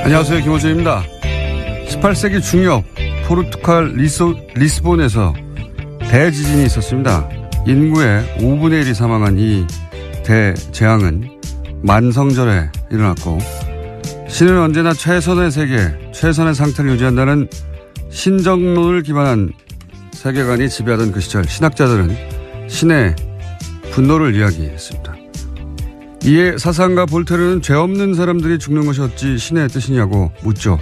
안녕하세요. 김호준입니다. 18세기 중엽 포르투갈 리스본에서 대지진이 있었습니다. 인구의 5분의 1이 사망한 이 대재앙은 만성절에 일어났고 신은 언제나 최선의 세계, 최선의 상태를 유지한다는 신정론을 기반한 세계관이 지배하던 그 시절 신학자들은 신의 분노를 이야기했습니다. 이에 사상가 볼테르는 죄 없는 사람들이 죽는 것이 어찌 신의 뜻이냐고 묻죠.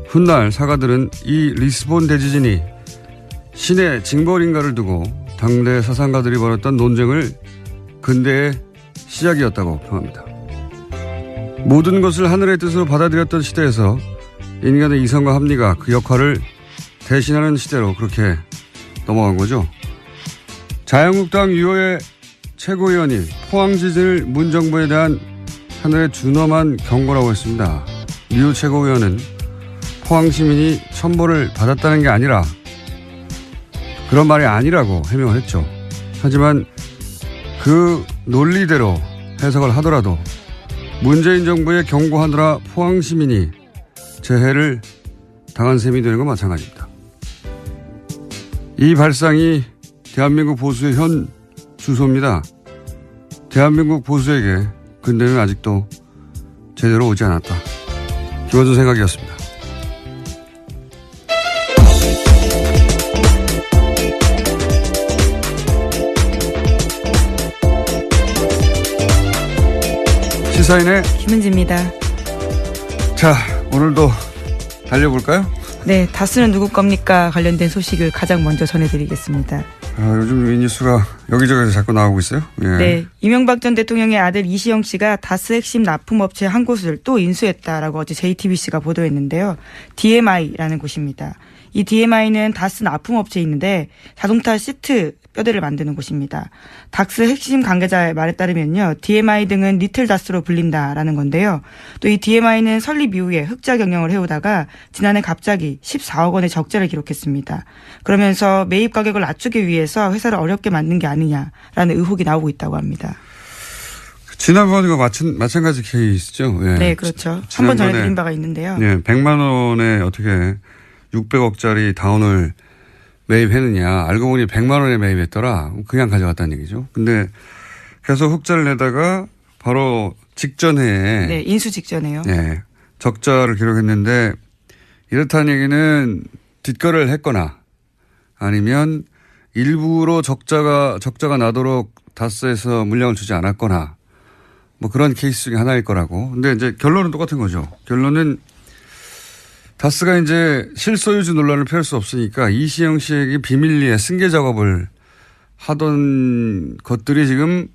훗날 사가들은 이 리스본 대지진이 신의 징벌인가를 두고 당대 사상가들이 벌였던 논쟁을 근대의 시작이었다고 평합니다. 모든 것을 하늘의 뜻으로 받아들였던 시대에서 인간의 이성과 합리가 그 역할을 대신하는 시대로 그렇게 넘어간 거죠. 자유한국당 유호의 최고위원이 포항지진을 문정부에 대한 하늘의 준엄한 경고라고 했습니다. 류 최고위원은 포항시민이 첨보를 받았다는 게 아니라 그런 말이 아니라고 해명을 했죠. 하지만 그 논리대로 해석을 하더라도 문재인 정부에 경고하느라 포항시민이 재해를 당한 셈이 되는 건 마찬가지입니다. 이 발상이 대한민국 보수의 현 주소입니다. 대한민국 보수에게 근대는 아직도 제대로 오지 않았다. 김어준 생각이었습니다. 시사인의 김은지입니다. 자, 오늘도 달려볼까요? 네, 다스는 누구 겁니까? 관련된 소식을 가장 먼저 전해드리겠습니다. 요즘 이 뉴스가 여기저기서 자꾸 나오고 있어요. 예. 네, 이명박 전 대통령의 아들 이시영 씨가 다스 핵심 납품업체 한 곳을 또 인수했다라고 어제 JTBC가 보도했는데요. DMI라는 곳입니다. 이 DMI는 다스 납품업체에 있는데 자동차 시트 뼈대를 만드는 곳입니다. 다스 핵심 관계자의 말에 따르면요. DMI 등은 리틀 다스로 불린다라는 건데요. 또 이 DMI는 설립 이후에 흑자 경영을 해오다가 지난해 갑자기 14억 원의 적자를 기록했습니다. 그러면서 매입 가격을 낮추기 위해서 회사를 어렵게 만든 게 아니냐라는 의혹이 나오고 있다고 합니다. 지난번과 마찬가지 케이스죠. 예. 네, 그렇죠. 한번 전해드린 바가 있는데요. 예, 100만 원에 어떻게 600억짜리 다운을 매입했느냐. 알고 보니 100만 원에 매입했더라. 그냥 가져갔다는 얘기죠. 근데 계속 흑자를 내다가 바로 직전에. 네, 인수 직전에요. 네, 적자를 기록했는데 이렇다는 얘기는 뒷거래를 했거나 아니면 일부러 적자가 나도록 다스에서 물량을 주지 않았거나 뭐 그런 케이스 중에 하나일 거라고. 근데 이제 결론은 똑같은 거죠. 결론은 다스가 이제 실소유주 논란을 피할 수 없으니까 이시영 씨에게 비밀리에 승계 작업을 하던 것들이 지금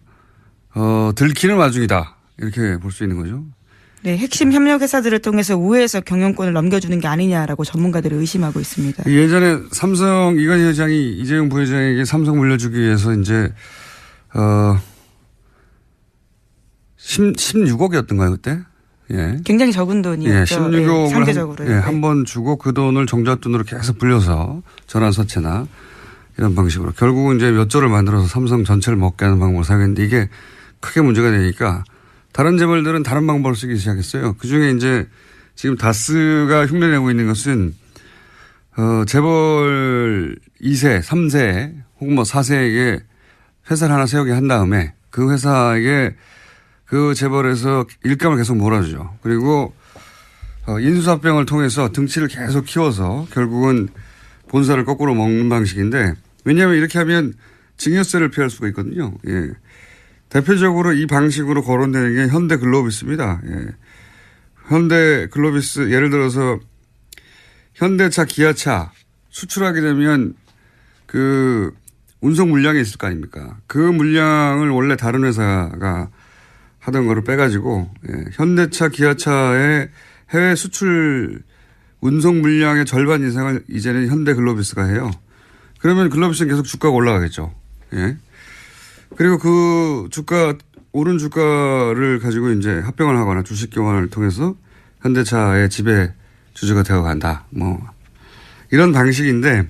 들키는 와중이다. 이렇게 볼 수 있는 거죠. 네, 핵심 협력 회사들을 통해서 우회해서 경영권을 넘겨주는 게 아니냐라고 전문가들을 의심하고 있습니다. 예전에 삼성 이건희 회장이 이재용 부회장에게 삼성 물려주기 위해서 이제 16억이었던가요 그때? 예. 굉장히 적은 돈이었죠. 예, 16억을 상대적으로. 한 번 주고 그 돈을 종잣돈으로 계속 불려서 전환사채나 이런 방식으로 결국은 이제 몇 조를 만들어서 삼성 전체를 먹게 하는 방법을 사용했는데 이게 크게 문제가 되니까 다른 재벌들은 다른 방법을 쓰기 시작했어요. 그중에 이제 지금 다스가 흉내내고 있는 것은 재벌 2세, 3세 혹은 뭐 4세에게 회사를 하나 세우게 한 다음에 그 회사에게 그 재벌에서 일감을 계속 몰아주죠. 그리고 인수합병을 통해서 등치를 계속 키워서 결국은 본사를 거꾸로 먹는 방식인데 왜냐하면 이렇게 하면 증여세를 피할 수가 있거든요. 예. 대표적으로 이 방식으로 거론되는 게 현대글로비스입니다. 예. 현대글로비스 예를 들어서 현대차, 기아차 수출하게 되면 그 운송 물량이 있을 거 아닙니까? 그 물량을 원래 다른 회사가 하던 거를 빼가지고 현대차, 기아차의 해외 수출 운송 물량의 절반 이상을 이제는 현대글로비스가 해요. 그러면 글로비스는 계속 주가가 올라가겠죠. 예. 그리고 그 오른 주가를 가지고 이제 합병을 하거나 주식 교환을 통해서 현대차의 지배 주주가 되어 간다. 뭐 이런 방식인데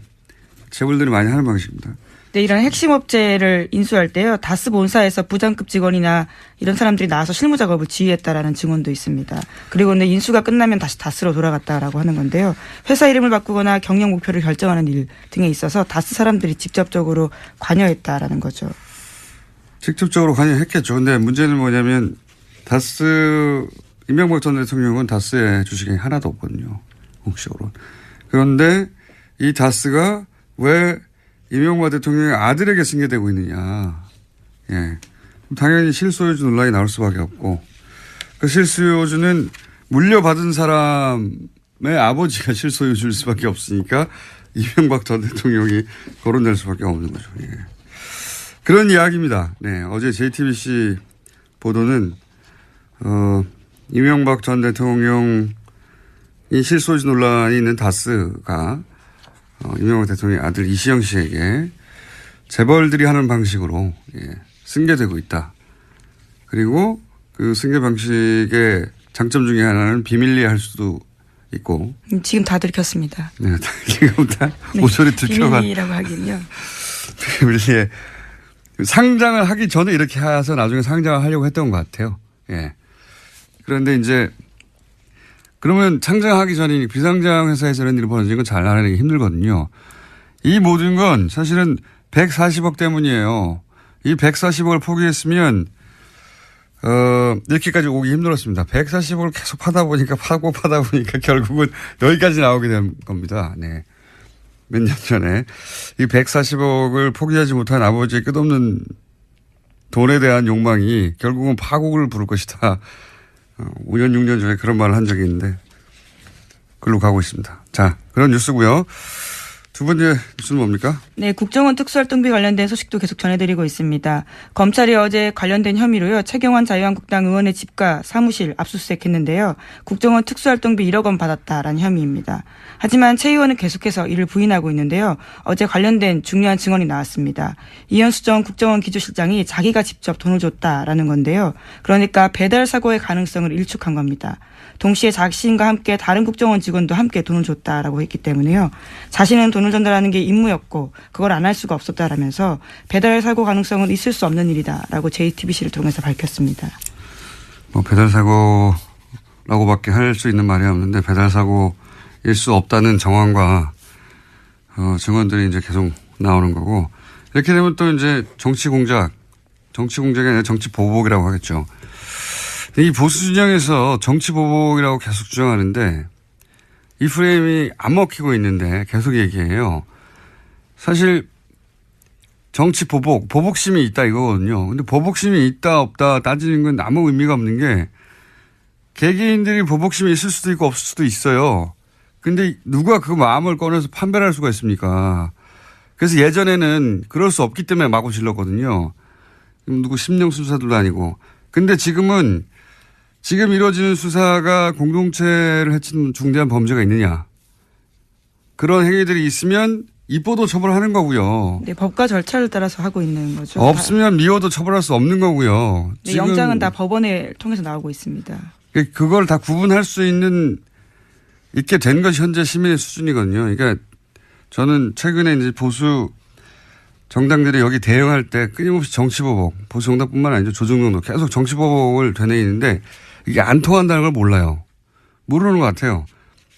재벌들이 많이 하는 방식입니다. 네, 이런 핵심 업체를 인수할 때요. 다스 본사에서 부장급 직원이나 이런 사람들이 나와서 실무 작업을 지휘했다라는 증언도 있습니다. 그리고 근데 인수가 끝나면 다시 다스로 돌아갔다라고 하는 건데요. 회사 이름을 바꾸거나 경영 목표를 결정하는 일 등에 있어서 다스 사람들이 직접적으로 관여했다라는 거죠. 직접적으로 관여했겠죠. 근데 문제는 뭐냐면 다스 이명박 전 대통령은 다스의 주식이 하나도 없거든요. 공식적으로. 그런데 이 다스가 왜 이명박 대통령의 아들에게 승계되고 있느냐. 예. 당연히 실소유주 논란이 나올 수밖에 없고 그 실소유주는 물려받은 사람의 아버지가 실소유주일 수밖에 없으니까 이명박 전 대통령이 거론될 수밖에 없는 거죠. 예. 그런 이야기입니다. 네. 어제 JTBC 보도는 이명박 전 대통령이 실소유주 논란이 있는 다스가 이명박 대통령의 아들 이시영 씨에게 재벌들이 하는 방식으로 승계되고 있다. 그리고 그 승계 방식의 장점 중에 하나는 비밀리에 할 수도 있고. 지금 다 들켰습니다. 네, 지금 다 모조리 들켜가. 비밀리라고 하긴요. 비밀리에 상장을 하기 전에 이렇게 해서 나중에 상장을 하려고 했던 것 같아요. 예. 그런데 이제 그러면 상장하기 전에 비상장 회사에서 이런 일이 벌어지는 건 잘 알아내기 힘들거든요. 이 모든 건 사실은 140억 때문이에요. 이 140억을 포기했으면 이렇게까지 오기 힘들었습니다. 140억을 계속 파다 보니까 결국은 여기까지 나오게 된 겁니다. 네. 몇 년 전에 이 140억을 포기하지 못한 아버지의 끝없는 돈에 대한 욕망이 결국은 파국을 부를 것이다. 5년, 6년 전에 그런 말을 한 적이 있는데 글로 가고 있습니다. 자, 그런 뉴스고요. 두 번째 뉴스는 뭡니까? 네, 국정원 특수활동비 관련된 소식도 계속 전해드리고 있습니다. 검찰이 어제 관련된 혐의로요. 최경환 자유한국당 의원의 집과 사무실 압수수색했는데요. 국정원 특수활동비 1억 원 받았다라는 혐의입니다. 하지만 최 의원은 계속해서 이를 부인하고 있는데요. 어제 관련된 중요한 증언이 나왔습니다. 이현수 전 국정원 기조실장이 자기가 직접 돈을 줬다라는 건데요. 그러니까 배달 사고의 가능성을 일축한 겁니다. 동시에 자신과 함께 다른 국정원 직원도 함께 돈을 줬다라고 했기 때문에요. 자신은 돈을 전달하는 게 임무였고 그걸 안 할 수가 없었다라면서 배달 사고 가능성은 있을 수 없는 일이다라고 JTBC를 통해서 밝혔습니다. 뭐 배달 사고라고밖에 할 수 있는 말이 없는데 배달 사고일 수 없다는 정황과 증언들이 이제 계속 나오는 거고 이렇게 되면 또 이제 정치 공작이 아니라 정치 보복이라고 하겠죠. 이 보수 진영에서 정치 보복이라고 계속 주장하는데 이 프레임이 안 먹히고 있는데 계속 얘기해요. 사실 정치 보복심이 있다 이거거든요. 근데 보복심이 있다 없다 따지는 건 아무 의미가 없는 게 개개인들이 보복심이 있을 수도 있고 없을 수도 있어요. 근데 누가 그 마음을 꺼내서 판별할 수가 있습니까? 그래서 예전에는 그럴 수 없기 때문에 마구 질렀거든요. 누구 심령 수사도 아니고. 근데 지금 이루어지는 수사가 공동체를 해친 중대한 범죄가 있느냐. 그런 행위들이 있으면 입보도 처벌하는 거고요. 네, 법과 절차를 따라서 하고 있는 거죠. 없으면 미워도 처벌할 수 없는 거고요. 네, 영장은 다 법원을 통해서 나오고 있습니다. 그걸 다 구분할 수 있게 된 것이 현재 시민의 수준이거든요. 그러니까 저는 최근에 이제 보수 정당들이 여기 대응할 때 끊임없이 정치보복, 보수 정당뿐만 아니죠. 조중동도 계속 정치보복을 되뇌이는데 이게 안 통한다는 걸 몰라요. 모르는 것 같아요.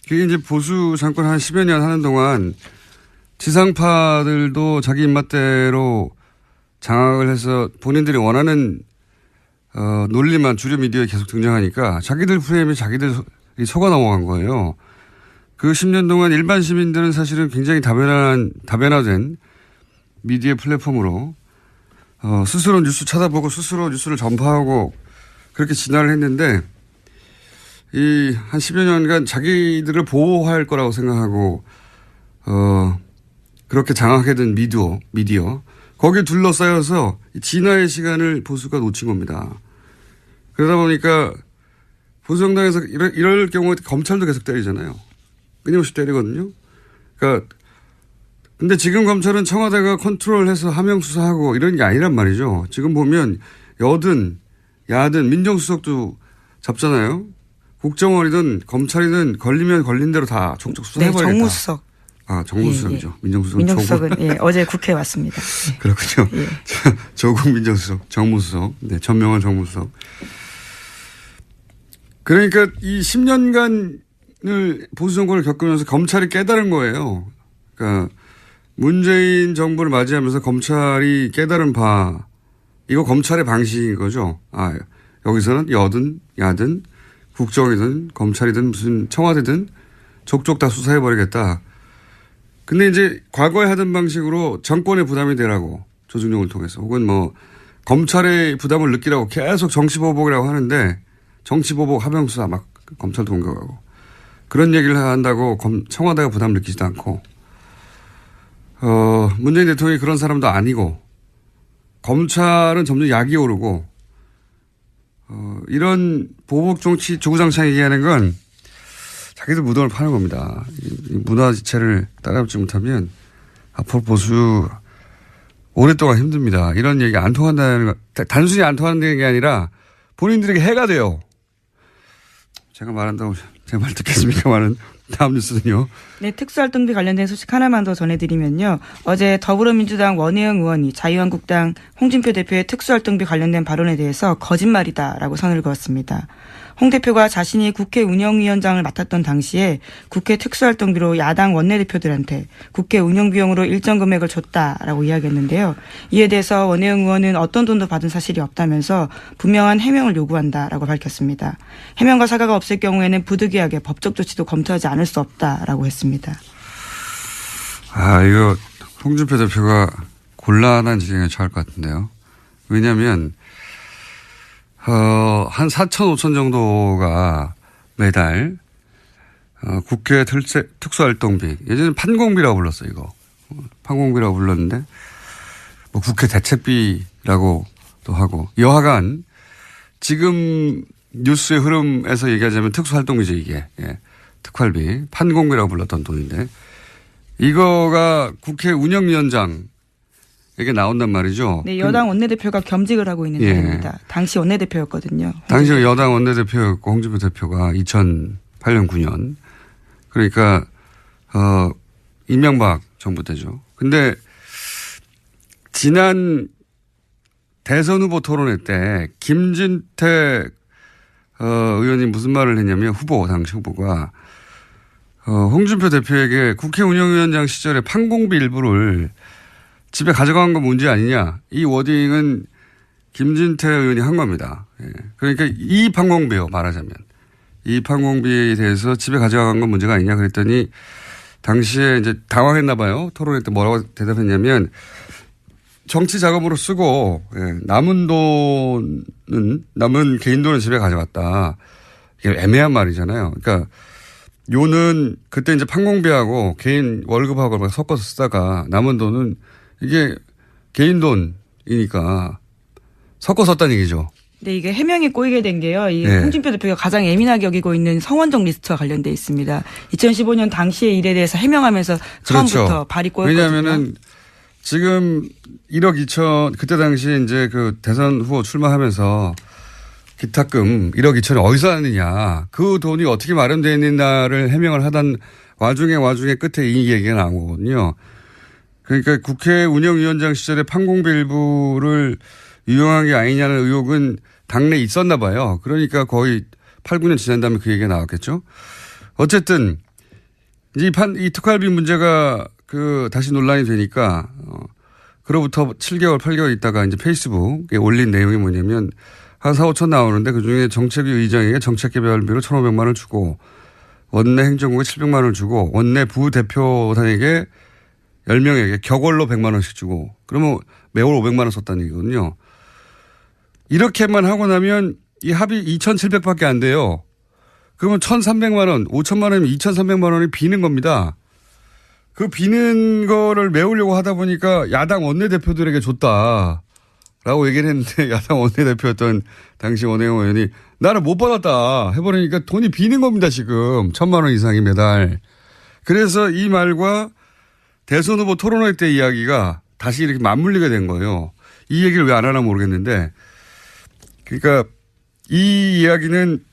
그게 이제 보수 정권 한 10여 년 하는 동안 지상파들도 자기 입맛대로 장악을 해서 본인들이 원하는 논리만 주류 미디어에 계속 등장하니까 자기들 프레임에 자기들이 속아 넘어간 거예요. 그 10년 동안 일반 시민들은 사실은 굉장히 다변화된 미디어 플랫폼으로 스스로 뉴스 찾아보고 스스로 뉴스를 전파하고 그렇게 진화를 했는데 이 한 10여 년간 자기들을 보호할 거라고 생각하고 그렇게 장악하게 된 미디어 거기에 둘러싸여서 진화의 시간을 보수가 놓친 겁니다. 그러다 보니까 보수 정당에서 이럴 경우에 검찰도 계속 때리잖아요. 끊임없이 때리거든요. 그러니까 근데 지금 검찰은 청와대가 컨트롤해서 하명 수사하고 이런 게 아니란 말이죠. 지금 보면 여든 야든 민정수석도 잡잖아요. 국정원이든 검찰이든 걸리면 걸린 대로 다 족족 수사해버리겠다. 네, 정무수석. 정무수석이죠. 예. 민정수석. 민정수석은 예, 어제 국회에 왔습니다. 예. 그렇군요. 예. 조국 민정수석, 정무수석, 네, 전명환 정무수석. 그러니까 이 10년간을 보수 정권을 겪으면서 검찰이 깨달은 거예요. 그러니까 문재인 정부를 맞이하면서 검찰이 깨달은 바, 이거 검찰의 방식인 거죠. 여기서는 여든 야든 국정이든 검찰이든 무슨 청와대든 족족 다 수사해버리겠다. 근데 이제 과거에 하던 방식으로 정권의 부담이 되라고 조중동을 통해서 혹은 뭐 검찰의 부담을 느끼라고 계속 정치보복이라고 하는데 정치보복 하명수사 막 검찰도 공격하고 그런 얘기를 한다고 청와대가 부담을 느끼지도 않고 문재인 대통령이 그런 사람도 아니고 검찰은 점점 약이 오르고 이런 보복 정치 주구장창 얘기하는 건 자기들 무덤을 파는 겁니다. 이 문화 지체를 따라잡지 못하면 앞으로 보수 오랫동안 힘듭니다. 이런 얘기 안 통한다는 거, 단순히 안 통한다는 게 아니라 본인들에게 해가 돼요. 제가 말한다고 제 말 듣겠습니까만은 다음 뉴스는요. 네, 특수활동비 관련된 소식 하나만 더 전해드리면요. 어제 더불어민주당 원혜영 의원이 자유한국당 홍준표 대표의 특수활동비 관련된 발언에 대해서 거짓말이다라고 선을 그었습니다. 홍 대표가 자신이 국회 운영위원장을 맡았던 당시에 국회 특수활동비로 야당 원내대표들한테 국회 운영비용으로 일정 금액을 줬다라고 이야기했는데요. 이에 대해서 원혜영 의원은 어떤 돈도 받은 사실이 없다면서 분명한 해명을 요구한다라고 밝혔습니다. 해명과 사과가 없을 경우에는 부득이하게 법적 조치도 검토하지 않을 수 없다라고 했습니다. 이거 홍준표 대표가 곤란한 지경에 처할 것 같은데요. 왜냐하면 한 4천 5천 정도가 매달 국회 특수활동비, 예전에 판공비라고 불렀어요. 이거 판공비라고 불렀는데 뭐 국회 대책비라고도 하고 여하간 지금 뉴스의 흐름에서 얘기하자면 특수활동비죠. 이게 특활비 판공비라고 불렀던 돈인데 이거가 국회 운영위원장 이게 나온단 말이죠. 네, 여당 원내대표가 겸직을 하고 있는 자입니다. 당시 원내대표였거든요. 당시 여당 원내대표였고 홍준표 대표가 2008년 9년. 그러니까 이명박 정부 때죠. 근데 지난 대선 후보 토론회 때 김진태 의원이 무슨 말을 했냐면 당시 후보가 홍준표 대표에게 국회 운영위원장 시절에 판공비 일부를 집에 가져간 건 문제 아니냐. 이 워딩은 김진태 의원이 한 겁니다. 그러니까 이 판공비요, 말하자면. 이 판공비에 대해서 집에 가져간 건 문제가 아니냐 그랬더니 당시에 이제 당황했나 봐요. 토론회 때 뭐라고 대답했냐면 정치 자금으로 쓰고 남은 개인 돈은 집에 가져갔다. 이게 애매한 말이잖아요. 그러니까 요는 그때 이제 판공비하고 개인 월급하고 섞어서 쓰다가 남은 돈은 이게 개인 돈이니까 섞어 썼다는 얘기죠. 네, 이게 해명이 꼬이게 된 게요. 이 홍준표 대표가 가장 예민하게 여기고 있는 성원정 리스트와 관련돼 있습니다. 2015년 당시의 일에 대해서 해명하면서 처음부터 그렇죠. 발이 꼬였거든요. 왜냐하면은 지금 1억 2천 그때 당시에 이제 그 대선 후보 출마하면서 기탁금 1억 2천이 어디서 났느냐. 그 돈이 어떻게 마련되어 있느냐를 해명을 하던 와중에 끝에 이 얘기가 나오거든요. 그러니까 국회 운영위원장 시절에 판공비 일부를 유용한 게 아니냐는 의혹은 당내에 있었나 봐요. 그러니까 거의 8, 9년 지난 다음에 그 얘기가 나왔겠죠. 어쨌든 이 특활비 문제가 다시 논란이 되니까 그로부터 7개월, 8개월 있다가 이제 페이스북에 올린 내용이 뭐냐면 한 4, 5천 나오는데 그중에 정책위 의장에게 정책개발비로 1,500만 원을 주고 원내 행정국에 700만 원을 주고 원내 부대표단에게 10명에게 격월로 100만 원씩 주고 그러면 매월 500만 원 썼다는 얘기거든요. 이렇게만 하고 나면 이 합이 2,700밖에 안 돼요. 그러면 1,300만 원, 5천만 원이면 2,300만 원이 비는 겁니다. 그 비는 거를 메우려고 하다 보니까 야당 원내대표들에게 줬다라고 얘기를 했는데 야당 원내대표였던 당시 원혜영 의원이 나는 못 받았다 해버리니까 돈이 비는 겁니다. 지금 1,000만 원 이상이 매달. 그래서 이 말과 대선 후보 토론회 때 이야기가 다시 이렇게 맞물리게 된 거예요. 이 얘기를 왜 안 하나 모르겠는데 그러니까 이 이야기는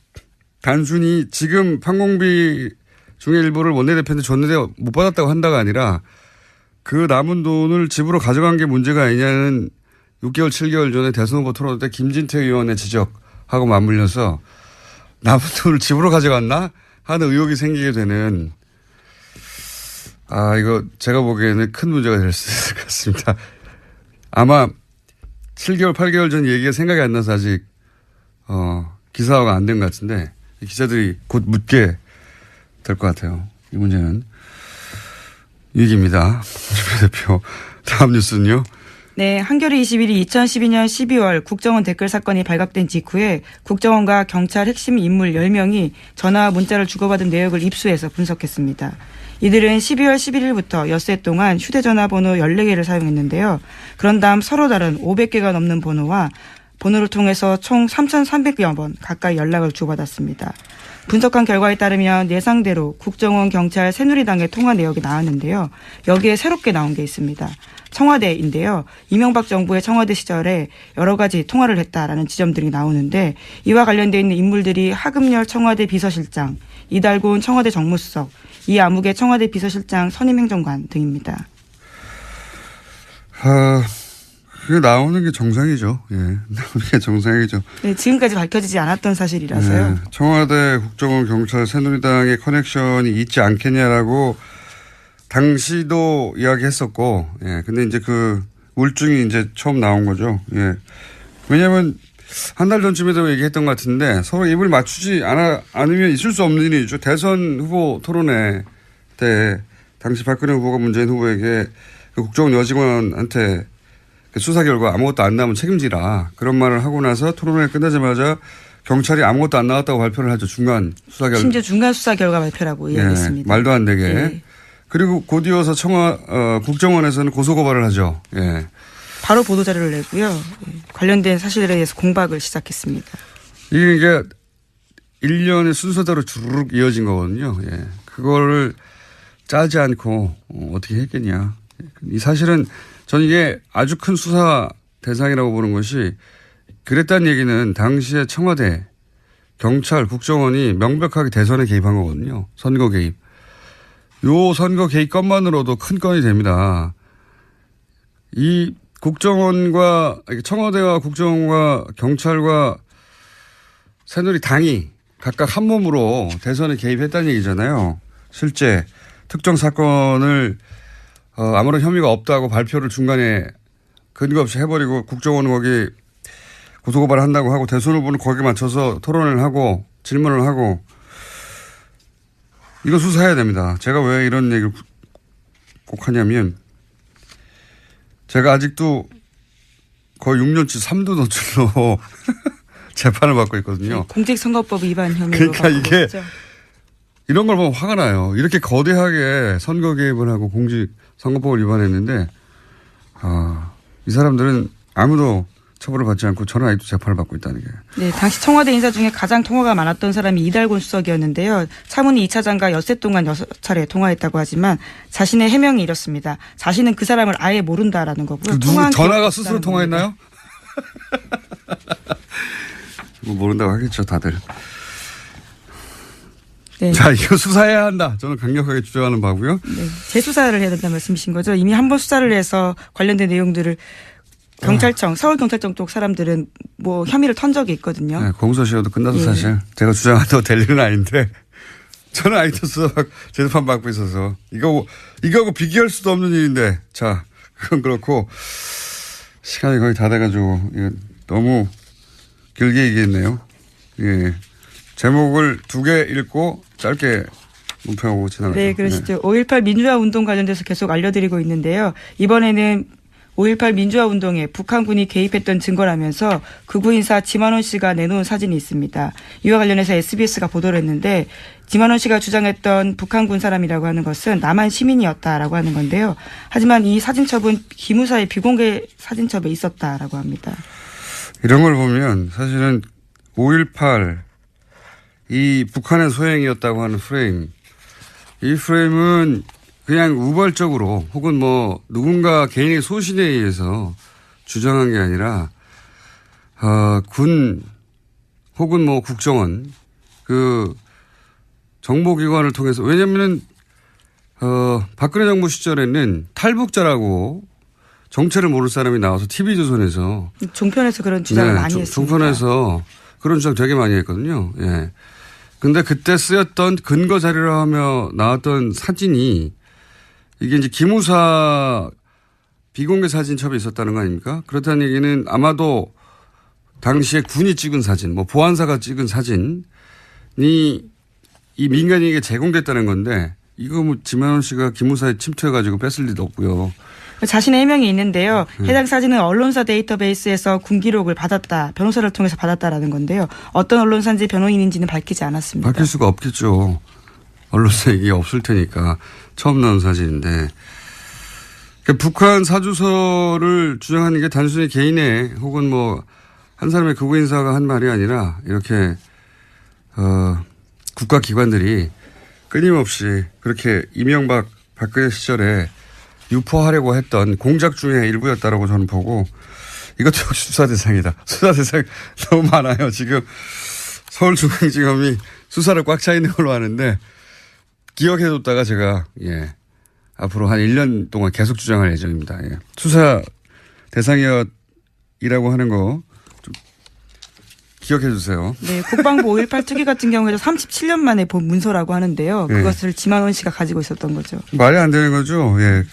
단순히 지금 판공비 중에 일부를 원내대표한테 줬는데 못 받았다고 한다가 아니라 그 남은 돈을 집으로 가져간 게 문제가 아니냐는 6개월, 7개월 전에 대선 후보 토론 때 김진태 의원의 지적하고 맞물려서 남은 돈을 집으로 가져갔나 하는 의혹이 생기게 되는 이거 제가 보기에는 큰 문제가 될 수 있을 것 같습니다. 아마 7개월, 8개월 전 얘기가 생각이 안 나서 아직 기사화가 안 된 것 같은데 기자들이 곧 묻게 될 것 같아요. 이 문제는. 위기입니다. 주표 대표. 다음 뉴스는요. 네, 한겨레 21이 2012년 12월 국정원 댓글 사건이 발각된 직후에 국정원과 경찰 핵심 인물 10명이 전화와 문자를 주고받은 내역을 입수해서 분석했습니다. 이들은 12월 11일부터 엿새 동안 휴대전화 번호 14개를 사용했는데요. 그런 다음 서로 다른 500개가 넘는 번호를 통해서 총 3,300여 번 가까이 연락을 주고받았습니다. 분석한 결과에 따르면 예상대로 국정원, 경찰, 새누리당의 통화 내역이 나왔는데요. 여기에 새롭게 나온 게 있습니다. 청와대인데요. 이명박 정부의 청와대 시절에 여러 가지 통화를 했다라는 지점들이 나오는데 이와 관련되어 있는 인물들이 하금열 청와대 비서실장, 이달곤 청와대 정무수석, 이아무개 청와대 비서실장 선임행정관 등입니다. 그게 나오는 게 정상이죠. 예. 나오는 게 정상이죠. 네, 지금까지 밝혀지지 않았던 사실이라서요. 네, 청와대, 국정원, 경찰, 새누리당의 커넥션이 있지 않겠냐라고 당시도 이야기했었고, 예. 근데 이제 그 울증이 이제 처음 나온 거죠. 예. 왜냐하면 한 달 전쯤에도 얘기했던 것 같은데 서로 입을 맞추지 않으면 있을 수 없는 일이죠. 대선 후보 토론회 때 당시 박근혜 후보가 문재인 후보에게 그 국정원 여직원한테 수사 결과 아무것도 안 나오면 책임지라 그런 말을 하고 나서 토론회 끝나자마자 경찰이 아무것도 안 나왔다고 발표를 하죠. 중간 수사 결과. 심지어 중간 수사 결과 발표라고 이야기했습니다. 말도 안 되게. 네. 그리고 곧 이어서 국정원에서는 고소고발을 하죠. 예. 바로 보도자료를 내고요. 관련된 사실에 대해서 공박을 시작했습니다. 이게 1년의 순서대로 주르륵 이어진 거거든요. 예. 그거를 짜지 않고 어떻게 했겠냐. 이 사실은 저는 이게 아주 큰 수사 대상이라고 보는 것이 그랬다는 얘기는 당시에 청와대, 경찰, 국정원이 명백하게 대선에 개입한 거거든요. 선거 개입. 요 선거 개입 건만으로도 큰 건이 됩니다. 이 국정원과 청와대와 국정원과 경찰과 새누리당이 각각 한 몸으로 대선에 개입했다는 얘기잖아요. 실제 특정 사건을 아무런 혐의가 없다고 발표를 중간에 근거 없이 해버리고 국정원은 거기 고소고발을 한다고 하고 대선 후보는 거기에 맞춰서 토론을 하고 질문을 하고 이거 수사해야 됩니다. 제가 왜 이런 얘기를 꼭 하냐면 제가 아직도 거의 6년치 3도 노출로 재판을 받고 있거든요. 공직선거법 위반 혐의로 그러니까 이게 있죠. 이런 걸 보면 화가 나요. 이렇게 거대하게 선거 개입을 하고 공직선거법을 위반했는데 이 사람들은 아무도 처벌을 받지 않고 저는 아직도 재판을 받고 있다는 게. 네, 당시 청와대 인사 중에 가장 통화가 많았던 사람이 이달곤 수석이었는데요. 차문희 2차장과 엿새 동안 6차례 통화했다고 하지만 자신의 해명이 이렇습니다. 자신은 그 사람을 아예 모른다라는 거고요. 전화가 스스로 통화했나요? 뭐 모른다고 하겠죠, 다들. 네. 자, 이거 수사해야 한다. 저는 강력하게 주장하는 바고요. 네, 재수사를 해야 된다는 말씀이신 거죠. 이미 한 번 수사를 해서 관련된 내용들을 경찰청, 서울경찰청 쪽 사람들은 뭐 혐의를 턴 적이 있거든요. 네, 공소시효도 끝나서 예. 사실 제가 주장한다고 될 일은 아닌데 저는 아직도 수사 재판 받고 있어서 이거하고 비교할 수도 없는 일인데 자, 그건 그렇고 시간이 거의 다 돼가지고 너무 길게 얘기했네요. 예. 제목을 2개 읽고 짧게 문평하고 지나가죠. 네, 그러시죠. 5.18 민주화 운동 관련돼서 계속 알려드리고 있는데요. 이번에는 5.18 민주화 운동에 북한군이 개입했던 증거라면서 극우 인사 지만원 씨가 내놓은 사진이 있습니다. 이와 관련해서 SBS가 보도를 했는데 지만원 씨가 주장했던 북한군 사람이라고 하는 것은 남한 시민이었다라고 하는 건데요. 하지만 이 사진첩은 기무사의 비공개 사진첩에 있었다라고 합니다. 이런 걸 보면 사실은 5.18 이 북한의 소행이었다고 하는 프레임, 이 프레임은 그냥 우발적으로 혹은 뭐 누군가 개인의 소신에 의해서 주장한 게 아니라 군 혹은 뭐 국정원 그 정보기관을 통해서 왜냐면은 박근혜 정부 시절에는 탈북자라고 정체를 모를 사람이 나와서 TV조선에서 종편에서 그런 주장을 많이 했습니다. 종편에서 그런 주장 되게 많이 했거든요. 예. 근데 그때 쓰였던 근거 자료로 하며 나왔던 사진이 이게 이제 기무사 비공개 사진첩에 있었다는 거 아닙니까? 그렇다는 얘기는 아마도 당시에 군이 찍은 사진, 뭐 보안사가 찍은 사진이 이 민간인에게 제공됐다는 건데 이거 뭐 지만원 씨가 기무사에 침투해가지고 뺐을 리도 없고요. 자신의 해명이 있는데요. 해당 사진은 언론사 데이터베이스에서 군 기록을 받았다. 변호사를 통해서 받았다라는 건데요. 어떤 언론사인지 변호인인지는 밝히지 않았습니다. 밝힐 수가 없겠죠. 언론사에 이게 없을 테니까 처음 나온 사진인데. 그러니까 북한 사주서를 주장하는 게 단순히 개인의 혹은 뭐 한 사람의 극우 인사가 한 말이 아니라 이렇게 국가기관들이 끊임없이 그렇게 이명박 박근혜 시절에 유포하려고 했던 공작 중의 일부였다라고 저는 보고 이것도 역시 수사 대상이다. 수사 대상 너무 많아요. 지금 서울중앙지검이 수사를 꽉 차 있는 걸로 아는데 기억해뒀다가 제가 앞으로 한 1년 동안 계속 주장할 예정입니다. 예. 수사 대상이라고 하는 거 좀 기억해 주세요. 네, 국방부 5.18 특위 같은 경우에도 37년 만에 본 문서라고 하는데요. 그것을 지만원 씨가 가지고 있었던 거죠. 말이 안 되는 거죠. 예,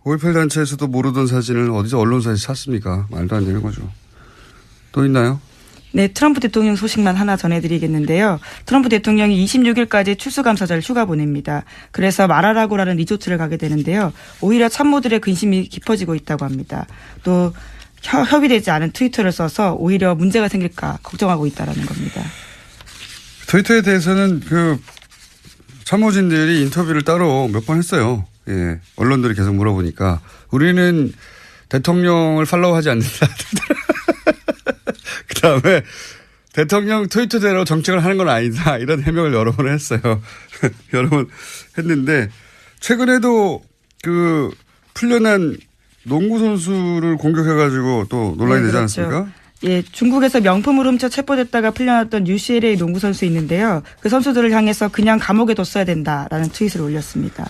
5.18 단체에서도 모르던 사진을 어디서 언론사에서 찾습니까? 말도 안 되는 거죠. 또 있나요? 네, 트럼프 대통령 소식만 하나 전해드리겠는데요. 트럼프 대통령이 26일까지 출수감사절 휴가 보냅니다. 그래서 마라라고라는 리조트를 가게 되는데요. 오히려 참모들의 근심이 깊어지고 있다고 합니다. 또 협의되지 않은 트위터를 써서 오히려 문제가 생길까 걱정하고 있다는 겁니다. 트위터에 대해서는 참모진들이 인터뷰를 따로 몇 번 했어요. 예, 언론들이 계속 물어보니까 우리는 대통령을 팔로우하지 않는다. 그다음에 대통령 트위터대로 정책을 하는 건 아니다. 이런 해명을 여러 번 했어요. 여러 번 했는데 최근에도 풀려난 농구 선수를 공격해가지고 또 논란이 되지 않았습니까? 예, 중국에서 명품을 훔쳐 체포됐다가 풀려났던 UCLA 농구 선수 있는데요. 그 선수들을 향해서 그냥 감옥에 뒀어야 된다라는 트윗을 올렸습니다.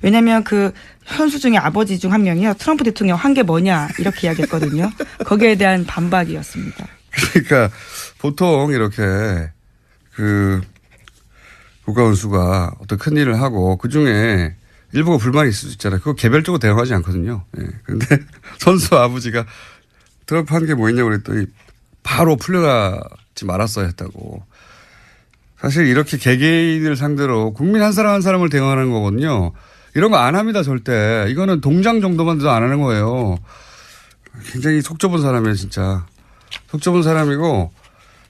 왜냐하면 그 선수 중에 아버지 중 한 명이요. 트럼프 대통령 한 게 뭐냐 이렇게 이야기했거든요. 거기에 대한 반박이었습니다. 그러니까 보통 이렇게 국가원수가 어떤 큰 일을 하고 그중에 일부가 불만이 있을 수 있잖아요. 그거 개별적으로 대응하지 않거든요. 예. 그런데 선수 아버지가 트럼프 한 게 뭐였냐고 그랬더니 바로 풀려나지 말았어야 했다고. 사실 이렇게 개개인을 상대로 국민 한 사람 한 사람을 대응하는 거거든요. 이런 거 안 합니다, 절대. 이거는 동장 정도만도 안 하는 거예요. 굉장히 속 좁은 사람이에요, 진짜. 속 좁은 사람이고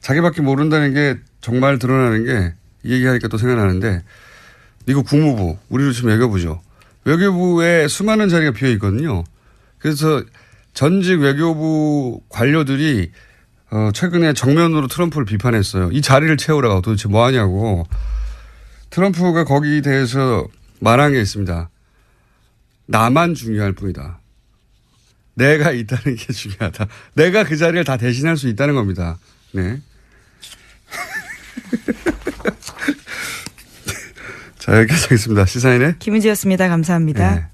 자기밖에 모른다는 게 정말 드러나는 게 이 얘기하니까 또 생각나는데 미국 국무부, 우리로 치면 외교부죠. 외교부에 수많은 자리가 비어 있거든요. 그래서 전직 외교부 관료들이 최근에 정면으로 트럼프를 비판했어요. 이 자리를 채우라고 도대체 뭐 하냐고. 트럼프가 거기에 대해서 말한 게 있습니다. 나만 중요할 뿐이다. 내가 있다는 게 중요하다. 내가 그 자리를 다 대신할 수 있다는 겁니다. 네. 자, 여기까지 하겠습니다. 시사인의 김은지였습니다. 감사합니다. 네.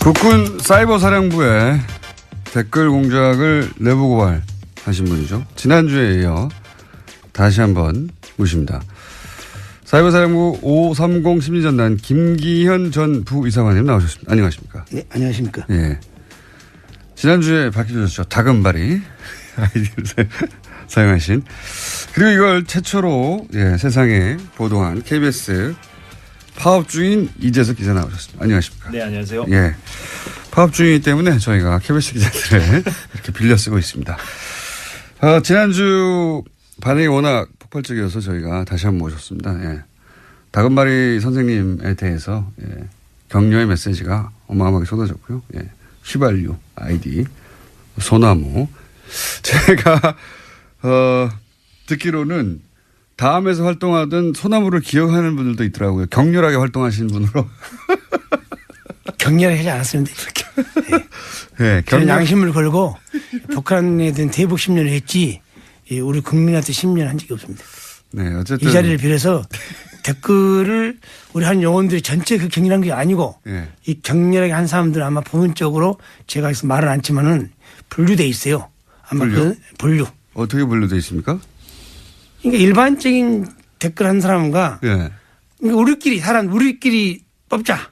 국군 사이버사령부에 댓글 공작을 내부 고발하신 분이죠. 지난주에 이어 다시 한번 모십니다. 사이버사령부 530 심리전단 김기현 전 부이사관님 나오셨습니다. 안녕하십니까? 네, 안녕하십니까? 예. 지난주에 밝혀주셨죠. 다금바리 아이디를 사용하신. 그리고 이걸 최초로 세상에 보도한 KBS 파업 중인 이재석 기자 나오셨습니다. 안녕하십니까? 네, 안녕하세요. 예. 파업 중이기 때문에 저희가 KBS 기자들을 이렇게 빌려 쓰고 있습니다. 지난주 반응이 워낙 폭발적이어서 저희가 다시 한번 모셨습니다. 예. 다금바리 선생님에 대해서 격려의 메시지가 어마어마하게 쏟아졌고요. 예. 휘발유 아이디 소나무. 제가 듣기로는 다음에서 활동하던 소나무를 기억하는 분들도 있더라고요. 격렬하게 활동하시는 분으로. 격렬하게 하지 않았습니다. 네, 저는 양심을 걸고 북한에 대한 대북 10년을 했지 우리 국민한테 10년 한 적이 없습니다. 네, 어쨌든 이 자리를 빌어서 댓글을 우리 한 요원들이 전체 그 격렬한 게 아니고 네. 이 격렬하게 한 사람들은 아마 부분적으로 제가 해서 말은 않지만은 분류돼 있어요. 아마 분류? 분류. 어떻게 분류되어 있습니까? 그러니까 일반적인 댓글 한 사람과 예. 그러니까 우리끼리 뽑자.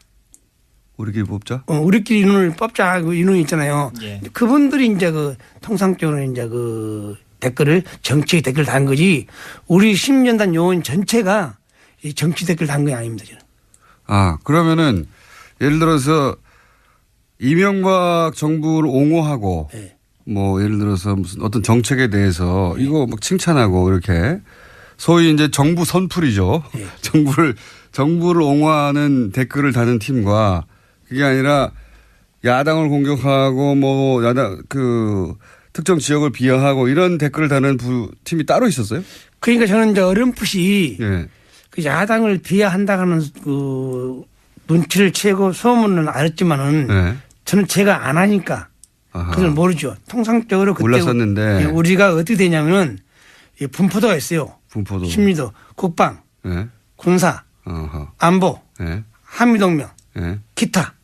우리끼리 뽑자? 우리끼리 인원을 뽑자. 그 인원이 있잖아요. 예. 그분들이 이제 그 통상적으로 이제 그 댓글을 정치 댓글 단 거지 우리 10년단 요원 전체가 이 정치 댓글 단 게 아닙니다. 저는. 아, 그러면은 예를 들어서 이명박 정부를 옹호하고 네. 뭐 예를 들어서 무슨 어떤 정책에 대해서 이거 막 칭찬하고 이렇게 소위 이제 정부 선풀이죠. 네. 정부를 옹호하는 댓글을 다는 팀과 그게 아니라 야당을 공격하고 뭐 야당 그 특정 지역을 비하하고 이런 댓글을 다는 팀이 따로 있었어요? 그러니까 저는 이제 어렴풋이 예. 그 야당을 비하한다는 그 눈치를 채고 소문은 알았지만은 예. 저는 제가 안 하니까 아하. 그걸 모르죠. 통상적으로 그때 몰랐었는데. 우리가 어떻게 되냐면은 이 분포도가 있어요. 분포도. 심리도, 국방, 예. 군사, 어허. 안보, 예. 한미동맹, 예. 기타.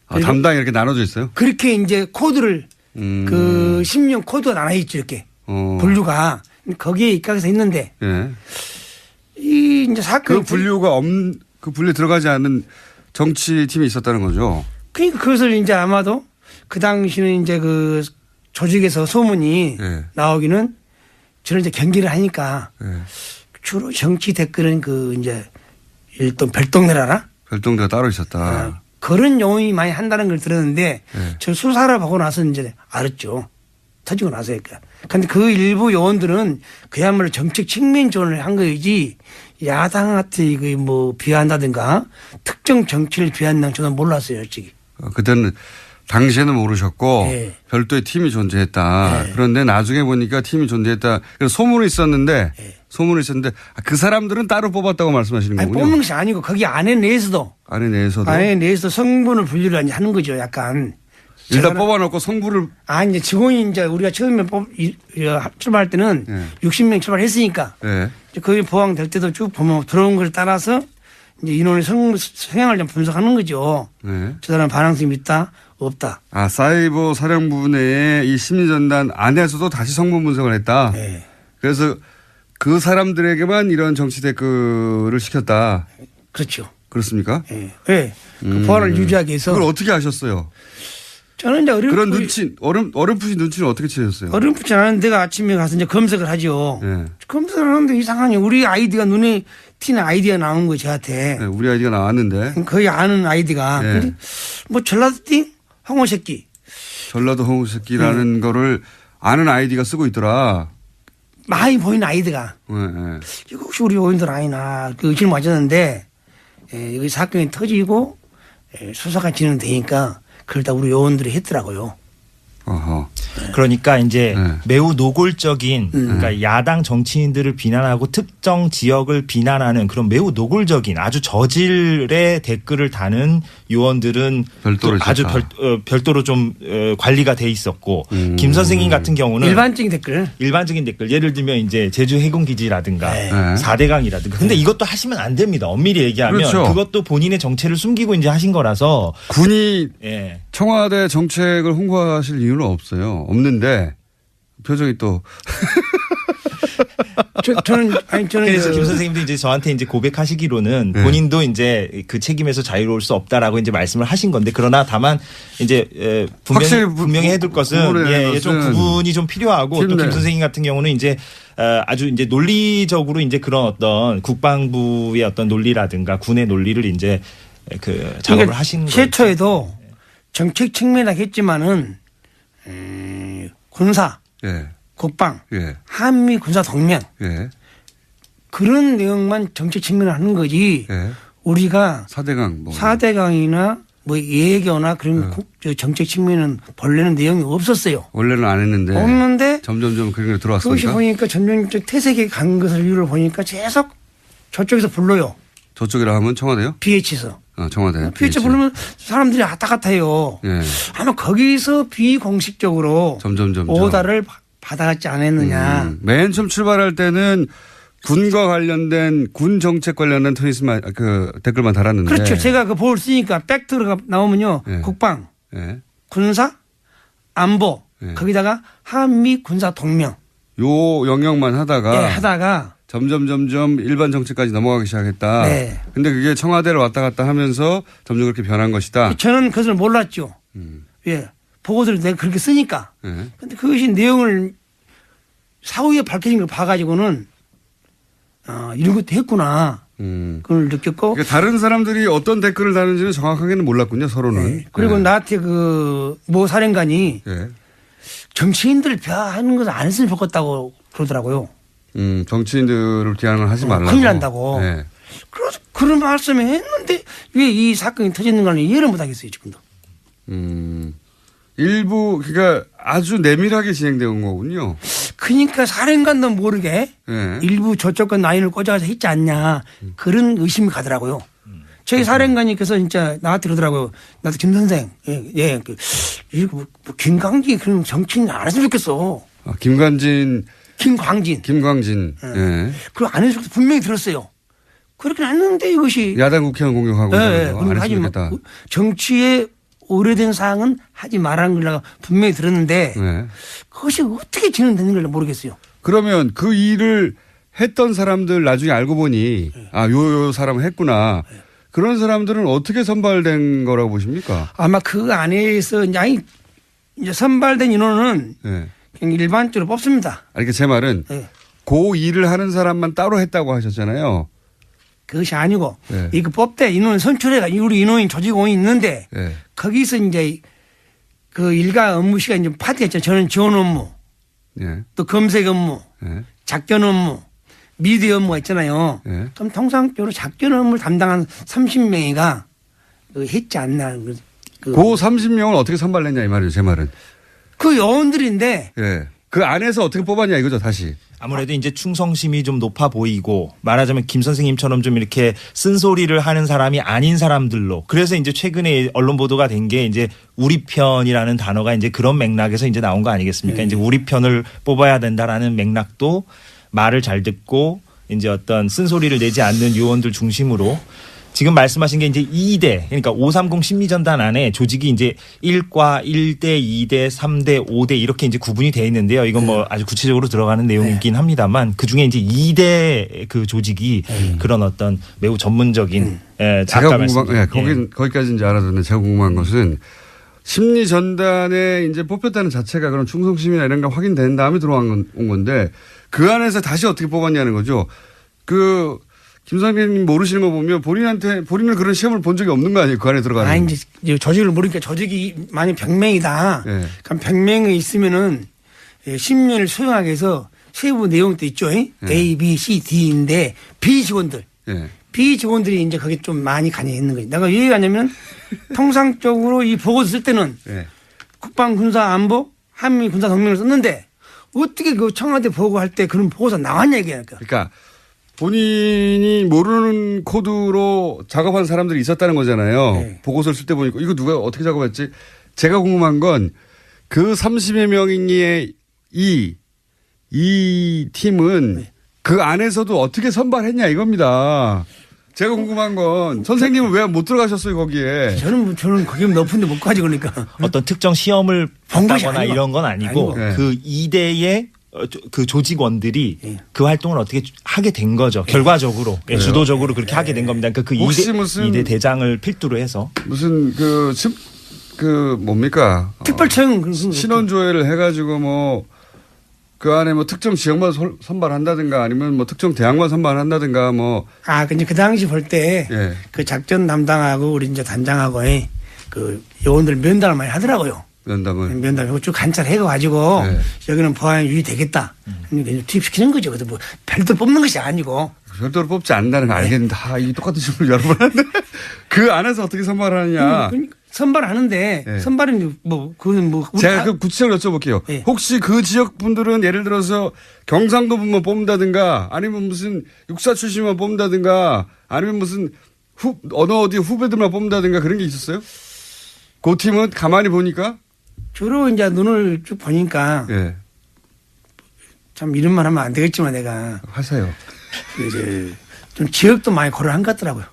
아, 담당이 이렇게 나눠져 있어요? 그렇게 이제 코드를 그 10년 코드가 나눠 있죠. 이렇게 분류가 거기에 입각해서 있는데 예. 이 이제 사건 그 분류가 그 분류에 들어가지 않는 정치팀이 있었다는 거죠. 그러니까 그것을 이제 아마도 그 당시는 이제 그 조직에서 소문이 예. 나오기는 저는 이제 경기를 하니까 예. 주로 정치 댓글은 그 이제 일동 별동네라나 별동대가 따로 있었다. 그런 요인이 많이 한다는 걸 들었는데 예. 저 수사를 보고 나서 이제 알았죠. 터지고 나서 그러니까. 근데 그 일부 요원들은 그야말로 정책 측면 지원을 한 거이지 야당한테 그 뭐 비한다든가 특정 정치를 비한다는 저는 몰랐어요, 솔직히. 그때는 당시에는 모르셨고 네. 별도의 팀이 존재했다. 네. 그런데 나중에 보니까 팀이 존재했다. 그래서 소문이 있었는데 그 사람들은 따로 뽑았다고 말씀하시는 아니, 거군요. 뽑는 것이 아니고 거기 안에 내에서도 안에 내에서도 성분을 분류를 하는 거죠, 약간. 일단 뽑아놓고 성부를 이제 직원이 이제 우리가 처음에 출발할 때는 네. 60명 출발했으니까 네. 거기 보강될 때도 쭉 보면 들어온 걸 따라서 이제 인원의 성향을 좀 분석하는 거죠. 네. 저 사람 반항성이 있다, 없다. 아, 사이버 사령부 내의 이 심리전단 안에서도 다시 성분 분석을 했다. 네. 그래서 그 사람들에게만 이런 정치 댓글을 시켰다. 그렇죠. 그렇습니까? 네. 네. 그 보안을 유지하기 위해서. 그걸 어떻게 아셨어요? 저는 이제 그런 어렴풋이 눈치는 어떻게 채셨어요? 어렴풋지 않은 데가 아침에 가서 이제 검색을 하죠. 네. 검색을 하는데 이상하니 우리 아이디가 눈에 튀는 아이디가 나온 거예요, 저한테. 네, 우리 아이디가 나왔는데. 거의 아는 아이디가. 네. 근데 뭐 전라도띵 황호새끼. 전라도 홍새끼라는 거를 아는 아이디가 쓰고 있더라. 많이 보이는 아이디가. 네, 네. 이거 혹시 우리 요인들 아니나 그 의심을 맞았는데 여기 사건이 터지고 수사가 진행되니까 그걸 다 우리 요원들이 했더라고요. 어허. 그러니까 이제 네. 매우 노골적인 그러니까 야당 정치인들을 비난하고 특정 지역을 비난하는 그런 매우 노골적인 아주 저질의 댓글을 다는 요원들은 별도로 아주 별도로 좀 관리가 돼 있었고 김 선생님 같은 경우는 일반적인 댓글 예를 들면 이제 제주 해군기지라든가 네. 4대강이라든가 근데 이것도 하시면 안 됩니다. 엄밀히 얘기하면 그렇죠. 그것도 본인의 정체를 숨기고 이제 하신 거라서 군이 예. 청와대 정책을 홍보하실 이유는 없어요. 없는데 표정이 또 저는 그래서 김 선생님도 이제 저한테 이제 고백하시기로는 네. 본인도 이제 그 책임에서 자유로울 수 없다라고 이제 말씀을 하신 건데 그러나 다만 이제 분명히 해둘 것은 좀 구분이 좀 필요하고 또 김 선생님 같은 경우는 이제 아주 이제 논리적으로 이제 그런 어떤 국방부의 어떤 논리라든가 군의 논리를 이제 그 작업을 그러니까 하신 거예요. 최초에도 정책 측면이라 했지만은 군사, 예. 국방, 예. 한미 군사 동맹 예. 그런 내용만 정책 측면을 하는 거지. 예. 우리가 4대강 뭐 4대강이나 뭐 예교나 그런 정책 측면은 본래는 내용이 없었어요. 원래는 안 했는데 없는데 점점점 그런 게 그것이 들어왔으니까 보니까 점점 태색에 간 것을 이유를 보니까 계속 저쪽에서 불러요. 저쪽이라 하면 청와대요? BH에서. 청와대. PH 부르면 사람들이 왔다 갔다 해요. 예. 아마 거기서 비공식적으로 점점. 오다를 받아갔지 않았느냐. 맨 처음 출발할 때는 군과 관련된 군 정책 관련된 트윗만 댓글만 달았는데. 그렇죠. 제가 그 보를 쓰니까 팩트가 나오면요. 예. 국방, 예. 군사, 안보, 예. 거기다가 한미 군사 동명. 요 영역만 하다가. 네, 하다가 점점 일반 정책까지 넘어가기 시작했다. 네. 근데 그게 청와대를 왔다 갔다 하면서 점점 그렇게 변한 것이다. 저는 그것을 몰랐죠. 예. 보고서를 내가 그렇게 쓰니까. 예. 근데 그것이 내용을 사후에 밝혀진 걸 봐가지고는 이런 것도 했구나. 그걸 느꼈고. 그러니까 다른 사람들이 어떤 댓글을 다는지는 정확하게는 몰랐군요, 서로는. 네. 그리고 네. 나한테 모 사령관이 네. 정치인들을 비하하는 것을 안 했으면 좋겠다고 그러더라고요. 정치인들을 비하는 하지 말라고. 큰일 난다고. 네. 그래서 그런 말씀을 했는데 왜 이 사건이 터졌는 가는 이해를 못 하겠어요, 지금도. 일부, 그러니까 아주 내밀하게 진행되는 거군요. 그러니까 사령관도 모르게 네. 일부 저쪽과 라인을 꽂아서 했지 않냐 그런 의심이 가더라고요. 저희 사령관님께서 진짜 나한테 그러더라고요. 나도 김 선생, 김광진 그런 정치인 안 했으면 좋겠어. 김광진. 네. 그리고 안 했으면 분명히 들었어요. 그렇게 안 했는데 이것이. 야당 국회의원 공격하고. 네. 안 했으면 좋겠다. 정치에 오래된 사항은 하지 말라는 걸 분명히 들었는데 네. 그것이 어떻게 진행되는 걸 모르겠어요. 그러면 그 일을 했던 사람들 나중에 알고 보니 요 사람을 했구나. 그런 사람들은 어떻게 선발된 거라고 보십니까? 아마 그 안에서 이제 선발된 인원은 네. 그냥 일반적으로 뽑습니다. 그러니까 제 말은 네. 그 일을 하는 사람만 따로 했다고 하셨잖아요. 그것이 아니고 네. 이거 뽑대 인원 선출해가 우리 인원인 조직원이 있는데 네. 거기서 이제 그 일가 업무 시간 이제 파트가 있죠. 저는 지원 업무, 네. 또 검색 업무, 네. 작전 업무, 미디어 업무가 있잖아요. 네. 그럼 통상적으로 작전 업무를 담당한 30명이가 했지 않나. 그 30명을 어떻게 선발했냐 이 말이에요. 제 말은. 그 요원들인데. 예. 그 안에서 어떻게 뽑았냐 이거죠 다시. 아무래도 이제 충성심이 좀 높아 보이고 말하자면 김 선생님처럼 좀 이렇게 쓴소리를 하는 사람이 아닌 사람들로 그래서 이제 최근에 언론 보도가 된 게 이제 우리 편이라는 단어가 이제 그런 맥락에서 이제 나온 거 아니겠습니까? 이제 우리 편을 뽑아야 된다라는 맥락도 말을 잘 듣고 이제 어떤 쓴소리를 내지 않는 요원들 중심으로 지금 말씀하신 게 이제 2대 그러니까 530 심리전단 안에 조직이 이제 1과 1대, 2대, 3대, 5대 이렇게 이제 구분이 되어 있는데요. 이건 뭐 아주 구체적으로 들어가는 내용이긴 합니다만 그 중에 이제 2대 그 조직이 그런 어떤 매우 전문적인 제가 궁금한 거기까지 이제 알아듣는 제가 궁금한 것은 심리 전단에 이제 뽑혔다는 자체가 그런 충성심이나 이런 게 확인된 다음에 들어온 건데 그 안에서 다시 어떻게 뽑았냐는 거죠. 김 선생님 모르시는 거 보면 본인은 그런 시험을 본 적이 없는 거 아니에요? 그 안에 들어가는. 아니, 이제 조직을 모르니까 조직이 만약 100명이다. 네. 그럼 100명이 있으면은 심리를 수용하기 위해서 세부 내용도 있죠. 네. A, B, C, D인데 B 직원들. 네. B 직원들이 이제 거기 좀 많이 관여 있는 거지. 내가 왜 얘기하냐면 통상적으로 이 보고서 쓸 때는 네. 국방, 군사, 안보, 한미 군사 동맹을 썼는데 어떻게 그 청와대 보고할 때 그런 보고서 나왔냐 이게니까. 그러니까 본인이 모르는 코드로 작업한 사람들이 있었다는 거잖아요. 네. 보고서를 쓸 때 보니까 이거 누가 어떻게 작업했지? 제가 궁금한 건 그 30여 명의 이 팀은 그 안에서도 어떻게 선발했냐 이겁니다. 제가 궁금한 건 선생님은 왜 못 들어가셨어요 거기에? 저는 거기 높은데 못 가지 그러니까. 어떤 특정 시험을 봤다거나 이런 건 아니고 네. 그 2대의 그 조직원들이 그 활동을 어떻게 하게 된 거죠. 결과적으로 주도적으로 그렇게 하게 된 겁니다. 그러니까 그 2대 대장을 필두로 해서 무슨 뭡니까? 특별청 신원조회를 해가지고 뭐 그 안에 뭐 특정 지역만 선발한다든가 아니면 뭐 특정 대학만 선발한다든가 뭐. 근데 그 당시 볼 때 그 작전 담당하고 우리 이제 단장하고 그 요원들 면담을 많이 하더라고요. 면담을 쭉 관찰해가지고 여기는 보안 유지 되겠다. 그러니까 투입시키는 거죠. 그래서 뭐 별도로 뽑는 것이 아니고. 별도로 뽑지 않는다는 거 알겠는데 이 똑같은 질문을 여러 번 하는데 그 안에서 어떻게 선발하느냐. 선발하는데 선발은 제가 그 구체적으로 여쭤볼게요. 혹시 그 지역 분들은 예를 들어서 경상도 분만 뽑는다든가 아니면 무슨 육사 출신만 뽑는다든가 아니면 무슨 어디 후배들만 뽑는다든가 그런 게 있었어요? 그 팀은 가만히 보니까? 주로 이제 눈을 쭉 보니까 예. 참 이런 말 하면 안 되겠지만 내가 하세요. 이제 좀 지역도 많이 고려한 것 같더라고요.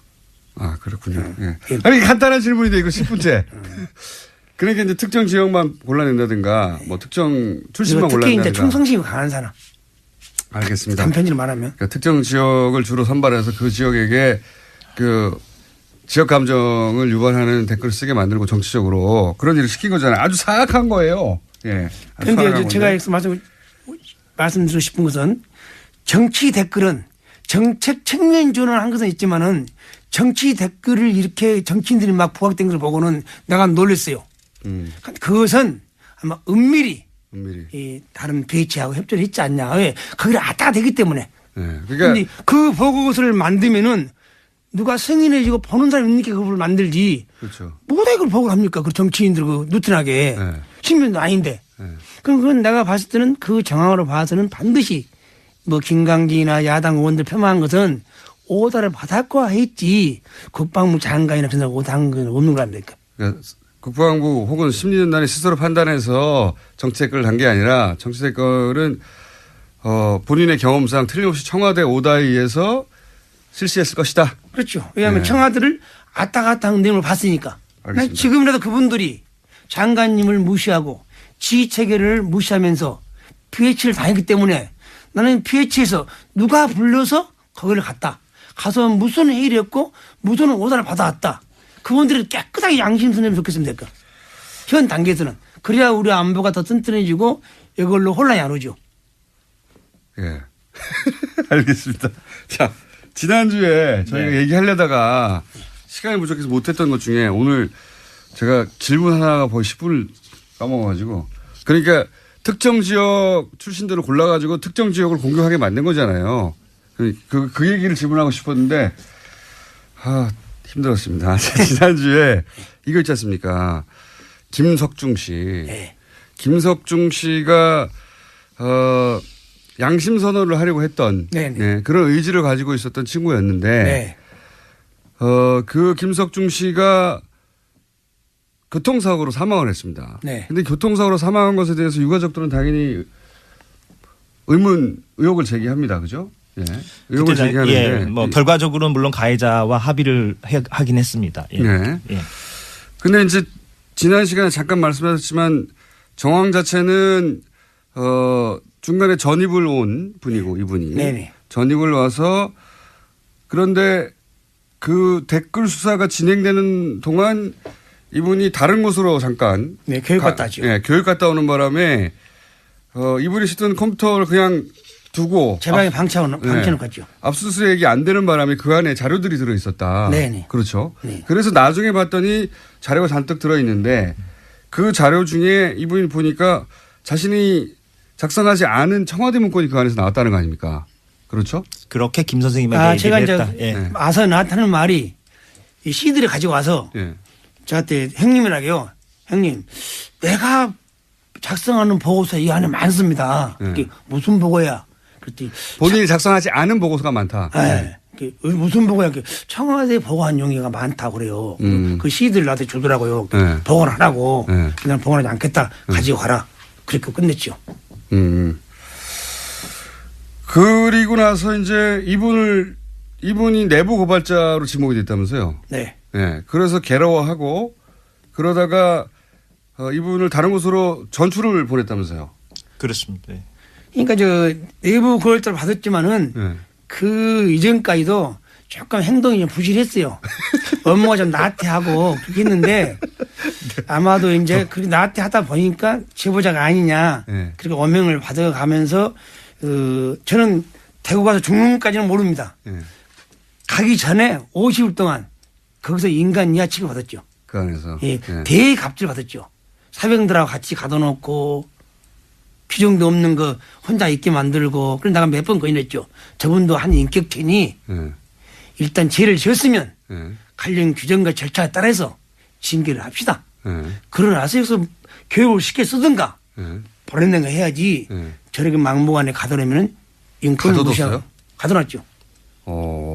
아, 그렇군요. 예. 아니, 간단한 질문인데 이거 10분째. 그러니까 이제 특정 지역만 골라낸다든가 뭐 특정 출신만 특히 골라낸다든가. 이제 충성심이 강한 사람. 알겠습니다. 단편지로 말하면. 그러니까 특정 지역을 주로 선발해서 그 지역에게 그 지역 감정을 유발하는 댓글을 쓰게 만들고 정치적으로 그런 일을 시킨 거잖아요. 아주 사악한 거예요. 예. 그런데 제가 여기서 말씀드리고 싶은 것은 정치 댓글은 정책 측면 지원을 한 것은 있지만은 정치 댓글을 이렇게 정치인들이 막 부각된 걸 보고는 내가 놀랐어요. 그것은 아마 은밀히 이 다른 BH하고 협조를 했지 않냐. 왜? 거기를 왔다가 되기 때문에. 네. 그러니까 그 보고서를 만들면은 누가 승인해주고 보는 사람이 있는 게 그걸 만들지. 그렇죠. 뭐다 이걸 보고를 합니까? 그 정치인들 그 누트나게. 네. 신변도 아닌데. 네. 그럼 그건 내가 봤을 때는 그 정황으로 봐서는 반드시 뭐 김강진이나 야당 의원들 폄하한 것은 오다를 받았고 했지 국방부 장관이나 그런 사람 오다한 건 없는 거 아닙니까? 그러니까 국방부 혹은 심리전단이 스스로 판단해서 정치 댓글을 단 게 아니라 정치 댓글은 본인의 경험상 틀림없이 청와대 오다에 의해서 실시했을 것이다. 그렇죠. 왜냐하면 네. 청와대를 왔다 갔다 하는 내용을 봤으니까. 알겠습니다. 지금이라도 그분들이 장관님을 무시하고 지휘체계를 무시하면서 PH를 다녔기 때문에 나는 PH에서 누가 불러서 거기를 갔다. 가서 무슨 회의를 했고 무슨 오다를 받아왔다. 그분들이 깨끗하게 양심선언을 좋겠으면 될까. 현 단계에서는. 그래야 우리 안보가 더 튼튼해지고 이걸로 혼란이 안 오죠. 예. 알겠습니다. 자, 지난주에 저희가 얘기하려다가 시간이 부족해서 못했던 것 중에 오늘 제가 질문 하나가 거의 10분을 까먹어가지고 그러니까 특정 지역 출신들을 골라가지고 특정 지역을 공격하게 만든 거잖아요. 그 얘기를 질문하고 싶었는데 힘들었습니다. 지난주에 이거 있지 않습니까? 김석중 씨. 네. 김석중 씨가 양심 선언을 하려고 했던 네, 그런 의지를 가지고 있었던 친구였는데 네. 그 김석중 씨가 교통사고로 사망을 했습니다. 네. 근데 교통사고로 사망한 것에 대해서 유가족들은 당연히 의혹을 제기합니다. 그죠? 예. 의혹을 제기하는데. 예, 뭐 결과적으로는 물론 가해자와 합의를 하긴 했습니다. 예. 네. 예. 근데 이제 지난 시간에 잠깐 말씀하셨지만 정황 자체는 중간에 전입을 온 분이고 이분이 네네. 전입을 와서 그런데 그 댓글 수사가 진행되는 동안 이분이 다른 곳으로 잠깐 교육 갔다 하죠. 예, 교육 갔다 오는 바람에 이분이 쓰던 컴퓨터를 그냥 두고 제 방에 방치해놓고 갔죠. 압수수색이 안 되는 바람에 그 안에 자료들이 들어 있었다. 네네. 그렇죠. 네. 그래서 나중에 봤더니 자료가 잔뜩 들어 있는데 그 자료 중에 이분이 보니까 자신이 작성하지 않은 청와대 문건이 그 안에서 나왔다는 거 아닙니까? 그렇죠? 그렇게 김 선생님에게 제가 얘기를 이제 했다. 예. 와서 나한테 하는 말이 이 CD를 가지고 와서 예. 저한테 형님이라고요. 형님, 내가 작성하는 보고서 이 안에 많습니다. 네. 무슨 보고야? 그랬더니 본인이 작성하지 않은 보고서가 많다. 네. 무슨 보고야? 청와대 보고한 용의가 많다고 그래요. 그 CD를 나한테 주더라고요. 네. 보고를 하라고. 네. 그냥 보고하지 않겠다. 가지고 가라. 그렇게 끝냈죠. 그리고 나서 이제 이분이 내부 고발자로 지목이 됐다면서요. 네. 네. 그래서 괴로워하고 그러다가 이분을 다른 곳으로 전출을 보냈다면서요. 그렇습니다. 네. 그러니까 내부 고발자를 받았지만은 네. 그 이전까지도 조금 행동이 좀 부실했어요. 업무가 좀 나태하고 그렇게 했는데 아마도 이제 그렇게 나태하다 보니까 제보자가 아니냐. 네. 그렇게 어명을 받아가면서 저는 대구 가서 죽는까지는 모릅니다. 네. 가기 전에 50일 동안 거기서 인간 이하 취급을 받았죠. 그 안에서. 예, 네. 대갑질 받았죠. 사병들하고 같이 가둬놓고 규정도 없는 거 혼자 있게 만들고 그래서 내가 몇 번 건의했죠. 저분도 한 인격체니 네. 일단 죄를 지었으면 네. 관련 규정과 절차에 따라서 징계를 합시다. 네. 그러나서 여기서 교육을 쉽게 쓰든가 네. 보내는 거 해야지 네. 저렇게 막무가내 가둬놓으면 인권을 가둬뒀어요? 무시하고 가둬놨죠.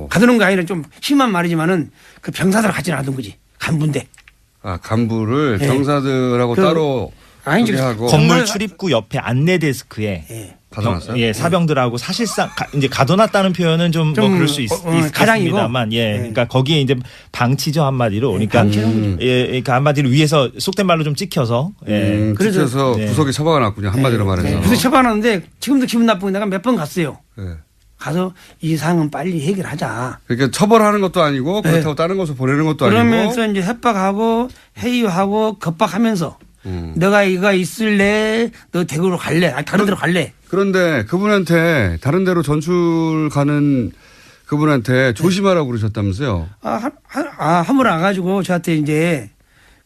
가두는 게 아니라 좀 심한 말이지만은 그 병사들 같이 놔둔 거지. 간부인데. 아, 간부를 예. 병사들하고 따로 아니지. 하고 건물 출입구 옆에 안내 데스크에 예. 가둬놨어요? 예, 사병들하고 사실상 이제 가둬놨다는 표현은 좀 뭐 그럴 수 있겠습니다만, 예, 그러니까 거기에 이제 방치죠 한마디로, 그러니까 예, 그러니까 한마디로 위에서 속된 말로 좀 찍혀서, 예, 그래서 네. 구석에 처박아놨군요 한마디로 말해서. 네. 구석에 처박아놨는데 지금도 기분 나쁘게 내가 몇 번 갔어요. 네. 가서 이 상황은 빨리 해결하자. 그러니까 처벌하는 것도 아니고 그렇다고 다른 곳으로 보내는 것도 아니고. 그러면서 이제 협박하고 회유하고 겁박하면서 너가 이거 있을래? 너 대구로 갈래? 아니 다른 데로 갈래? 그런데 그분한테 다른 데로 전출 가는 그분한테 조심하라고 그러셨다면서요? 한번 와가지고 저한테 이제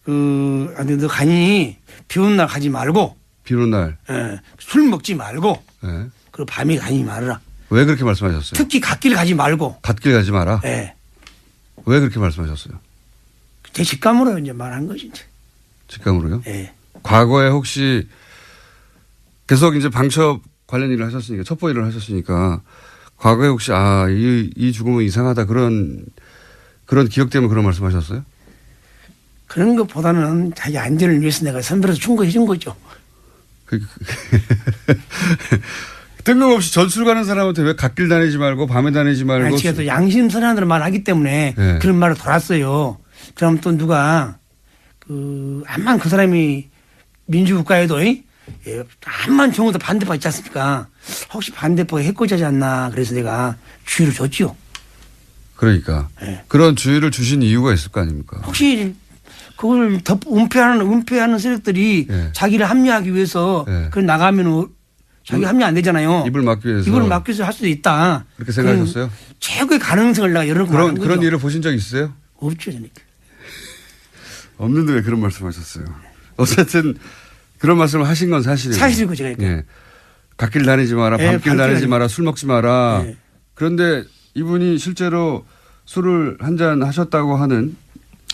너 가니 비 오는 날 가지 말고 비 오는 날. 술 먹지 말고 네. 그리고 밤에 가지 말아라. 왜 그렇게 말씀하셨어요? 특히 갓길 가지 말고. 갓길 가지 마라. 예. 왜 그렇게 말씀하셨어요? 제 직감으로 이제 말한 거지. 이제. 직감으로요? 예. 과거에 혹시 계속 이제 방첩 관련 일을 하셨으니까 첩보 일을 하셨으니까 과거에 혹시 이 죽음은 이상하다 그런 기억 때문에 그런 말씀하셨어요? 그런 것보다는 자기 안전을 위해서 내가 선별해서 충고해 준 거죠. 뜬금없이 전술 가는 사람한테 왜 갓길 다니지 말고 밤에 다니지 말고. 제가 또 양심선언으로 말하기 때문에 네. 그런 말을 돌았어요. 그럼 또 누가 암만 그 사람이 민주국가에도 암만 좋은 것도 반대파 있지 않습니까? 혹시 반대파가 해코지하지 않나 그래서 내가 주의를 줬죠. 그러니까 네. 그런 주의를 주신 이유가 있을 거 아닙니까? 혹시 그걸 은폐하는 세력들이 네. 자기를 합리화하기 위해서 네. 그걸 나가면 자기 합리 안 되잖아요. 입을 막기 위해서. 입을 막기 위해서 할 수도 있다. 그렇게 생각하셨어요? 최고의 가능성을 내가 열어놓고 말한 거죠. 그런 일을 보신 적 있으세요? 없죠. 그러니까. 없는데 왜 그런 말씀하셨어요? 어쨌든 그런 말씀을 하신 건 사실이에요. 사실이고 제가 그러니까. 예. 갓길 다니지 마라, 밤길 다니지 마라, 술 먹지 마라. 네. 그런데 이분이 실제로 술을 한잔 하셨다고 하는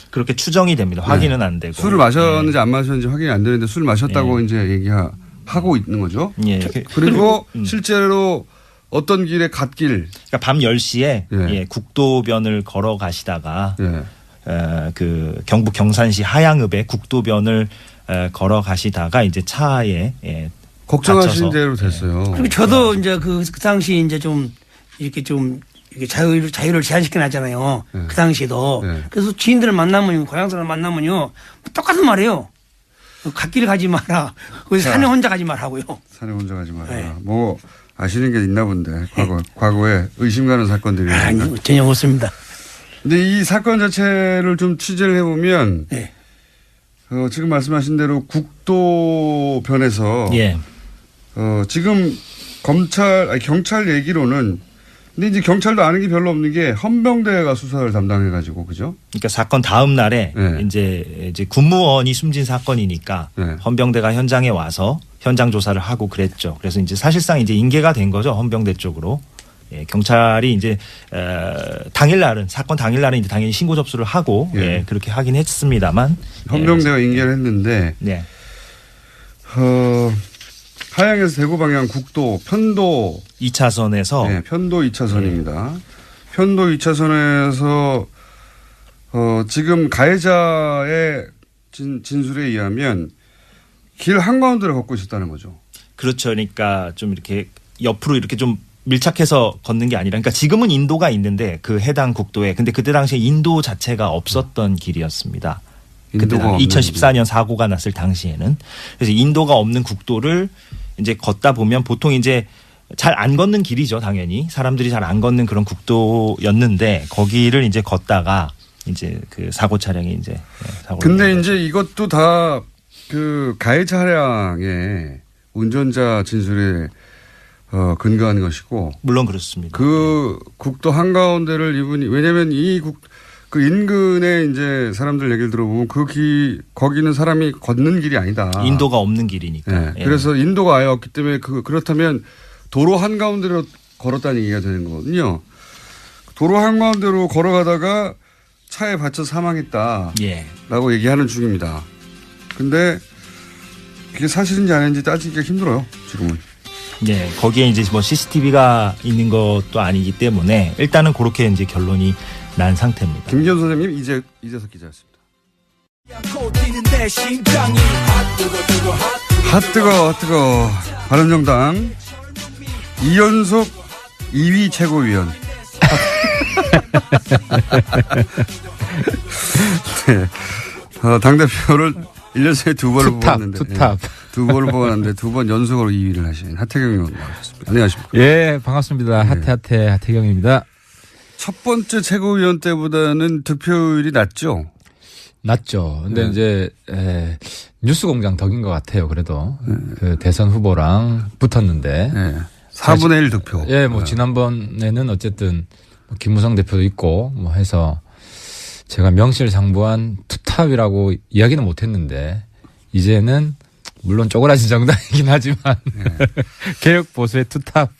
그렇게 추정이 됩니다. 확인은 안 되고. 술을 마셨는지 안 마셨는지 확인이 안 되는데 술 마셨다고 이제 얘기하고 있는 거죠. 예. 그리고 실제로 어떤 길에 갓길. 그러니까 밤 10시에 예, 국도변을 걸어 가시다가 그 경북 경산시 하양읍에 국도변을 걸어 가시다가 이제 차에 걱정하신 다쳐서. 대로 됐어요. 그리고 저도 이제 그 당시 이제 좀 이렇게 자유를 제한시켜 놨잖아요. 네. 그 당시에도. 네. 그래서 지인들을 만나면 고향 사람 만나면요 똑같은 말이에요. 갓길 가지 마라. 거기 산에 혼자 가지 말라고요. 산에 혼자 가지 마라. 네. 뭐 아시는 게 있나 본데 과거에 의심 가는 사건들이. 아니 전혀 없습니다. 근데 이 사건 자체를 좀 취재를 해보면 네. 지금 말씀하신 대로 국도변에서 지금 경찰 얘기로는 근데 이제 경찰도 아는 게 별로 없는 게 헌병대가 수사를 담당해가지고 그죠? 그러니까 사건 다음 날에 이제 군무원이 숨진 사건이니까 헌병대가 현장에 와서 현장 조사를 하고 그랬죠. 그래서 이제 사실상 이제 인계가 된 거죠. 헌병대 쪽으로. 예, 경찰이 이제 당일날은 사건 당일날은 이제 당연히 신고 접수를 하고 그렇게 하긴 했습니다만 헌병대가 인계를 했는데 하양에서 대구 방향 국도 편도 2차선에서 편도 2차선입니다. 편도 2차선에서 지금 가해자의 진술에 의하면 길 한가운데를 걷고 있었다는 거죠. 그렇죠. 그러니까 좀 이렇게 옆으로 이렇게 좀 밀착해서 걷는 게 아니라 그러니까 지금은 인도가 있는데 그 해당 국도에 근데 그때 당시에 인도 자체가 없었던 길이었습니다. 그때 2014년 사고가 났을 당시에는 그래서 인도가 없는 국도를 이제 걷다 보면 보통 이제 잘 안 걷는 길이죠. 당연히 사람들이 잘 안 걷는 그런 국도였는데 거기를 이제 걷다가 이제 그 사고 차량이 이제 사고를. 근데 이제 이것도 다 그 가해 차량의 운전자 진술에 근거한 것이고. 물론 그렇습니다. 그 국도 한가운데를 이분이 왜냐하면 그 인근에 이제 사람들 얘기를 들어보면 거기는 사람이 걷는 길이 아니다. 인도가 없는 길이니까. 그래서 인도가 아예 없기 때문에 그렇다면 도로 한가운데로 걸었다는 얘기가 되는 거거든요. 도로 한가운데로 걸어가다가 차에 받쳐 사망했다라고 얘기하는 중입니다. 근데 그게 사실인지 아닌지 따지기가 힘들어요. 지금은. 네, 거기에 이제 뭐 CCTV가 있는 것도 아니기 때문에 일단은 그렇게 이제 결론이 난 상태입니다. 김기현 선생님, 이재석 기자였습니다. 핫뜨거. 바른정당 이연속 2위 최고위원. 네. 당대표를 1년 새에 두 번을 뽑았는데. 투탑. 두 번을 뽑았는데 두 번 연속으로 2위를 하신 하태경 의원 나오셨습니다. 안녕하십니까. 예, 반갑습니다. 하태경입니다. 첫 번째 최고위원 때보다는 득표율이 낮죠? 낮죠. 근데 이제 뉴스공장 덕인 것 같아요. 그래도 그 대선 후보랑 붙었는데 4분의 1 득표. 예, 뭐 지난번에는 어쨌든 김무성 대표도 있고 뭐 해서 제가 명실상부한 투탑이라고 이야기는 못했는데 이제는 물론 쪼그라진 정당이긴 하지만 개혁 보수의 투탑.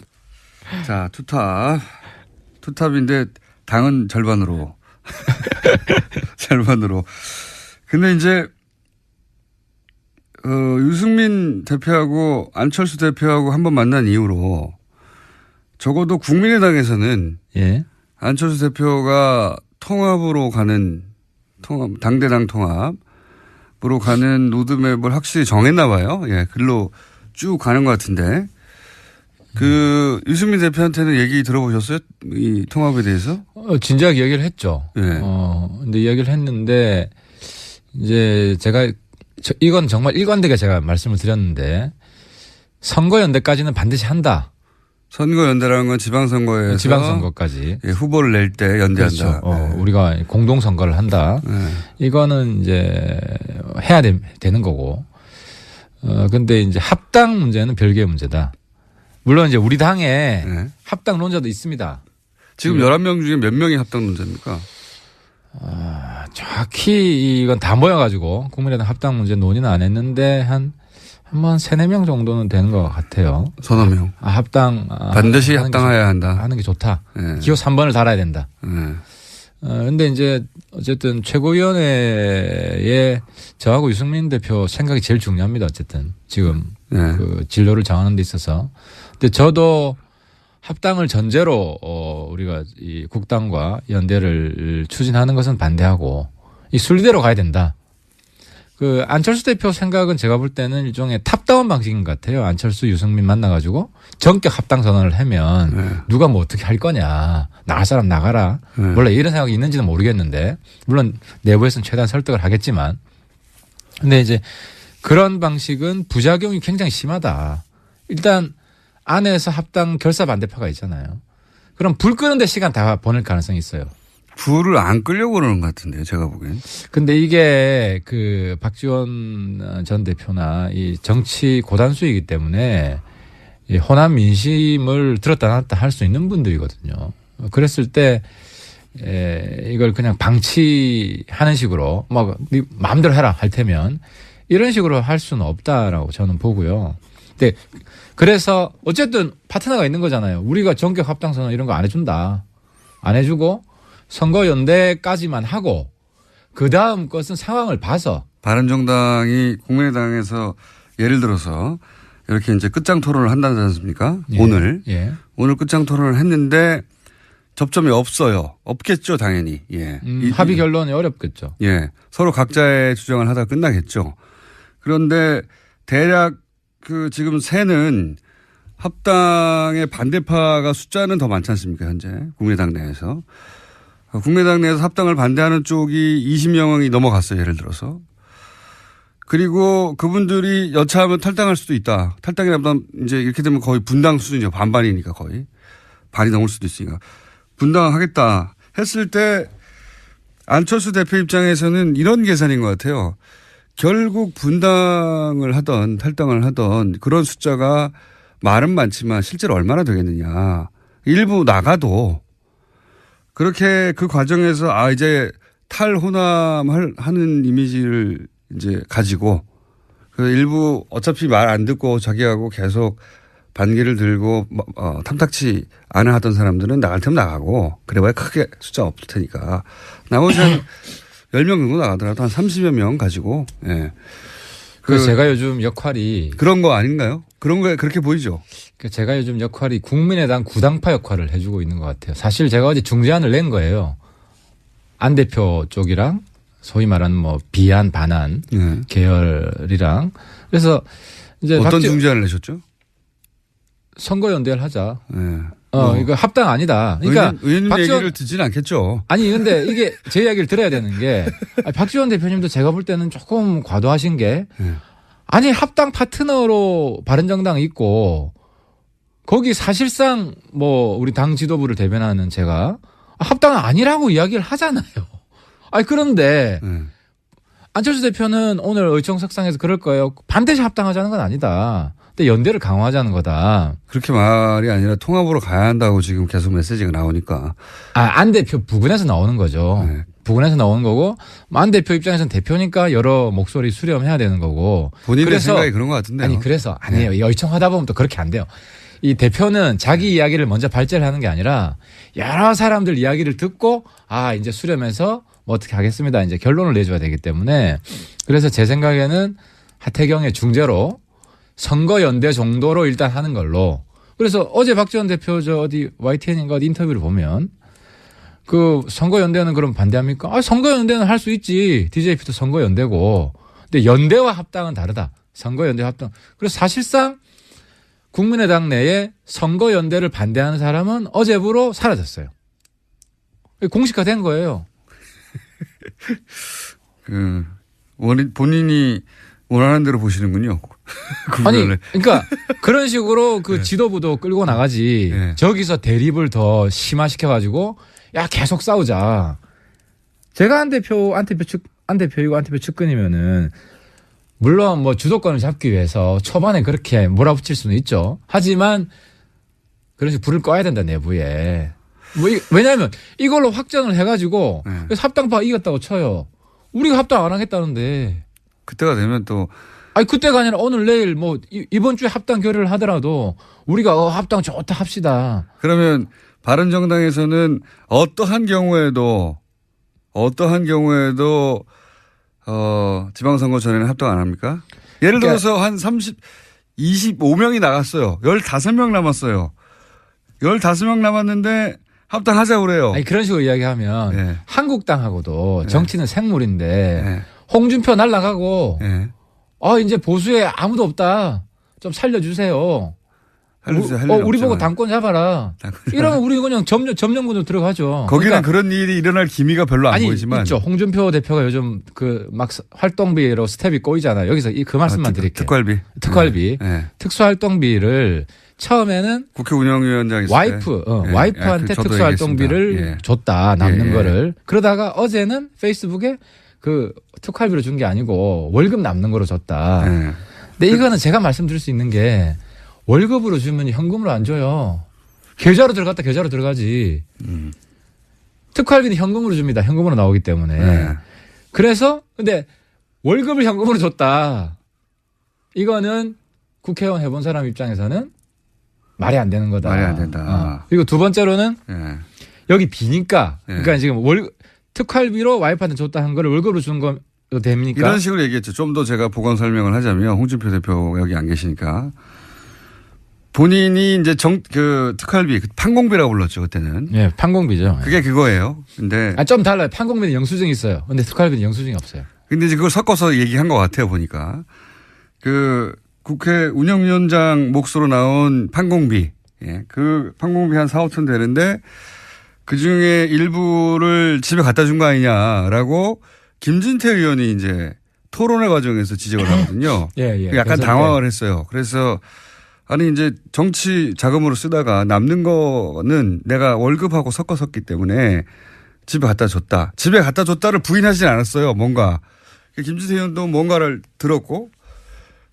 자, 투탑인데 당은 절반으로. 절반으로. 근데 이제 유승민 대표하고 안철수 대표하고 한번 만난 이후로 적어도 국민의당에서는 안철수 대표가 당대당 통합으로 가는 로드맵을 확실히 정했나 봐요. 예, 글로 쭉 가는 것 같은데. 유승민 대표한테는 얘기 들어보셨어요? 이 통합에 대해서? 진작 이야기를 했죠. 근데 이야기를 했는데, 이제 제가, 이건 정말 일관되게 제가 말씀을 드렸는데, 선거연대까지는 반드시 한다. 선거연대라는 건 지방선거에서. 지방선거까지. 예, 후보를 낼 때 연대한다. 그렇죠. 우리가 공동선거를 한다. 이거는 이제 해야 되는 거고. 근데 이제 합당 문제는 별개의 문제다. 물론 이제 우리 당에 합당론자도 있습니다. 지금 11명 중에 몇 명이 합당론자입니까? 정확히 이건 다 모여가지고 국민의당 합당 문제 논의는 안 했는데 한 3-4명 정도는 되는 것 같아요. 서너 명. 합당. 반드시 합당해야 한다. 하는 게 좋다. 기호 3번을 달아야 된다. 근데 이제 어쨌든 최고위원회에 저하고 유승민 대표 생각이 제일 중요합니다. 어쨌든 지금 그 진로를 정하는 데 있어서. 근데 저도 합당을 전제로 우리가 이 국당과 연대를 추진하는 것은 반대하고 이 순리대로 가야 된다. 그 안철수 대표 생각은 제가 볼 때는 일종의 탑다운 방식인 것 같아요. 안철수, 유승민 만나가지고 전격 합당 선언을 하면 누가 뭐 어떻게 할 거냐. 나갈 사람 나가라. 원래 이런 생각이 있는지는 모르겠는데 물론 내부에서는 최대한 설득을 하겠지만 근데 이제 그런 방식은 부작용이 굉장히 심하다. 일단 안에서 합당 결사 반대파가 있잖아요. 그럼 불 끄는데 시간 다 보낼 가능성이 있어요. 불을 안 끄려고 그러는 것 같은데요, 제가 보기엔. 근데 이게 그 박지원 전 대표나 이 정치 고단수이기 때문에 이 호남 민심을 들었다 놨다 할 수 있는 분들이거든요. 그랬을 때 이걸 그냥 방치하는 식으로 막 네 마음대로 해라 할 테면 이런 식으로 할 수는 없다라고 저는 보고요. 근데 그래서 어쨌든 파트너가 있는 거잖아요. 우리가 전격 합당 선언 이런 거 안 해준다. 안 해주고 선거연대까지만 하고 그다음 것은 상황을 봐서. 바른정당이 국민의당에서 예를 들어서 이렇게 이제 끝장 토론을 한다지 않습니까? 오늘. 오늘 끝장 토론을 했는데 접점이 없어요. 없겠죠, 당연히. 합의 결론이 어렵겠죠. 서로 각자의 주장을 하다가 끝나겠죠. 그런데 대략 지금 새는 합당의 반대파가 숫자는 더 많지 않습니까, 현재. 국민의당 내에서. 국민의당 내에서 합당을 반대하는 쪽이 20명이 넘어갔어요. 예를 들어서. 그리고 그분들이 여차하면 탈당할 수도 있다. 탈당이라보다 이제 이렇게 되면 거의 분당 수준이죠. 반반이니까 거의. 반이 넘을 수도 있으니까. 분당하겠다 했을 때 안철수 대표 입장에서는 이런 계산인 것 같아요. 결국 분당을 하던 탈당을 하던 그런 숫자가 말은 많지만 실제로 얼마나 되겠느냐. 일부 나가도 그렇게 그 과정에서 이제 탈호남하는 이미지를 이제 가지고 그 일부 어차피 말 안 듣고 자기하고 계속 반기를 들고 탐탁치 않아 하던 사람들은 나갈 테면 나가고 그래봐야 크게 숫자 없을 테니까 나머지 한 10명 정도 나가더라도 한 30여 명 가지고 그래서 제가 요즘 역할이 그런 거 아닌가요? 그런 거에 그렇게 보이죠. 제가 요즘 역할이 국민의당 구당파 역할을 해주고 있는 것 같아요. 사실 제가 어제 중재안을 낸 거예요. 안 대표 쪽이랑 소위 말하는 뭐 비안 반안 네. 계열이랑 그래서 이제 어떤 중재안을 내셨죠? 선거연대를 하자. 네. 이거 합당 아니다. 그러니까 의원님 얘기를 듣지는 않겠죠. 아니 근데 이게 제 이야기를 들어야 되는 게 박지원 대표님도 제가 볼 때는 조금 과도하신 게 아니 합당 파트너로 바른정당 있고 거기 사실상 뭐 우리 당 지도부를 대변하는 제가 합당은 아니라고 이야기를 하잖아요. 아니 그런데 안철수 대표는 오늘 의총석상에서 그럴 거예요. 반드시 합당하자는 건 아니다. 근데 연대를 강화하자는 거다. 그렇게 말이 아니라 통합으로 가야 한다고 지금 계속 메시지가 나오니까. 안 대표 부근에서 나오는 거죠. 네. 부근에서 나오는 거고 안 대표 입장에서는 대표니까 여러 목소리 수렴해야 되는 거고. 본인의 생각이 그런 것 같은데요. 아니 그래서 아니에요. 의총하다 보면 또 그렇게 안 돼요. 이 대표는 자기 이야기를 먼저 발제를 하는 게 아니라 여러 사람들 이야기를 듣고 이제 수렴해서 뭐 어떻게 하겠습니다. 이제 결론을 내줘야 되기 때문에 그래서 제 생각에는 하태경의 중재로 선거연대 정도로 일단 하는 걸로. 그래서 어제 박지원 대표 어디 YTN인가 어디 인터뷰를 보면 그 선거연대는 그럼 반대합니까? 선거연대는 할 수 있지. DJP도 선거연대고. 근데 연대와 합당은 다르다. 선거연대 합당. 그래서 사실상 국민의당 내에 선거연대를 반대하는 사람은 어제부로 사라졌어요. 공식화된 거예요. 본인이 원하는 대로 보시는군요. 아니, 그러니까 그런 식으로 그 지도부도 끌고 나가지. 저기서 대립을 더 심화시켜가지고 야 계속 싸우자. 제가 안 대표이고 측근이면은 물론 뭐 주도권을 잡기 위해서 초반에 그렇게 몰아붙일 수는 있죠. 하지만 그런 식으로 불을 꺼야 된다 내부에. 왜냐하면 이걸로 확정을 해가지고 그래서 합당파 이겼다고 쳐요. 우리가 합당 안 하겠다는데. 그때가 되면 또. 그때가 아니라 오늘 내일 뭐 이번 주에 합당 결의를 하더라도 우리가 합당 좋다 합시다. 그러면 바른정당에서는 어떠한 경우에도 지방선거 전에는 합당 안 합니까? 예를 들어서 한 25명이 나갔어요. 15명 남았어요. 15명 남았는데 합당하자고 그래요. 아니, 그런 식으로 이야기하면 한국당하고도 정치는 생물인데 홍준표 날라가고 이제 보수에 아무도 없다. 좀 살려주세요. 우리 보고 당권 잡아라. 이러면 우리 그냥 점령군으로 들어가죠. 거기는 그런 일이 일어날 기미가 별로 안 보이지만. 있죠. 홍준표 대표가 요즘 막 활동비로 스텝이 꼬이잖아요. 여기서 그 말씀만 드릴게요. 특활비. 특수활동비를 처음에는 국회 운영위원장 있을 와이프한테 특수활동비를 줬다. 남는 거를. 그러다가 어제는 페이스북에 그 특활비로 준 게 아니고 월급 남는 거로 줬다. 근데 이거는 제가 말씀드릴 수 있는 게 월급으로 주면 현금으로 안 줘요. 계좌로 들어갔다 계좌로 들어가지. 특활비는 현금으로 줍니다. 현금으로 나오기 때문에. 그래서 근데 월급을 현금으로 줬다. 이거는 국회의원 해본 사람 입장에서는 말이 안 되는 거다. 말이 안 된다. 그리고 두 번째로는 여기 비니까. 그러니까 지금 특활비로 와이프한테 줬다 한 거를 월급으로 준 거 됩니까? 이런 식으로 얘기했죠. 좀 더 제가 보강 설명을 하자면 홍준표 대표 여기 안 계시니까. 본인이 이제 특활비, 판공비라고 불렀죠, 그때는. 예, 판공비죠. 그게 그거예요. 근데. 좀 달라요. 판공비는 영수증이 있어요. 근데 특활비는 영수증이 없어요. 근데 이제 그걸 섞어서 얘기한 것 같아요, 보니까. 국회 운영위원장 몫으로 나온 판공비. 그 판공비 한 4, 5천 되는데 그 중에 일부를 집에 갖다 준 거 아니냐라고 김진태 의원이 이제 토론회 과정에서 지적을 하거든요. 약간 당황을 했어요. 그래서 아니 이제 정치 자금으로 쓰다가 남는 거는 내가 월급하고 섞어 썼기 때문에 집에 갖다 줬다. 집에 갖다 줬다를 부인하진 않았어요. 뭔가. 김진태 의원도 뭔가를 들었고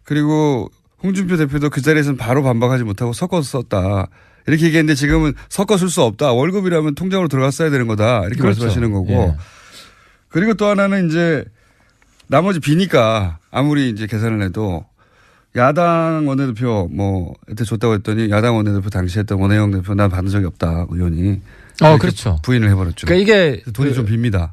그리고 홍준표 대표도 그 자리에서는 바로 반박하지 못하고 섞어서 썼다. 이렇게 얘기했는데 지금은 섞어 쓸 수 없다. 월급이라면 통장으로 들어갔어야 되는 거다. 이렇게 말씀하시는 거고. 그리고 또 하나는 이제 나머지 비니까 아무리 이제 계산을 해도 야당 원내대표 한테 줬다고 했더니 야당 원내대표 당시 했던 원혜영 대표 난 받은 적이 없다. 의원이. 그렇죠. 부인을 해버렸죠. 그러니까 이게 돈이 좀 빕니다.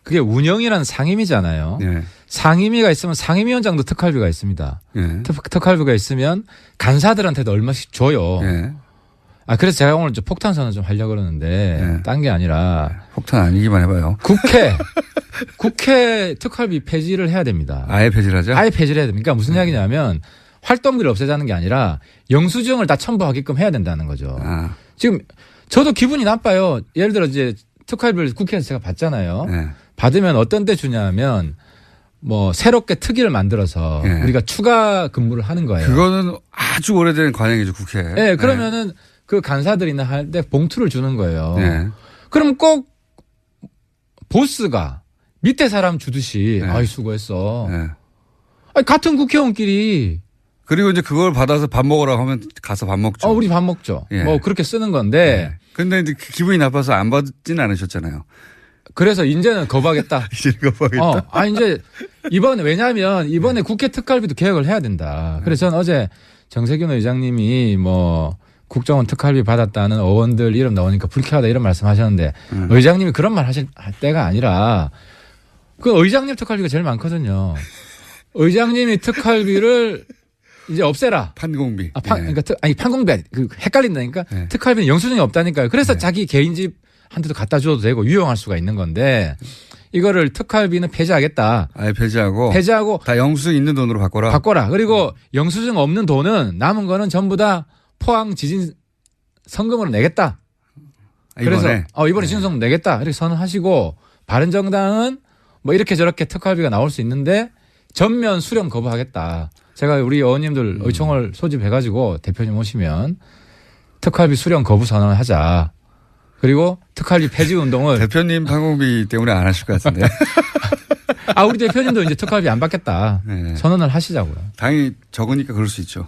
그게 운영이라는 상임이잖아요. 상임위가 있으면 상임위원장도 특활비가 있습니다. 예. 특활비가 있으면 간사들한테도 얼마씩 줘요. 예. 그래서 제가 오늘 폭탄 선언 좀 하려고 그러는데 딴 게 아니라 폭탄 아니기만 해봐요. 국회 특활비 폐지를 해야 됩니다. 아예 폐지를 하죠? 아예 폐지를 해야 됩니다. 그러니까 무슨 이야기냐면 활동비를 없애자는 게 아니라 영수증을 다 첨부하게끔 해야 된다는 거죠. 지금 저도 기분이 나빠요. 예를 들어 이제 특활비를 국회에서 제가 받잖아요. 네. 받으면 어떤 때 주냐면 뭐 새롭게 특위를 만들어서 네. 우리가 추가 근무를 하는 거예요. 그거는 아주 오래된 관행이죠, 국회. 네, 그러면은 그 간사들이나 할 때 봉투를 주는 거예요. 네. 그럼 꼭 보스가 밑에 사람 주듯이 아이 수고했어. 네. 아니, 같은 국회의원끼리 그리고 이제 그걸 받아서 밥 먹으라고 하면 가서 밥 먹죠. 우리 밥 먹죠. 예. 뭐 그렇게 쓰는 건데. 근데 이제 기분이 나빠서 안 받지는 않으셨잖아요. 그래서 이제는 거부하겠다. 이제는 거부하겠다. 이제 왜냐하면 이번에 국회 특활비도 개혁을 해야 된다. 그래서 저는 어제 정세균 의장님이 뭐 국정원 특활비 받았다는 의원들 이름 나오니까 불쾌하다 이런 말씀 하셨는데 의장님이 그런 말 하실 때가 아니라 그 의장님 특활비가 제일 많거든요. 의장님이 특활비를 이제 없애라. 판공비. 그러니까 판공비 헷갈린다니까. 네. 특활비는 영수증이 없다니까요. 그래서 자기 개인 집한테도 갖다 줘도 되고 유용할 수가 있는 건데 이거를 특활비는 폐지하겠다. 아예 폐지하고 다 영수증 있는 돈으로 바꿔라. 그리고 영수증 없는 돈은 남은 거는 전부 다 포항 지진 성금으로 내겠다. 그래서 이번에 지진성금 내겠다. 이렇게 선언하시고 바른정당은 뭐 이렇게 저렇게 특활비가 나올 수 있는데 전면 수령 거부하겠다. 제가 우리 의원님들 의총을 소집해가지고 대표님 오시면 특활비 수령 거부 선언을 하자. 그리고 특활비 폐지 운동을 대표님 판공비 때문에 안 하실 것 같은데. 우리 대표님도 이제 특활비 안 받겠다. 네. 선언을 하시자고요. 당연히 적으니까 그럴 수 있죠.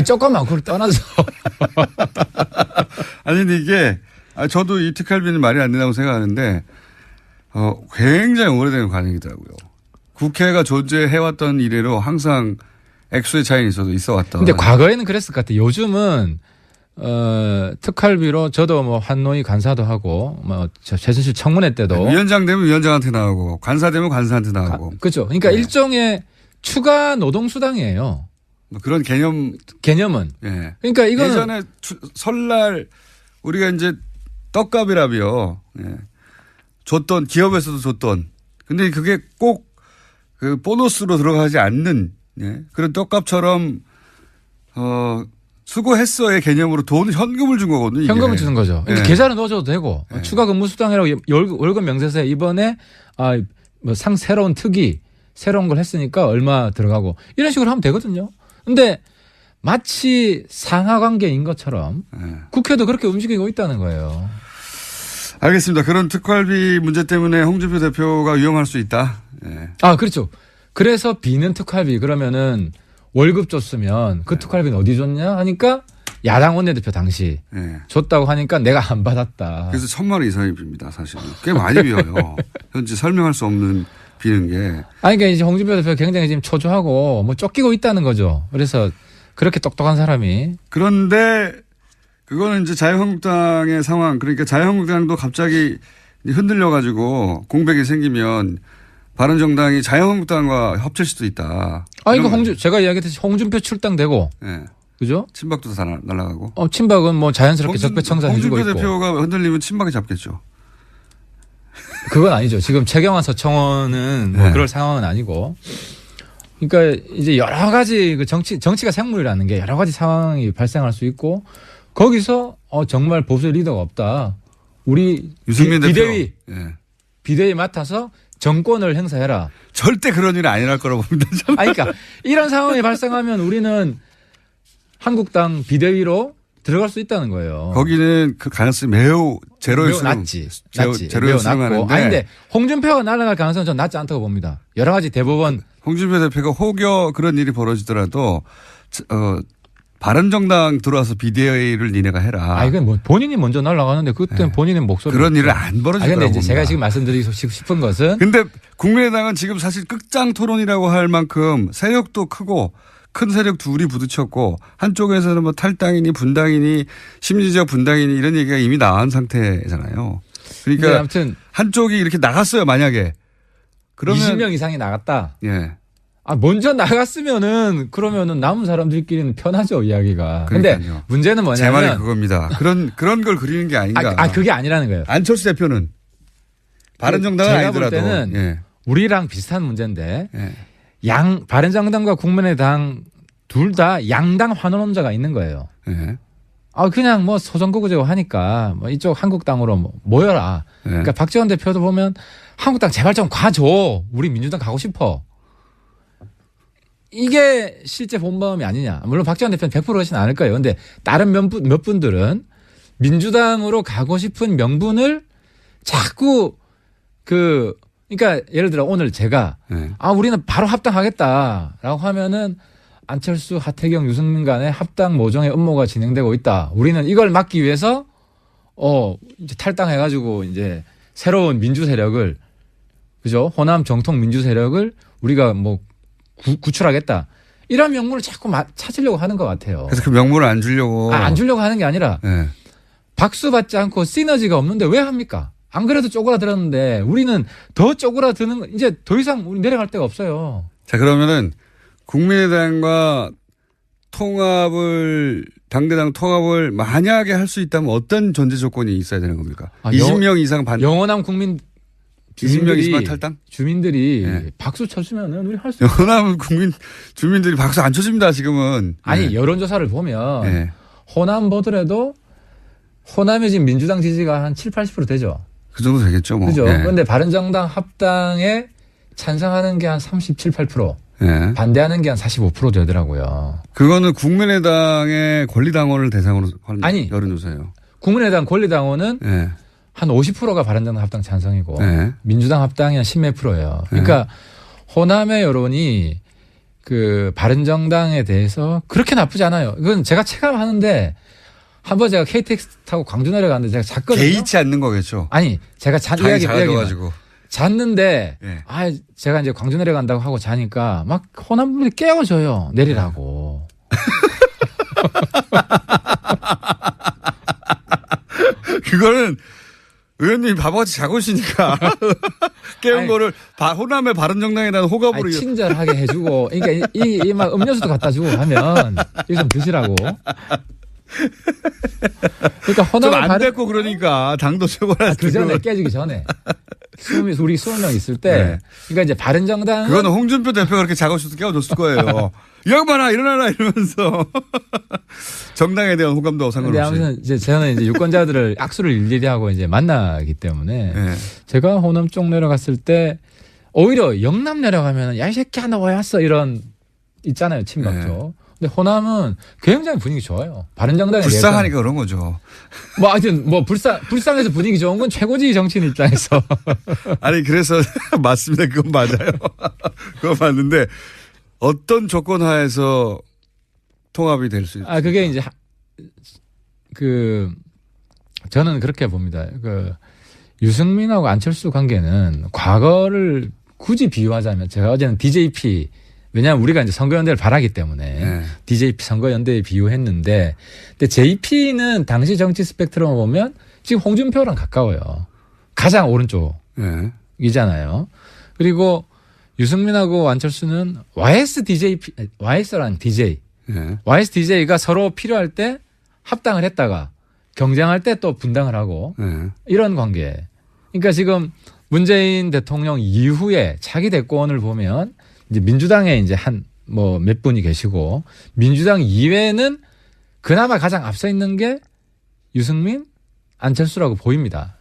조금만 그걸 떠나서. 아니 근데 이게 저도 이 특활비는 말이 안 된다고 생각하는데 굉장히 오래된 관행이더라고요. 국회가 존재해왔던 이래로 항상 액수의 차이는 있어 왔던. 근데 과거에는 그랬을 것 같아요. 요즘은 특활비로 저도 뭐 한노위 간사도 하고 뭐 최순실 청문회 때도 위원장 되면 위원장한테 나오고 간사 되면 간사한테 나오고. 그렇죠. 그러니까 일종의 추가 노동수당이에요. 뭐 그런 개념은. 예. 그러니까 이거는 예전에 설날 우리가 이제 떡값이라며 줬던 기업에서도 줬던. 근데 그게 꼭 그 보너스로 들어가지 않는 그런 떡값처럼 수고했어의 개념으로 돈 현금을 준 거거든요. 이게. 현금을 주는 거죠. 그러니까 계좌를 넣어줘도 되고 추가 근무수당이라고 월급 명세서에 이번에 뭐 새로운 특위 새로운 걸 했으니까 얼마 들어가고 이런 식으로 하면 되거든요. 근데 마치 상하관계인 것처럼 국회도 그렇게 움직이고 있다는 거예요. 알겠습니다. 그런 특활비 문제 때문에 홍준표 대표가 위험할 수 있다. 그렇죠. 그래서 비는 특활비 그러면은 월급 줬으면 그 특활비는 어디 줬냐 하니까 야당 원내대표 당시 줬다고 하니까 내가 안 받았다. 그래서 1,000만 원 이상이 빕니다. 사실은. 꽤 많이 비어요. 현재 설명할 수 없는 비는 게. 그러니까 이제 홍준표 대표가 굉장히 지금 초조하고 뭐 쫓기고 있다는 거죠. 그래서 그렇게 똑똑한 사람이. 그런데 그거는 이제 자유한국당의 상황. 그러니까 자유한국당도 갑자기 흔들려 가지고 공백이 생기면 바른정당이 자유한국당과 합칠 수도 있다. 이거 제가 이야기했듯이 홍준표 출당되고. 그죠? 친박도 다 날아가고. 친박은 뭐 자연스럽게 적폐청산 해주고 있고. 홍준표 대표가 흔들리면 친박이 잡겠죠. 그건 아니죠. 지금 최경환 서청원은 뭐 그럴 상황은 아니고. 그러니까 이제 여러 가지 정치가 생물이라는 게 여러 가지 상황이 발생할 수 있고 거기서 정말 보수 리더가 없다. 우리 유승민 비대위 비대위 맡아서 정권을 행사해라. 절대 그런 일은 안 일어날 거라고 봅니다. 그러니까 이런 상황이 발생하면 우리는 한국당 비대위로 들어갈 수 있다는 거예요. 거기는 그 가능성이 매우 제로일 매우 낮지. 제로일 수능하는데. 근데 홍준표가 날아갈 가능성은 전 낮지 않다고 봅니다. 여러 가지 대법원. 홍준표 대표가 혹여 그런 일이 벌어지더라도 바른정당 들어와서 비대위를 니네가 해라. 이건 뭐 본인이 먼저 날아가는데 그때는 본인의 목소리. 그런 일은 안 벌어질 거라고 근데 봅니다. 제가 지금 말씀드리고 싶은 것은. 근데 국민의당은 지금 사실 끝장 토론이라고 할 만큼 세력도 크고 큰 세력 둘이 부딪혔고 한쪽에서는 뭐 탈당이니 분당이니 심리적 분당이니 이런 얘기가 이미 나온 상태잖아요. 그러니까 아무튼 한쪽이 이렇게 나갔어요. 만약에. 그러면 20명 이상이 나갔다. 예. 먼저 나갔으면은 그러면은 남은 사람들끼리는 편하죠, 이야기가. 근데 문제는 뭐냐면 제 말이 그겁니다. 그런 걸 그리는 게 아닌가. 그게 아니라는 거예요. 안철수 대표는 바른정당은 제가 아니더라도 볼 때는 예. 우리랑 비슷한 문제인데 예. 바른정당과 국민의당 둘 다 양당 환원론자가 있는 거예요. 예. 그냥 뭐 소선거구제고 하니까 뭐 이쪽 한국당으로 모여라. 예. 그러니까 박지원 대표도 보면 한국당 제발 좀 가줘. 우리 민주당 가고 싶어. 이게 실제 본마음이 아니냐. 물론 박지원 대표는 100% 그러진 않을 거예요. 근데 다른 몇 분들은 민주당으로 가고 싶은 명분을 자꾸 그러니까 예를 들어 오늘 제가 우리는 바로 합당하겠다라고 하면은 안철수, 하태경, 유승민 간의 합당 모종의 음모가 진행되고 있다. 우리는 이걸 막기 위해서 이제 탈당해가지고 이제 새로운 민주 세력을 그죠? 호남 정통 민주 세력을 우리가 뭐 구출하겠다. 이런 명분을 자꾸 찾으려고 하는 것 같아요. 그래서 그 명분을 안 주려고. 안 주려고 하는 게 아니라 네. 박수 받지 않고 시너지가 없는데 왜 합니까? 안 그래도 쪼그라들었는데 우리는 더 쪼그라드는 이제 더 이상 우리 내려갈 데가 없어요. 자 그러면은 국민의당과 당대당 통합을 만약에 할 수 있다면 어떤 전제 조건이 있어야 되는 겁니까? 20명 이상 영원한 국민 20명 이상 탈당? 주민들이 박수 쳐주면은 우리 할 수 있어요. 영원한 국민 주민들이 박수 안 쳐줍니다 지금은. 아니 여론조사를 보면 호남 보더라도 호남의 지금 민주당 지지가 한 7, 80% 되죠. 그 정도 되겠죠. 뭐. 그죠. 그런데 바른정당 합당에 찬성하는 게 한 37, 8%. 반대하는 게 한 45% 되더라고요. 그거는 국민의당의 권리당원을 대상으로 하는 여론조사예요. 국민의당 권리당원은 한 50%가 바른정당 합당 찬성이고 민주당 합당이 한 10몇 %예요. 그러니까 호남의 여론이 그 바른정당에 대해서 그렇게 나쁘지 않아요. 이건 제가 체감하는데 한번 제가 KTX 타고 광주 내려갔는데 제가 잤거든요. 개의치 않는 거겠죠. 아니 제가 이야기가지고 잤는데 제가 이제 광주 내려간다고 하고 자니까 막 호남 분들이 깨워줘요. 내리라고. 그거는 의원님이 바보같이 자고 있으니까 깨운 거를 호남의 바른정당에 대한 호감으로 친절하게 해주고 그러니까 이 막 음료수도 갖다 주고 하면 이거 좀 드시라고. 그러니까 호남 안 됐고 그러니까 당도 최고라. 그 전에 깨지기 전에 우리 20명 있을 때 그러니까 이제 바른정당 그거는 홍준표 대표가 그렇게 자고 있어서 깨워줬을 거예요. 이 양반아 일어나라 이러면서 정당에 대한 호감도 상관없이. 아무튼 이제 저는 이제 유권자들을 악수를 일일이 하고 이제 만나기 때문에 제가 호남 쪽 내려갔을 때 오히려 영남 내려가면 야 이 새끼야 너 왜 왔어 이런 있잖아요 친박죠. 근데 호남은 굉장히 분위기 좋아요. 바른정당에 불쌍하니까 그런 거죠. 뭐 하여튼 뭐 불쌍해서 분위기 좋은 건 최고지 정치인 입장에서. 아니 그래서 맞습니다. 그건 맞아요. 그건 맞는데 어떤 조건 하에서 통합이 될 수 있어요? 그게 이제 저는 그렇게 봅니다. 유승민하고 안철수 관계는 과거를 굳이 비유하자면 제가 어제는 DJP 왜냐하면 우리가 이제 선거연대를 바라기 때문에 DJP 선거연대에 비유했는데 근데 JP는 당시 정치 스펙트럼을 보면 지금 홍준표랑 가까워요. 가장 오른쪽이잖아요. 그리고 유승민하고 안철수는 YS라는 DJ. YSDJ가 서로 필요할 때 합당을 했다가 경쟁할 때 또 분당을 하고 이런 관계. 그러니까 지금 문재인 대통령 이후에 차기 대권을 보면 이제 민주당에 이제 몇 분이 계시고 민주당 이외에는 그나마 가장 앞서 있는 게 유승민, 안철수라고 보입니다.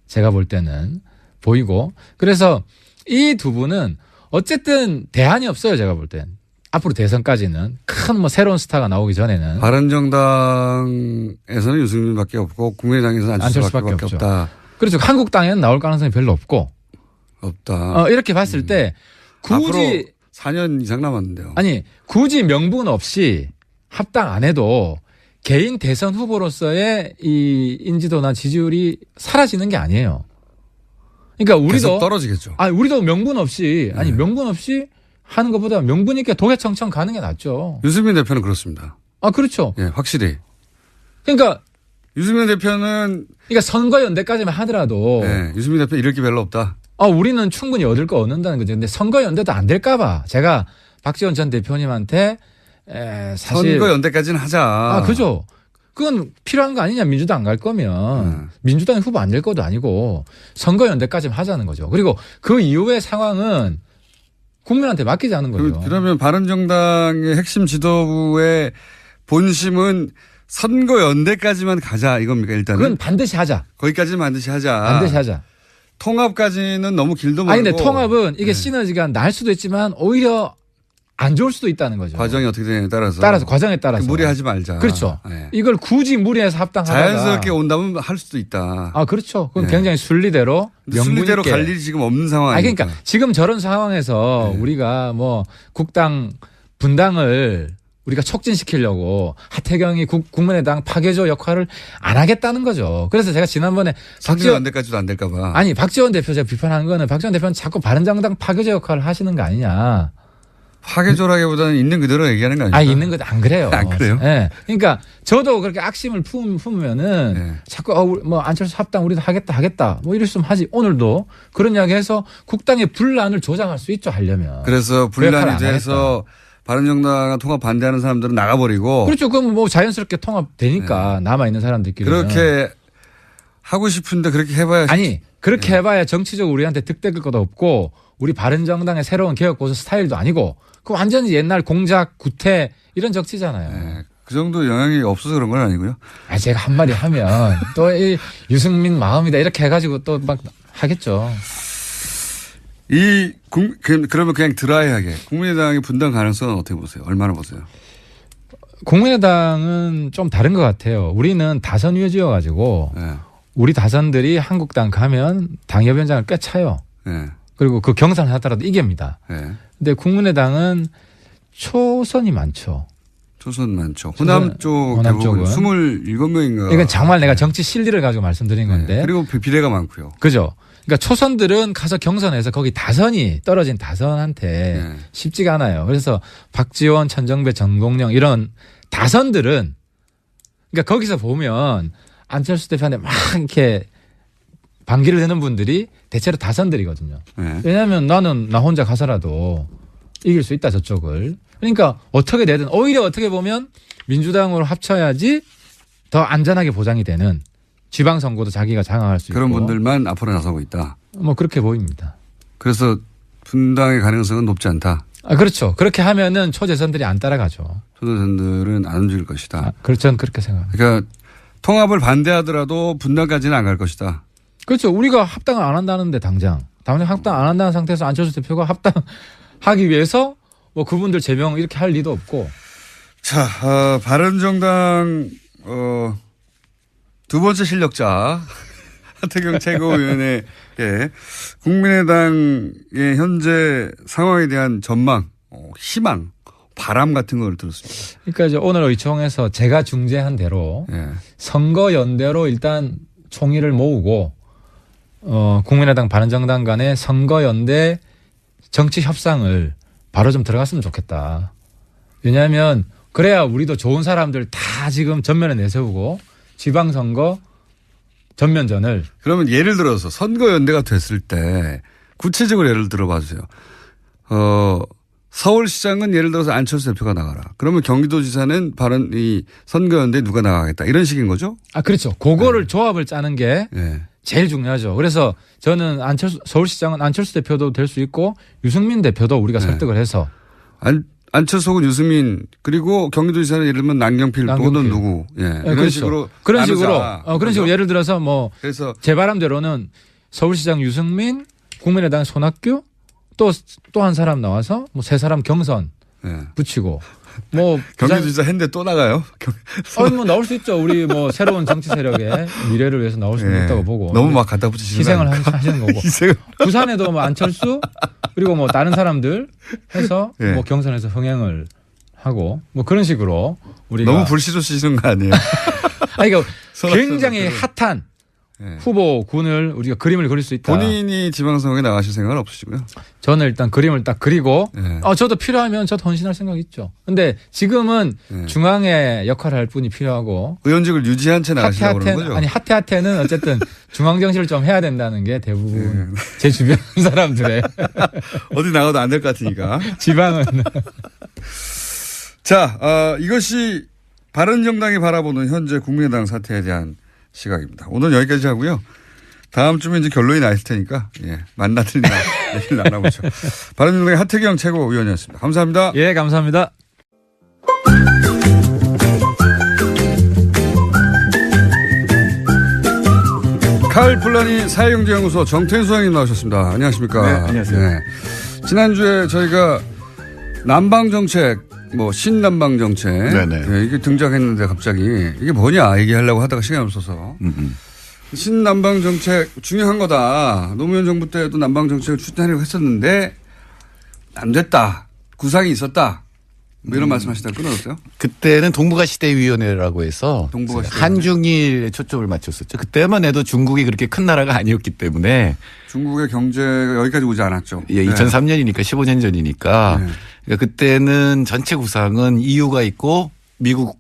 제가 볼 때는 보이고 그래서 이 두 분은 어쨌든 대안이 없어요. 제가 볼 땐. 앞으로 대선까지는 큰 새로운 스타가 나오기 전에는. 바른정당에서는 유승민밖에 없고 국민의당에서는 안철수밖에 없다. 그렇죠. 한국당에는 나올 가능성이 별로 없다. 이렇게 봤을 때 굳이 4년 이상 남았는데요. 아니 굳이 명분 없이 합당 안 해도 개인 대선 후보로서의 이 인지도나 지지율이 사라지는 게 아니에요. 그러니까 우리도 계속 떨어지겠죠. 우리도 명분 없이 명분 없이 하는 것보다 명분 있게 도개청청 가는 게 낫죠. 유승민 대표는 그렇습니다. 그렇죠. 예, 확실히. 그러니까 유승민 대표는 선거연대까지만 하더라도 유승민 대표 이럴 게 별로 없다. 우리는 충분히 얻을 거 얻는다는 거죠. 근데 선거연대도 안 될까 봐 제가 박지원 전 대표님한테 사실 선거연대까지는 하자. 그죠. 그건 필요한 거 아니냐. 민주당 안 갈 거면. 민주당이 후보 안 될 것도 아니고 선거연대까지는 하자는 거죠. 그리고 그 이후의 상황은 국민한테 맡기자는 거죠. 그러면 바른정당의 핵심 지도부의 본심은 선거연대까지만 가자 이겁니까 일단은? 그건 반드시 하자. 거기까지는 반드시 하자. 반드시 하자. 통합까지는 너무 길도 아니 멀고. 근데 통합은 이게 시너지가 날 수도 있지만 오히려 안 좋을 수도 있다는 거죠. 과정이 어떻게 되냐에 따라서. 과정에 따라서. 무리하지 말자. 그렇죠. 네. 이걸 굳이 무리해서 합당하다가. 자연스럽게 온다면 할 수도 있다. 그렇죠. 그건 굉장히 순리대로 명분 순리대로 있게. 갈 일이 지금 없는 상황이니까. 그러니까 지금 저런 상황에서 우리가 뭐 국당 분당을 우리가 촉진시키려고 하태경이 국민의당 파괴조 역할을 안 하겠다는 거죠. 그래서 제가 지난번에 선거연대까지도 안 될까 봐. 아니 박지원 대표 제가 비판하는 거는 박지원 대표는 자꾸 바른정당 파괴조 역할을 하시는 거 아니냐. 파괴조라기보다는 있는 그대로 얘기하는 거 아닙니까? 있는 것 안 그래요. 안 그래요? 네. 그러니까 저도 그렇게 악심을 품으면은 자꾸 뭐 안철수 합당 우리도 하겠다 뭐 이랬으면 하지. 오늘도 그런 이야기해서 국당의 분란을 조장할 수 있죠 하려면. 그래서 분란이 돼서 바른정당과 통합 반대하는 사람들은 나가버리고. 그렇죠. 그럼 뭐 자연스럽게 통합되니까 남아 있는 사람들끼리 그렇게 하고 싶은데 그렇게 해봐야. 아니 그렇게 해봐야 정치적으로 우리한테 득될 것도 없고 우리 바른정당의 새로운 개혁 보수 스타일도 아니고 그 완전히 옛날 공작 구태 이런 정치잖아요. 그 정도 영향이 없어서 그런 건 아니고요. 제가 한마디 하면 또 이 유승민 마음이다 이렇게 해가지고 또 막 하겠죠. 그러면 그냥 드라이하게 국민의당의 분당 가능성은 어떻게 보세요? 얼마나 보세요? 국민의당은 좀 다른 것 같아요. 우리는 다선 위주여가지고 우리 다선들이 한국당 가면 당협위원장을 꽤 차요. 그리고 그 경선을 하더라도 이깁니다. 근데 국민의당은 초선이 많죠. 초선 많죠. 호남 쪽은 27명인가. 이건 정말 내가 정치 실리를 가지고 말씀드린 건데. 그리고 비례가 많고요. 그죠. 그러니까 초선들은 가서 경선에서 거기 다선이 떨어진 다선한테 쉽지가 않아요. 그래서 박지원, 천정배, 정동영 이런 다선들은 그러니까 거기서 보면 안철수 대표한테 막 이렇게 반기를 내는 분들이 대체로 다선들이거든요. 왜냐하면 나는 나 혼자 가서라도 이길 수 있다 저쪽을. 그러니까 어떻게 되든 오히려 어떻게 보면 민주당으로 합쳐야지 더 안전하게 보장이 되는 지방선거도 자기가 장악할 수 있고. 그런 분들만 앞으로 나서고 있다. 뭐 그렇게 보입니다. 그래서 분당의 가능성은 높지 않다. 그렇죠. 그렇게 하면은 초재선들이 안 따라가죠. 초재선들은 안 움직일 것이다. 그렇죠. 저는 그렇게 생각합니다. 그러니까 통합을 반대하더라도 분당까지는 안 갈 것이다. 그렇죠. 우리가 합당을 안 한다는데 당장 합당 안 한다는 상태에서 안철수 대표가 합당하기 위해서 뭐 그분들 제명 이렇게 할 리도 없고. 자, 바른정당 두 번째 실력자 하태경 최고위원의 국민의당의 현재 상황에 대한 전망, 희망, 바람 같은 걸 들었습니다. 그러니까 이제 오늘 의총에서 제가 중재한 대로 선거연대로 일단 총의를 모으고 국민의당 바른정당 간의 선거연대 정치 협상을 바로 좀 들어갔으면 좋겠다. 왜냐하면 그래야 우리도 좋은 사람들 다 지금 전면에 내세우고 지방선거 전면전을. 그러면 예를 들어서 선거연대가 됐을 때 구체적으로 예를 들어봐 주세요. 서울시장은 예를 들어서 안철수 대표가 나가라. 그러면 경기도지사는 이 선거연대에 누가 나가겠다. 이런 식인 거죠? 그렇죠. 그거를 조합을 짜는 게 제일 중요하죠. 그래서 저는 서울시장은 안철수 대표도 될 수 있고 유승민 대표도 우리가 설득을 해서. 안철수 혹은 유승민 그리고 경기도지사는 예를 들면 남경필 또는 누구. 이런 그렇죠. 식으로. 그런 식으로 예를 들어서 뭐 그래서 제 바람대로는 서울시장 유승민, 국민의당 손학규 또 한 사람 나와서 뭐 세 사람 경선 붙이고 뭐 경기도지사 했는데 또 나가요? 뭐 나올 수 있죠. 우리 뭐 새로운 정치 세력의 미래를 위해서 나올 수 있다고 보고. 너무 막 갖다 붙이시는 희생을 하시는 거고. 부산에도 뭐 안철수 그리고 뭐 다른 사람들 해서 뭐 경선에서 흥행을 하고 뭐 그런 식으로 우리가. 너무 불시로 쓰시는 거 아니에요? 그러니까 굉장히 핫한 후보군을 우리가 그림을 그릴 수 있다. 본인이 지방선거에 나가실 생각은 없으시고요? 저는 일단 그림을 딱 그리고 저도 필요하면 저도 헌신할 생각이 있죠. 근데 지금은 중앙의 역할을 할 분이 필요하고 의원직을 유지한 채 나가시려고 그러는 거죠? 아니 하태하태는 어쨌든 중앙 정치를 좀 해야 된다는 게 대부분 제 주변 사람들의 어디 나가도 안 될 것 같으니까. 지방은. 자, 이것이 바른정당이 바라보는 현재 국민의당 사태에 대한 시각입니다. 오늘 여기까지 하고요. 다음 주면 이제 결론이 나 있을 테니까 만나든 얘기를 나눠보죠. 바른정당의 하태경 최고위원이었습니다. 감사합니다. 예, 감사합니다. 칼플라니 사회경제연구소 정태인 소장님 나오셨습니다. 안녕하십니까? 네, 안녕하세요. 네. 지난주에 저희가 남방정책, 신남방정책 이게 등장했는데 갑자기 이게 뭐냐 얘기하려고 하다가 시간이 없어서 신남방정책 중요한 거다. 노무현 정부 때도 남방정책을 추진하려고 했었는데 안 됐다. 구상이 있었다. 이런 말씀하시다가 끊어졌어요? 그때는 동북아시대위원회라고 해서 한중일에 초점을 맞췄었죠. 그때만 해도 중국이 그렇게 큰 나라가 아니었기 때문에 중국의 경제가 여기까지 오지 않았죠. 예, 2003년이니까 15년 전이니까 그러니까 그때는 전체 구상은 EU가 있고 미국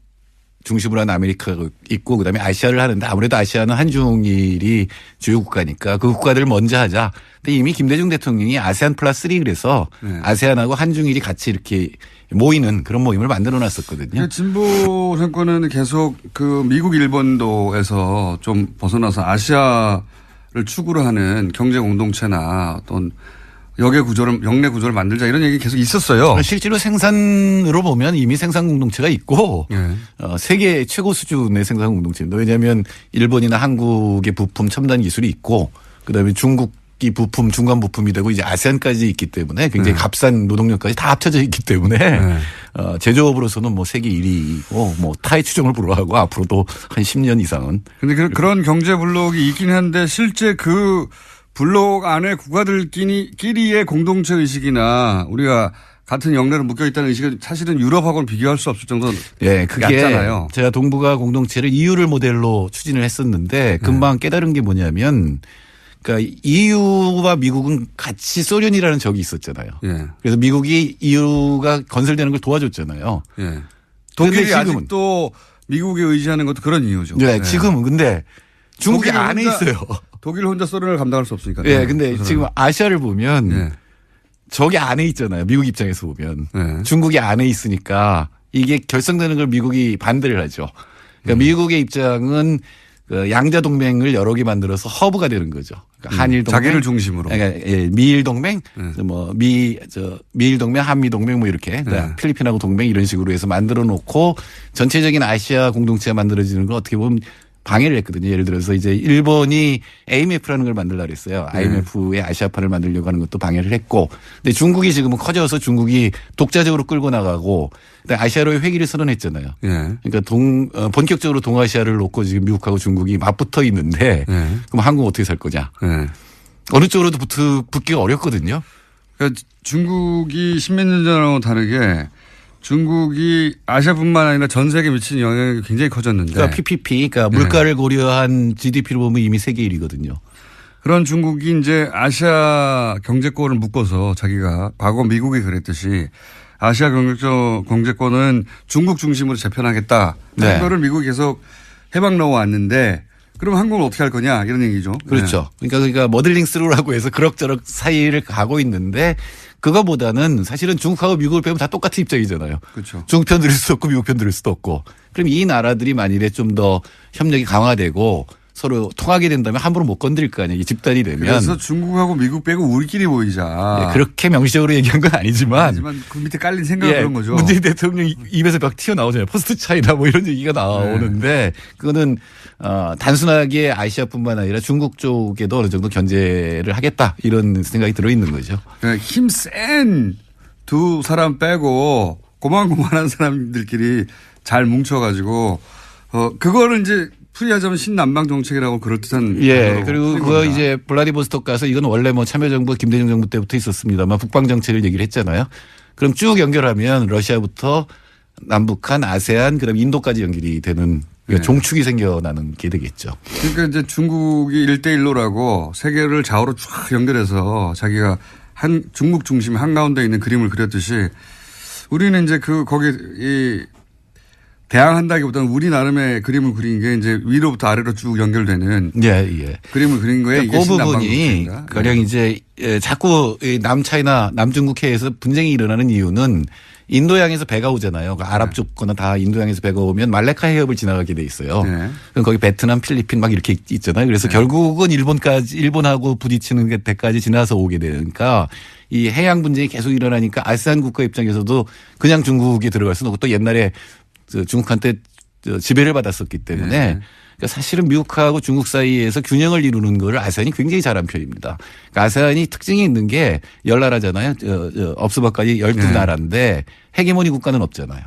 중심으로 한 아메리카가 있고 그다음에 아시아를 하는데 아무래도 아시아는 한중일이 주요 국가니까 그 국가들을 먼저 하자. 근데 이미 김대중 대통령이 아세안 플러스 3 그래서 아세안하고 한중일이 같이 이렇게 모이는 그런 모임을 만들어 놨었거든요. 진보 정권은 계속 그 미국 일본도에서 좀 벗어나서 아시아를 축으로 하는 경제 공동체나 어떤 역내 구조를 만들자 이런 얘기 계속 있었어요. 실제로 생산으로 보면 이미 생산 공동체가 있고 세계 최고 수준의 생산 공동체입니다. 왜냐하면 일본이나 한국의 부품 첨단 기술이 있고 그다음에 중국이 부품 중간 부품이 되고 이제 아세안까지 있기 때문에 굉장히 값싼 노동력까지 다 합쳐져 있기 때문에 제조업으로서는 세계 1위이고 타의 추종을 불허하고 앞으로도 한 10년 이상은. 그런데 그런 경제 블록이 있긴 한데 실제 그 블록 안에 국가들끼리의 공동체 의식이나 우리가 같은 역내로 묶여 있다는 의식은 사실은 유럽하고는 비교할 수 없을 정도로 그게 얕잖아요. 제가 동북아 공동체를 EU를 모델로 추진을 했었는데 금방 깨달은 게 뭐냐면 그러니까 EU와 미국은 같이 소련이라는 적이 있었잖아요. 그래서 미국이 EU가 건설되는 걸 도와줬잖아요. 독일이 아직도 미국에 의지하는 것도 그런 이유죠. 지금은 근데 중국이 안에 있어요. 독일 혼자 소련을 감당할 수 없으니까. 근데 지금 아시아를 보면 저기 안에 있잖아요. 미국 입장에서 보면. 중국이 안에 있으니까 이게 결성되는 걸 미국이 반대를 하죠. 그러니까 미국의 입장은 그 양자 동맹을 여러 개 만들어서 허브가 되는 거죠. 그러니까 한일 동맹. 자기를 중심으로. 그러니까 미일 동맹, 미일 동맹, 한미 동맹 이렇게 필리핀하고 동맹 이런 식으로 해서 만들어 놓고 전체적인 아시아 공동체가 만들어지는 걸 어떻게 보면 방해를 했거든요. 예를 들어서 이제 일본이 AMF라는 걸 만들려고 했어요. IMF의 아시아판을 만들려고 하는 것도 방해를 했고. 근데 중국이 지금은 커져서 중국이 독자적으로 끌고 나가고 아시아로의 회기를 선언했잖아요. 그러니까 본격적으로 동아시아를 놓고 지금 미국하고 중국이 맞붙어 있는데 그럼 한국은 어떻게 살 거냐. 어느 쪽으로도 붙기가 어렵거든요. 그러니까 중국이 십몇 년 전하고 다르게 중국이 아시아뿐만 아니라 전 세계에 미치는 영향이 굉장히 커졌는데. 그러니까 PPP, 그러니까 물가를 고려한 GDP로 보면 이미 세계 1위거든요. 그런 중국이 이제 아시아 경제권을 묶어서 자기가 과거 미국이 그랬듯이 아시아 경제권은 중국 중심으로 재편하겠다. 그거를 미국이 계속 해방 넣어왔는데 그럼 한국은 어떻게 할 거냐 이런 얘기죠. 그렇죠. 그러니까 머들링 스루라고 해서 그럭저럭 사이를 가고 있는데 그거보다는 사실은 중국하고 미국을 빼면 다 똑같은 입장이잖아요. 그렇죠. 중국 편 들을 수도 없고 미국 편 들을 수도 없고. 그럼 이 나라들이 만일에 좀 더 협력이 강화되고 서로 통하게 된다면 함부로 못 건드릴 거 아니에요. 집단이 되면. 그래서 중국하고 미국 빼고 우리끼리 모이자. 그렇게 명시적으로 얘기한 건 아니지만 그 밑에 깔린 생각은 그런 거죠. 문재인 대통령 입에서 막 튀어나오잖아요. 포스트 차이나 이런 얘기가 나오는데 그거는 단순하게 아시아뿐만 아니라 중국 쪽에도 어느 정도 견제를 하겠다 이런 생각이 들어있는 거죠. 힘 센 두 사람 빼고 고만고만한 사람들끼리 잘 뭉쳐가지고 그거를 이제 풀이하자면 신남방 정책이라고 그럴듯한. 그리고 그거 이제 블라디보스토크 가서 이건 원래 참여정부 김대중 정부 때부터 있었습니다만 북방 정책을 얘기를 했잖아요. 그럼 쭉 연결하면 러시아부터 남북한 아세안 그다음 인도까지 연결이 되는 그러니까 종축이 생겨나는 게 되겠죠. 그러니까 이제 중국이 1대1로라고 세계를 좌우로 쫙 연결해서 자기가 중국 중심 한가운데 있는 그림을 그렸듯이 우리는 이제 거기 대항한다기보다는 우리 나름의 그림을 그린 게 이제 위로부터 아래로 쭉 연결되는 그림을 그린 거에 그러니까 그 부분이 가령 이제 자꾸 남차이나 남중국해에서 분쟁이 일어나는 이유는 인도양에서 배가 오잖아요. 그러니까 아랍 쪽 거나 다 인도양에서 배가 오면 말레카 해협을 지나가게 돼 있어요. 그럼 거기 베트남, 필리핀 막 이렇게 있잖아요. 그래서 결국은 일본하고 부딪히는 데까지 지나서 오게 되니까 이 해양 분쟁이 계속 일어나니까 아세안 국가 입장에서도 그냥 중국에 들어갈 수는 없고 또 옛날에 중국한테 지배를 받았었기 때문에 그러니까 사실은 미국하고 중국 사이에서 균형을 이루는 걸 아세안이 굉장히 잘한 편입니다. 그러니까 아세안이 특징이 있는 게 10나라잖아요. 업스바까지 12나라인데 헤게모니 국가는 없잖아요.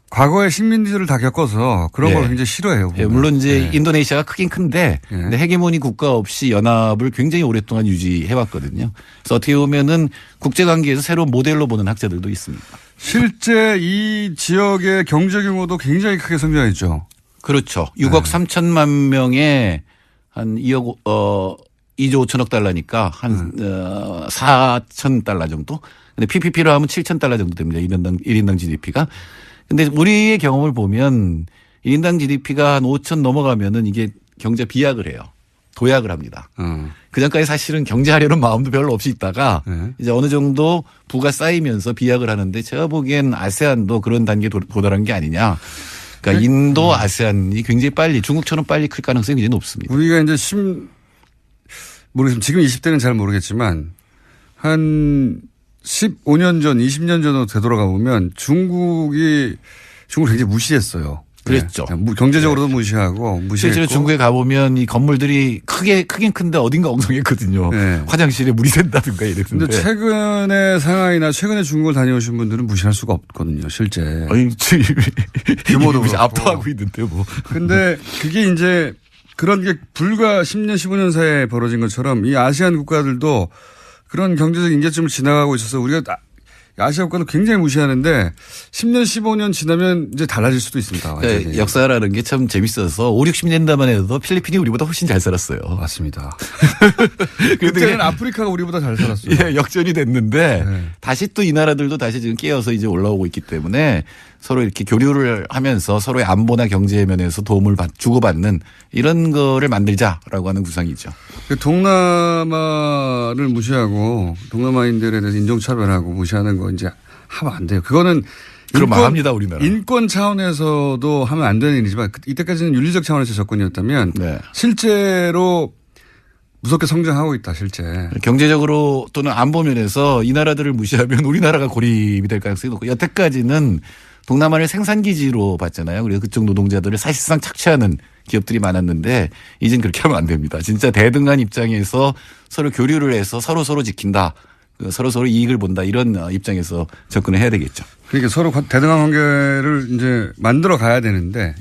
과거에 식민지를 다 겪어서 그런 걸 굉장히 싫어해요. 물론 이제 인도네시아가 크긴 큰데 근데 헤게모니 국가 없이 연합을 굉장히 오랫동안 유지해 왔거든요. 그래서 어떻게 보면은 국제관계에서 새로운 모델로 보는 학자들도 있습니다. 실제 이 지역의 경제 규모도 굉장히 크게 성장했죠. 그렇죠. 6억 3천만 명에 한 2조 5천억 달러니까 한 4천 달러 정도. 근데 PPP로 하면 7천 달러 정도 됩니다. 1인당 GDP가. 근데 우리의 경험을 보면 1인당 GDP가 한 5천 넘어가면은 이게 경제 비약을 해요. 도약을 합니다. 그 전까지 사실은 경제하려는 마음도 별로 없이 있다가 이제 어느 정도 부가 쌓이면서 비약을 하는데 제가 보기엔 아세안도 그런 단계에 도달한 게 아니냐. 그러니까 인도 아세안이 굉장히 빨리 중국처럼 빨리 클 가능성이 굉장히 높습니다. 우리가 이제 모르겠지만 지금 20대는 잘 모르겠지만 한 15년 전 20년 전으로 되돌아가 보면 중국을 굉장히 무시했어요. 그랬죠. 경제적으로도 무시하고 실제로 중국에 가보면 이 건물들이 크긴 큰데 어딘가 엉성했거든요. 화장실에 물이 샌다든가 이랬는데. 근데 최근에 상하이나 최근에 중국을 다녀오신 분들은 무시할 수가 없거든요. 실제. 아니, 규모도 압도하고 있는데 뭐. 근데 그게 이제 그런 게 불과 10년 15년 사이에 벌어진 것처럼 이 아시안 국가들도 그런 경제적 인계점을 지나가고 있어서 우리가 아시아 국가는 굉장히 무시하는데 10년 15년 지나면 이제 달라질 수도 있습니다. 네, 역사라는 게 참 재밌어서 5, 60년대만 해도 필리핀이 우리보다 훨씬 잘 살았어요. 맞습니다. 그때는 아프리카가 우리보다 잘 살았어요. 예, 역전이 됐는데 다시 또 이 나라들도 다시 지금 깨어서 이제 올라오고 있기 때문에 서로 이렇게 교류를 하면서 서로의 안보나 경제 면에서 도움을 주고받는 이런 거를 만들자라고 하는 구상이죠. 동남아를 무시하고 동남아인들에 대해서 인종차별하고 무시하는 거 이제 하면 안 돼요. 그거는 그럼 망합니다, 우리나라. 인권 차원에서도 하면 안 되는 일이지만 이때까지는 윤리적 차원에서 접근이었다면 실제로 무섭게 성장하고 있다, 실제. 경제적으로 또는 안보 면에서 이 나라들을 무시하면 우리나라가 고립이 될 가능성이 높고 여태까지는 동남아를 생산기지로 봤잖아요. 그래서 그쪽 노동자들을 사실상 착취하는 기업들이 많았는데 이젠 그렇게 하면 안 됩니다. 진짜 대등한 입장에서 서로 교류를 해서 서로 지킨다. 서로 이익을 본다. 이런 입장에서 접근을 해야 되겠죠. 그러니까 서로 대등한 관계를 이제 만들어 가야 되는데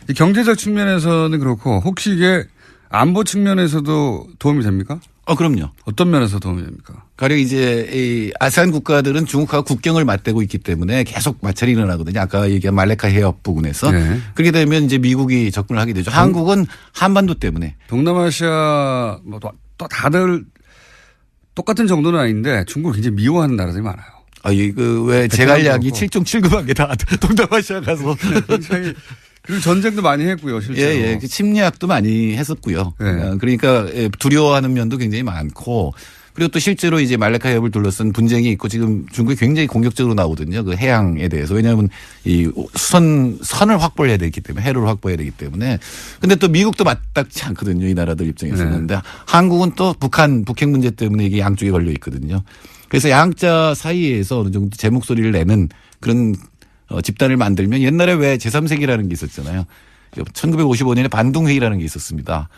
이 경제적 측면에서는 그렇고 혹시 이게 안보 측면에서도 도움이 됩니까? 그럼요. 어떤 면에서 도움이 됩니까? 가령 이제 이 아세안 국가들은 중국하고 국경을 맞대고 있기 때문에 계속 마찰이 일어나거든요. 아까 얘기한 말레카 해협 부근에서. 그렇게 되면 이제 미국이 접근을 하게 되죠. 한국은 한반도 때문에. 동남아시아 또 다들 똑같은 정도는 아닌데 중국을 굉장히 미워하는 나라들이 많아요. 왜 제갈량이 7종 7금한 게 다 동남아시아 가서. 그리고 전쟁도 많이 했고요, 실제로. 침략도 많이 했었고요. 그러니까 두려워하는 면도 굉장히 많고 그리고 또 실제로 이제 말레카 해협을 둘러싼 분쟁이 있고 지금 중국이 굉장히 공격적으로 나오거든요. 그 해양에 대해서. 왜냐하면 이 선을 확보를 해야 되기 때문에 해로를 확보해야 되기 때문에. 근데 또 미국도 맞닥지 않거든요. 이 나라들 입장에서는. 근데 한국은 또 북핵 문제 때문에 이게 양쪽에 걸려 있거든요. 그래서 양자 사이에서 어느 정도 제 목소리를 내는 그런 집단을 만들면 옛날에 왜 제3세기라는 게 있었잖아요. 1955년에 반둥회의라는 게 있었습니다.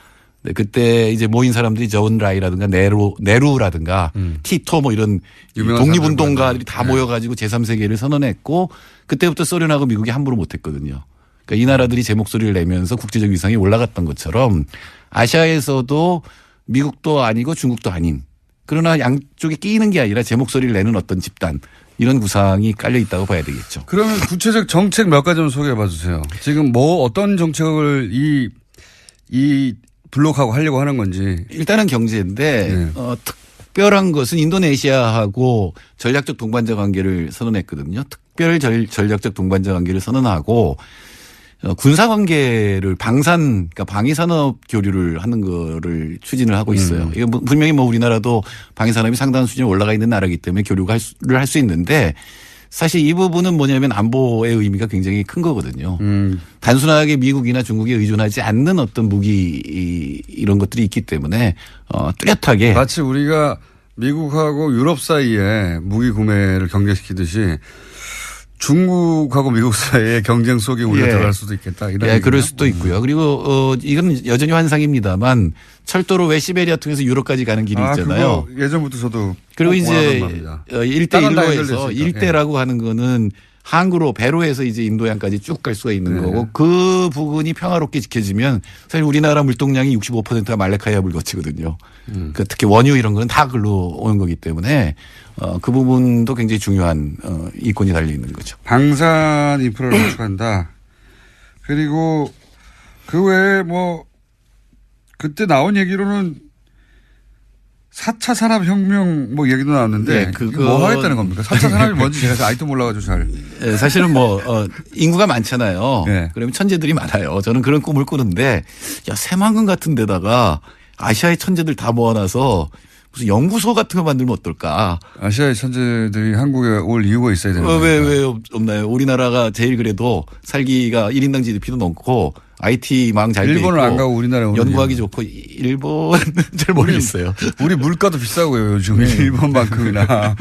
네, 그때 이제 모인 사람들이 저온 라이라든가 네루라든가 티토 뭐 이런 독립운동가들이 다 모여가지고 제3세계를 선언했고 그때부터 소련하고 미국이 함부로 못했거든요. 그러니까 이 나라들이 제 목소리를 내면서 국제적 위상이 올라갔던 것처럼 아시아에서도 미국도 아니고 중국도 아닌 그러나 양쪽에 끼이는 게 아니라 제 목소리를 내는 어떤 집단 이런 구상이 깔려 있다고 봐야 되겠죠. 그러면 구체적 정책 몇 가지 좀 소개해 봐 주세요. 지금 뭐 어떤 정책을 이 블록하고 하려고 하는 건지. 일단은 경제인데 네. 특별한 것은 인도네시아하고 전략적 동반자 관계를 선언했거든요. 특별 전략적 동반자 관계를 선언하고 군사 관계를 그러니까 방위산업 교류를 하는 거를 추진을 하고 있어요. 이거 분명히 뭐 우리나라도 방위산업이 상당한 수준에 올라가 있는 나라이기 때문에 교류를 할 수 있는데 사실 이 부분은 뭐냐면 안보의 의미가 굉장히 큰 거거든요. 단순하게 미국이나 중국에 의존하지 않는 어떤 무기 이런 것들이 있기 때문에 뚜렷하게 마치 우리가 미국하고 유럽 사이에 무기 구매를 경계시키듯이 중국하고 미국 사이의 경쟁 속에 우리가 들어갈 수도 있겠다. 이런 그럴 수도 있고요. 그리고 이건 여전히 환상입니다만 철도로 왜 시베리아 통해서 유럽까지 가는 길이 있잖아요. 그거 예전부터 저도 그리고 이제 1대1로 해서 1대라고 하는 거는 항구로 배로 해서 이제 인도양까지 쭉 갈 수가 있는 거고 그 부분이 평화롭게 지켜지면 사실 우리나라 물동량이 65%가 말레카이아물 거치거든요. 그 특히 원유 이런 거는 다 글로 오는 거기 때문에 그 부분도 굉장히 중요한 이권이 달려 있는 거죠. 방산 인프라를 구축한다. 그리고 그 외에 뭐 그때 나온 얘기로는 4차 산업혁명 뭐 얘기도 나왔는데 뭐 하겠다는 겁니까? 4차 산업이 뭔지 제가 아직도 몰라가지고 잘. 사실은 뭐 인구가 많잖아요. 네. 그러면 천재들이 많아요. 저는 그런 꿈을 꾸는데 야 새만금 같은 데다가 아시아의 천재들 다 모아놔서 무슨 연구소 같은 거 만들면 어떨까? 아시아의 천재들이 한국에 올 이유가 있어야 되는 거예요. 왜 없나요? 우리나라가 제일 그래도 살기가 1인당 GDP도 넘고 IT망 잘 돼 있고 일본을 안 가고 우리나라에 오는 연구하기 좋고 일본은 잘 모르겠어요. 우리 물가도 비싸고요. 요즘 일본만큼이나.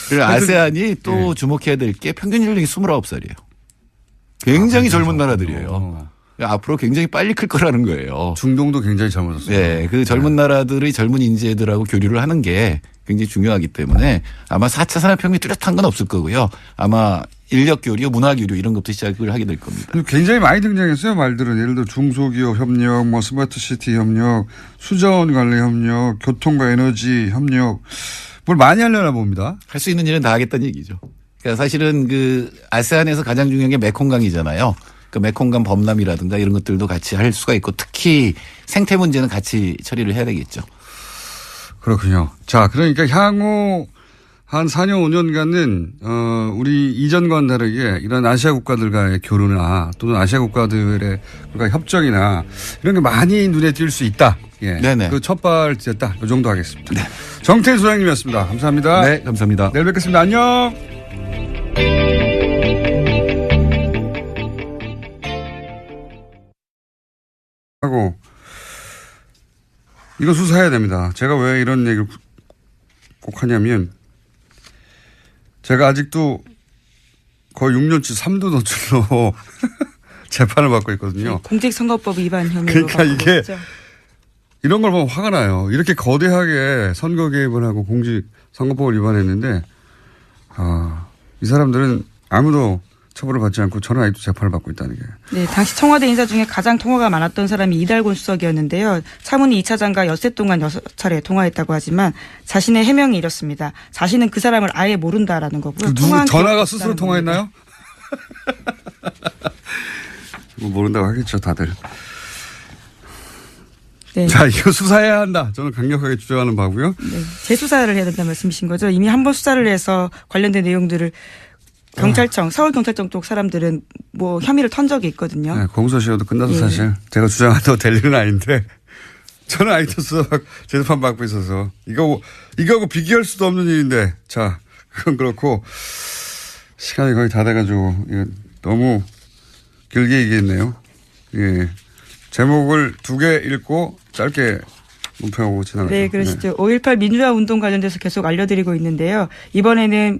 그리고 아세안이 또 주목해야 될 게 평균 연령이 29살이에요. 굉장히 젊은 나라들이에요. 앞으로 굉장히 빨리 클 거라는 거예요. 중동도 굉장히 젊어졌어요. 네. 그 젊은 나라들의 젊은 인재들하고 교류를 하는 게 굉장히 중요하기 때문에 아마 4차 산업혁명이 뚜렷한 건 없을 거고요. 아마 인력 교류, 문화 교류 이런 것도 시작을 하게 될 겁니다. 굉장히 많이 등장했어요. 말들은. 예를 들어 중소기업 협력, 뭐 스마트시티 협력, 수자원 관리 협력, 교통과 에너지 협력. 뭘 많이 하려나 봅니다. 할 수 있는 일은 다 하겠다는 얘기죠. 그러니까 사실은 그 아세안에서 가장 중요한 게 메콩강이잖아요. 그 메콩강 범람이라든가 이런 것들도 같이 할 수가 있고 특히 생태 문제는 같이 처리를 해야 되겠죠. 그렇군요. 자, 그러니까 향후 한 4년 5년간은 우리 이전과는 다르게 이런 아시아 국가들과의 교류나 또는 아시아 국가들의 협정이나 이런 게 많이 눈에 띌 수 있다. 예. 네네. 그 첫발 띄었다. 이 정도 하겠습니다. 네. 정태일 소장님이었습니다. 감사합니다. 네, 감사합니다. 내일 뵙겠습니다. 안녕. 하고 이거 수사해야 됩니다. 제가 왜 이런 얘기를 꼭 하냐면 제가 아직도 거의 6년치 3도 노출로 재판을 받고 있거든요. 공직선거법 위반 혐의로 그러니까 이게 있죠. 이런 걸 보면 화가 나요. 이렇게 거대하게 선거 개입을 하고 공직선거법을 위반했는데 이 사람들은 아무도 처벌을 받지 않고 저는 아직도 재판을 받고 있다는 게. 네, 당시 청와대 인사 중에 가장 통화가 많았던 사람이 이달곤 수석이었는데요. 차문희 2차장과 엿새 동안 6차례 통화했다고 하지만 자신의 해명이 이렇습니다. 자신은 그 사람을 아예 모른다라는 거고요. 누구 전화가 스스로 통화했나요? 뭐 모른다고 하겠죠, 다들. 네. 자, 이거 수사해야 한다. 저는 강력하게 주장하는 바고요. 네, 재수사를 해야 된다는 말씀이신 거죠. 이미 한 번 수사를 해서 관련된 내용들을 경찰청, 서울경찰청 쪽 사람들은 뭐 혐의를 턴 적이 있거든요. 네, 공소시효도 끝나서 예. 사실 제가 주장한다고 될 일은 아닌데 저는 아직도 재판 받고 있어서 이거하고 비교할 수도 없는 일인데 자, 그건 그렇고 시간이 거의 다 돼가지고 너무 길게 얘기했네요. 예. 제목을 2개 읽고 짧게 논평하고 지나가죠. 네, 그러시죠. 5.18 민주화 운동 관련돼서 계속 알려드리고 있는데요. 이번에는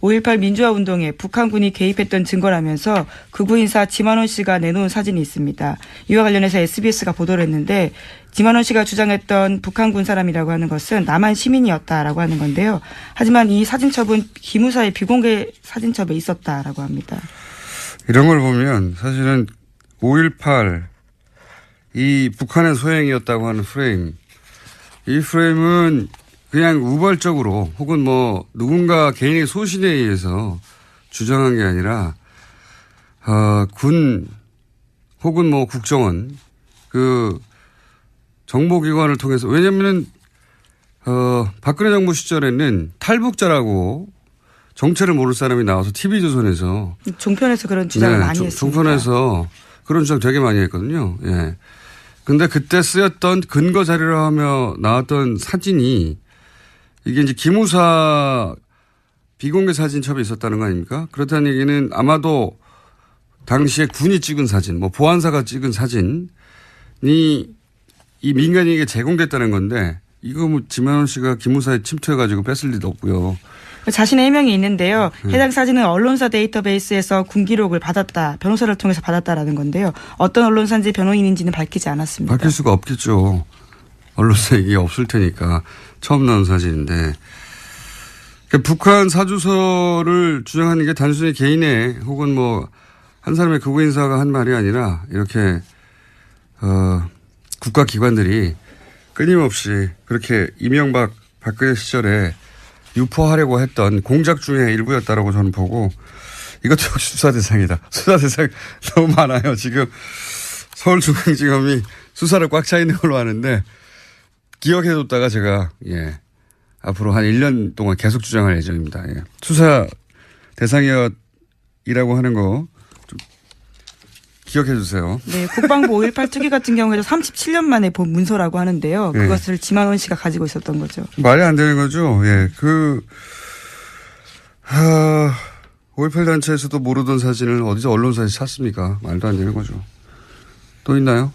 5.18 민주화 운동에 북한군이 개입했던 증거라면서 극우 인사 지만원 씨가 내놓은 사진이 있습니다. 이와 관련해서 SBS가 보도를 했는데 지만원 씨가 주장했던 북한군 사람이라고 하는 것은 남한 시민이었다라고 하는 건데요. 하지만 이 사진첩은 기무사의 비공개 사진첩에 있었다라고 합니다. 이런 걸 보면 사실은 5.18 이 북한의 소행이었다고 하는 프레임, 이 프레임은 그냥 우발적으로 혹은 뭐 누군가 개인의 소신에 의해서 주장한 게 아니라 군 혹은 뭐 국정원 그 정보기관을 통해서 왜냐면은 박근혜 정부 시절에는 탈북자라고 정체를 모를 사람이 나와서 TV조선에서 종편에서 그런 주장을 많이 했습니다. 종편에서 그런 주장 되게 많이 했거든요. 예. 근데 그때 쓰였던 근거 자료로 하며 나왔던 사진이 이게 이제 기무사 비공개 사진첩에 있었다는 거 아닙니까? 그렇다는 얘기는 아마도 당시에 군이 찍은 사진, 뭐 보안사가 찍은 사진이 이 민간인에게 제공됐다는 건데 이거 뭐 지만원 씨가 기무사에 침투해가지고 뺐을 리도 없고요. 자신의 해명이 있는데요. 해당 사진은 언론사 데이터베이스에서 군 기록을 받았다. 변호사를 통해서 받았다라는 건데요. 어떤 언론사인지 변호인인지는 밝히지 않았습니다. 밝힐 수가 없겠죠. 언론사 얘기가 없을 테니까 처음 나온 사진인데. 그러니까 북한 사주서를 주장하는 게 단순히 개인의 혹은 뭐 한 사람의 극우 인사가 한 말이 아니라 이렇게 국가기관들이 끊임없이 그렇게 이명박 박근혜 시절에 유포하려고 했던 공작 중에 일부였다라고 저는 보고 이것도 역시 수사 대상이다. 수사 대상 너무 많아요. 지금 서울중앙지검이 수사를 꽉 차 있는 걸로 아는데 기억해뒀다가 제가 앞으로 한 1년 동안 계속 주장할 예정입니다. 예. 수사 대상이라고 하는 거 좀 기억해 주세요. 네, 국방부 5.18 특위 같은 경우에도 37년 만에 본 문서라고 하는데요. 그것을 지만원 씨가 가지고 있었던 거죠. 말이 안 되는 거죠. 예, 5.18 단체에서도 모르던 사진을 어디서 언론사에서 찾습니까? 말도 안 되는 거죠. 또 있나요?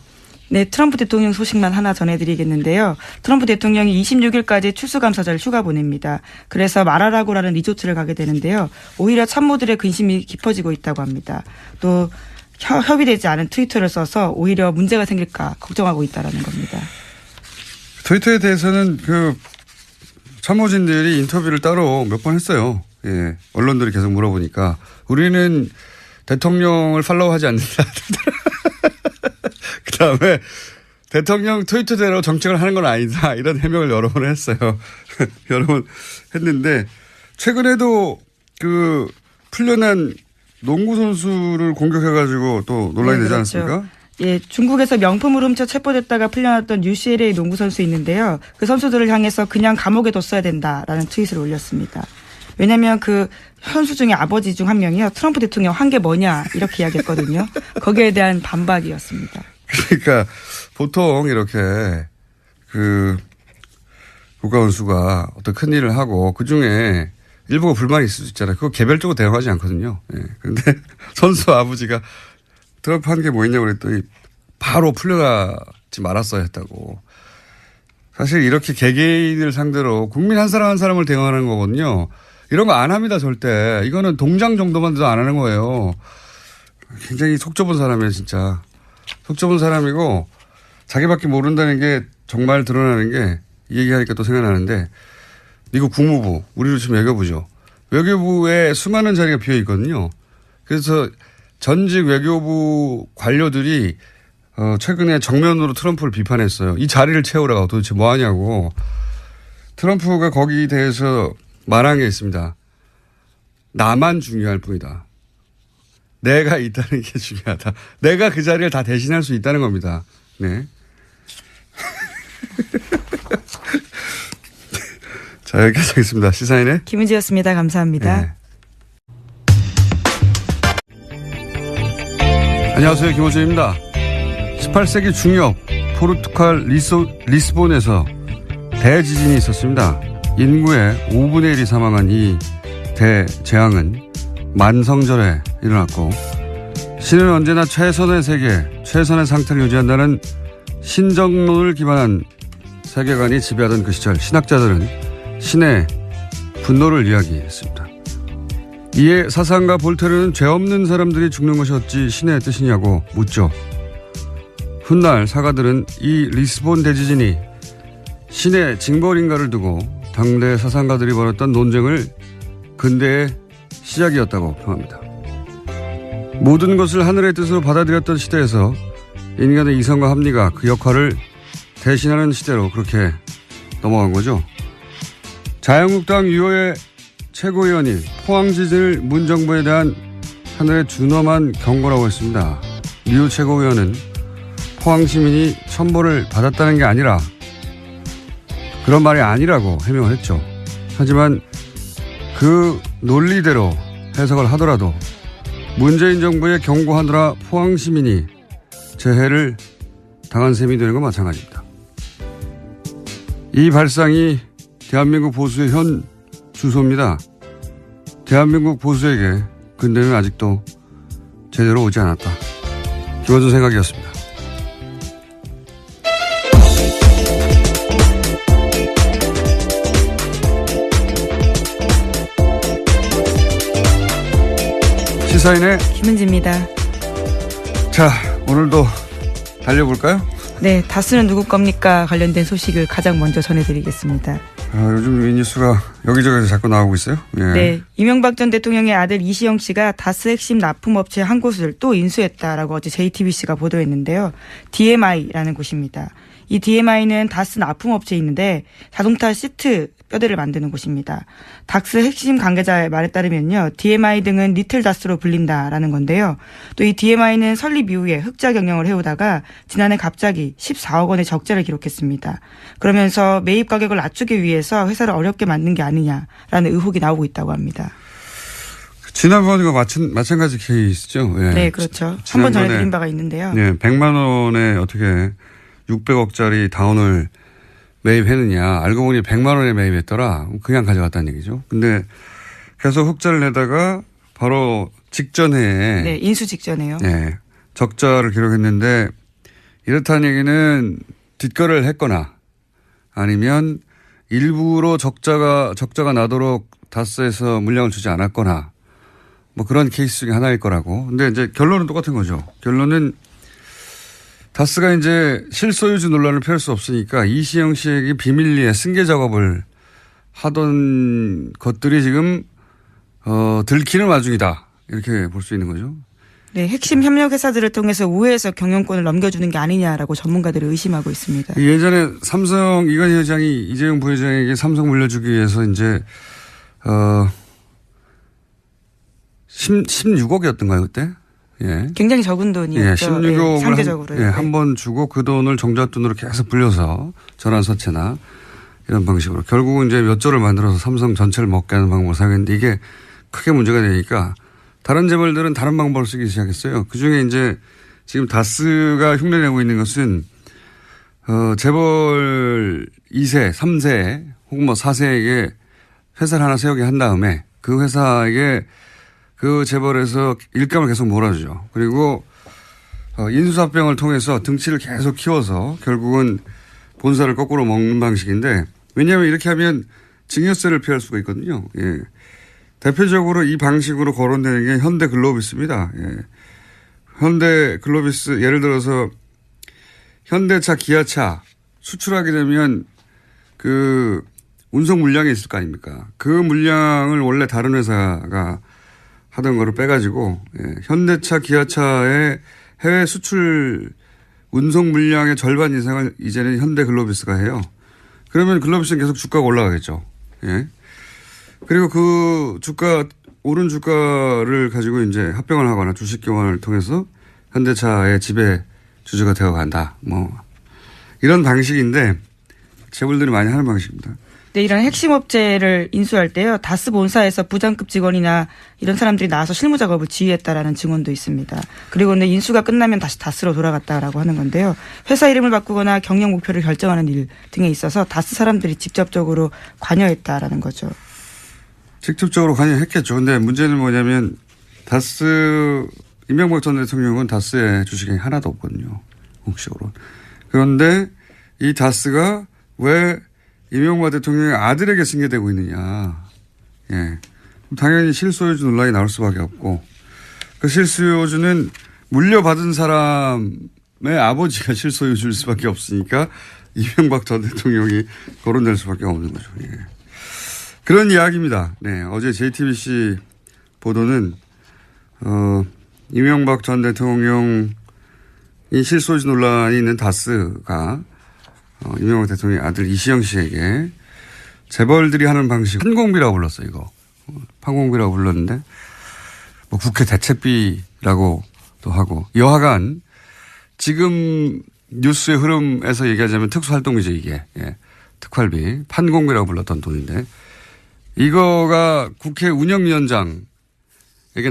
네, 트럼프 대통령 소식만 하나 전해드리겠는데요. 트럼프 대통령이 26일까지 추수감사절 휴가 보냅니다. 그래서 마라라고라는 리조트를 가게 되는데요. 오히려 참모들의 근심이 깊어지고 있다고 합니다. 또 협의되지 않은 트위터를 써서 오히려 문제가 생길까 걱정하고 있다는 겁니다. 트위터에 대해서는 그 참모진들이 인터뷰를 따로 몇 번 했어요. 예, 언론들이 계속 물어보니까 우리는 대통령을 팔로우하지 않는다. 그다음에 대통령 트위터대로 정책을 하는 건 아니다. 이런 해명을 여러 번 했어요. 여러 번 했는데 최근에도 그 풀려난 농구 선수를 공격해가지고 또 논란이 되지 않았습니까? 예, 중국에서 명품을 훔쳐 체포됐다가 풀려났던 UCLA 농구 선수 있는데요. 그 선수들을 향해서 그냥 감옥에 뒀어야 된다라는 트윗을 올렸습니다. 왜냐하면 그 선수 중에 아버지 중 한 명이요. 트럼프 대통령 한 게 뭐냐 이렇게 이야기했거든요. 거기에 대한 반박이었습니다. 그러니까 보통 이렇게 그 국가원수가 어떤 큰 일을 하고 그중에 일부가 불만이 있을 수 있잖아요. 그거 개별적으로 대응하지 않거든요. 예. 그런데 선수 아버지가 트럼프 한 게 뭐 있냐고 그랬더니 바로 풀려나지 말았어야 했다고. 사실 이렇게 개개인을 상대로 국민 한 사람 한 사람을 대응하는 거거든요. 이런 거 안 합니다, 절대. 이거는 동장 정도만 돼도 안 하는 거예요. 굉장히 속 좁은 사람이에요, 진짜. 속 좁은 사람이고 자기밖에 모른다는 게 정말 드러나는 게 이 얘기하니까 또 생각나는데 미국 국무부, 우리로 치면 외교부죠. 외교부에 수많은 자리가 비어 있거든요. 그래서 전직 외교부 관료들이 최근에 정면으로 트럼프를 비판했어요. 이 자리를 채우라고 도대체 뭐 하냐고. 트럼프가 거기에 대해서 말한 게 있습니다. 나만 중요할 뿐이다. 내가 있다는 게 중요하다. 내가 그 자리를 다 대신할 수 있다는 겁니다. 네. 자, 여기까지 하겠습니다. 시사인의 김은지였습니다. 감사합니다. 네. 안녕하세요. 김호준입니다. 18세기 중엽 포르투갈 리스본에서 대지진이 있었습니다. 인구의 5분의 1이 사망한 이 대재앙은 만성절에 일어났고 신은 언제나 최선의 세계, 최선의 상태를 유지한다는 신정론을 기반한 세계관이 지배하던 그 시절 신학자들은 신의 분노를 이야기했습니다. 이에 사상가 볼테르는 죄 없는 사람들이 죽는 것이 어찌 신의 뜻이냐고 묻죠. 훗날 사가들은 이 리스본 대지진이 신의 징벌인가를 두고 당대 사상가들이 벌였던 논쟁을 근대의 시작이었다고 평합니다. 모든 것을 하늘의 뜻으로 받아들였던 시대에서 인간의 이성과 합리가 그 역할을 대신하는 시대로 그렇게 넘어간 거죠. 자유한국당 유호의 최고위원이 포항지질 문정부에 대한 하늘의 준엄한 경고라고 했습니다. 류 최고위원은 포항 시민이 첨보를 받았다는 게 아니라 그런 말이 아니라고 해명을 했죠. 하지만 그 논리대로 해석을 하더라도 문재인 정부에 경고하느라 포항 시민이 재해를 당한 셈이 되는 건 마찬가지입니다. 이 발상이 대한민국 보수의 현 주소입니다. 대한민국 보수에게 근대는 아직도 제대로 오지 않았다. 김원준 생각이었습니다. 시사인의 김은지입니다. 자, 오늘도 달려볼까요? 네, 다스는 누구 겁니까? 관련된 소식을 가장 먼저 전해드리겠습니다. 요즘 이 뉴스가 여기저기서 자꾸 나오고 있어요. 예. 네, 이명박 전 대통령의 아들 이시영 씨가 다스 핵심 납품업체 한 곳을 또 인수했다라고 어제 JTBC가 보도했는데요. DMI라는 곳입니다. 이 DMI는 다스 납품업체인데 자동차 시트 뼈대를 만드는 곳입니다. 다스 핵심 관계자의 말에 따르면요. DMI 등은 리틀 다스로 불린다라는 건데요. 또 이 DMI는 설립 이후에 흑자 경영을 해오다가 지난해 갑자기 14억 원의 적자를 기록했습니다. 그러면서 매입 가격을 낮추기 위해서 회사를 어렵게 만든 게 아니냐라는 의혹이 나오고 있다고 합니다. 지난번과 마찬가지 케이스죠. 예. 네, 그렇죠. 한번 전해드린 바가 있는데요. 네, 100만 원에 어떻게 600억짜리 다운을 매입했느냐. 알고 보니 100만 원에 매입했더라. 그냥 가져갔다는 얘기죠. 근데 계속 흑자를 내다가 바로 직전에. 네, 인수 직전에요. 네, 적자를 기록했는데 이렇다는 얘기는 뒷거래를 했거나 아니면 일부러 적자가 나도록 다스에서 물량을 주지 않았거나 뭐 그런 케이스 중에 하나일 거라고. 근데 이제 결론은 똑같은 거죠. 결론은 다스가 이제 실소유주 논란을 피할 수 없으니까 이시영 씨에게 비밀리에 승계 작업을 하던 것들이 지금 들키는 와중이다. 이렇게 볼 수 있는 거죠. 네, 핵심 협력 회사들을 통해서 우회해서 경영권을 넘겨주는 게 아니냐라고 전문가들이 의심하고 있습니다. 예전에 삼성 이건희 회장이 이재용 부회장에게 삼성 물려주기 위해서 이제 16억이었던가요 그때? 예. 굉장히 적은 돈이었죠. 예, 16억을 예, 상대적으로. 한 번 주고 그 돈을 정잣돈으로 계속 불려서 전환사채나 이런 방식으로 결국은 이제 몇 조를 만들어서 삼성 전체를 먹게 하는 방법을 사용했는데 이게 크게 문제가 되니까 다른 재벌들은 다른 방법을 쓰기 시작했어요. 그중에 이제 지금 다스가 흉내내고 있는 것은 재벌 2세, 3세 혹은 뭐 4세에게 회사를 하나 세우게 한 다음에 그 회사에게 그 재벌에서 일감을 계속 몰아주죠. 그리고 인수합병을 통해서 등치를 계속 키워서 결국은 본사를 거꾸로 먹는 방식인데 왜냐하면 이렇게 하면 증여세를 피할 수가 있거든요. 예. 대표적으로 이 방식으로 거론되는 게 현대글로비스입니다. 예. 현대글로비스 예를 들어서 현대차, 기아차 수출하게 되면 그 운송 물량이 있을 거 아닙니까? 그 물량을 원래 다른 회사가 하던 거를 빼가지고 현대차, 기아차의 해외 수출 운송 물량의 절반 이상을 이제는 현대글로비스가 해요. 그러면 글로비스는 계속 주가가 올라가겠죠. 예. 그리고 그 오른 주가를 가지고 이제 합병을 하거나 주식 교환을 통해서 현대차의 지배 주주가 되어 간다. 뭐 이런 방식인데 재벌들이 많이 하는 방식입니다. 네, 이런 핵심 업체를 인수할 때요. 다스 본사에서 부장급 직원이나 이런 사람들이 나와서 실무 작업을 지휘했다라는 증언도 있습니다. 그리고 근데 인수가 끝나면 다시 다스로 돌아갔다라고 하는 건데요. 회사 이름을 바꾸거나 경영 목표를 결정하는 일 등에 있어서 다스 사람들이 직접적으로 관여했다라는 거죠. 직접적으로 관여했겠죠. 근데 문제는 뭐냐면 다스 이명박 전 대통령은 다스의 주식이 하나도 없거든요. 공식적으로. 그런데 이 다스가 왜 이명박 대통령의 아들에게 승계되고 있느냐. 예. 당연히 실소유주 논란이 나올 수밖에 없고 그 실소유주는 물려받은 사람의 아버지가 실소유주일 수밖에 없으니까 이명박 전 대통령이 거론될 수밖에 없는 거죠. 예. 그런 이야기입니다. 네. 어제 JTBC 보도는 이명박 전 대통령이 실소유주 논란이 있는 다스가 이명박 대통령의 아들 이시영 씨에게 재벌들이 하는 방식 판공비라고 불렀어요. 이거 판공비라고 불렀는데 뭐 국회 대책비라고도 하고 여하간 지금 뉴스의 흐름에서 얘기하자면 특수활동비죠 이게. 예. 특활비 판공비라고 불렀던 돈인데 이거가 국회 운영위원장에게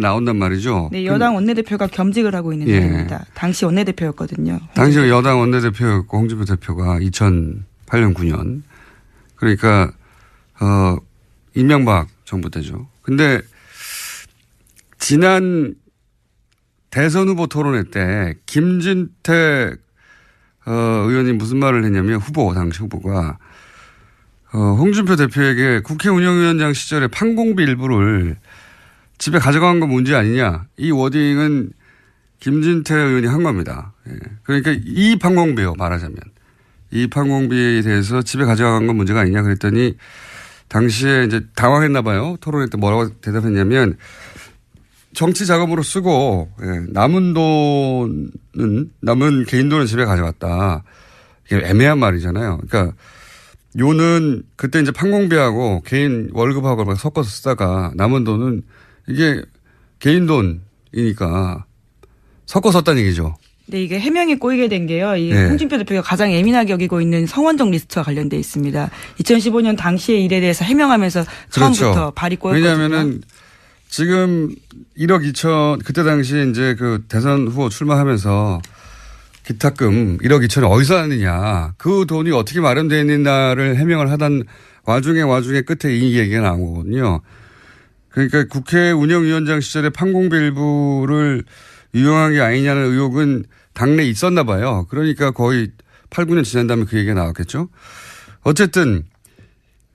나온단 말이죠. 네, 여당 원내대표가 겸직을 하고 있는 자입니다. 당시 원내대표였거든요. 당시 여당 원내대표였고 홍준표 대표가 2008년 9년 그러니까 이명박 정부 때죠. 근데 지난 대선 후보 토론회 때 김진태 의원이 무슨 말을 했냐면 당시 후보가 홍준표 대표에게 국회 운영위원장 시절에 판공비 일부를 집에 가져간 거 문제 아니냐. 이 워딩은 김진태 의원이 한 겁니다. 예. 그러니까 이 판공비요 말하자면. 이 판공비에 대해서 집에 가져간 건 문제가 아니냐 그랬더니 당시에 이제 당황했나 봐요. 토론회 때 뭐라고 대답했냐면 정치 자금으로 쓰고 남은 개인 돈은 집에 가져갔다. 이게 애매한 말이잖아요. 그러니까 요는 그때 이제 판공비하고 개인 월급하고 막 섞어서 쓰다가 남은 돈은 이게 개인 돈이니까 섞어 썼다는 얘기죠. 네, 이게 해명이 꼬이게 된 게요. 이 홍준표 대표가 가장 예민하게 여기고 있는 성원정 리스트와 관련돼 있습니다. 2015년 당시의 일에 대해서 해명하면서 처음부터 그렇죠. 발이 꼬였거든요. 왜냐하면은 지금 1억 2천 그때 당시에 이제 그 대선 후보 출마하면서 기탁금 1억 2천이 어디서 왔느냐. 그 돈이 어떻게 마련되어 있느냐를 해명을 하던 와중에 끝에 이 얘기가 나온 거거든요. 그러니까 국회 운영위원장 시절에 판공비 일부를 유용한 게 아니냐는 의혹은 당내에 있었나 봐요. 그러니까 거의 8, 9년 지난 다음에 그 얘기가 나왔겠죠. 어쨌든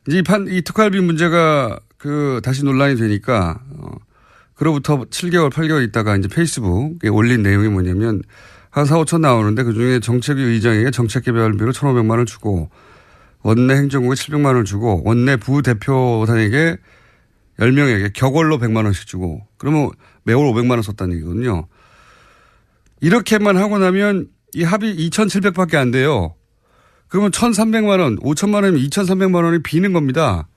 이 특활비 문제가 다시 논란이 되니까 그로부터 7개월, 8개월 있다가 이제 페이스북에 올린 내용이 뭐냐면 한 4, 5천 나오는데 그중에 정책위 의장에게 정책개발비로 1,500만 원을 주고 원내 행정국에 700만 원을 주고 원내 부대표단에게 10명에게 격월로 100만 원씩 주고 그러면 매월 500만 원 썼다는 얘기거든요. 이렇게만 하고 나면 이 합이 2,700밖에 안 돼요. 그러면 1,300만 원, 5천만 원이면 2,300만 원이 비는 겁니다.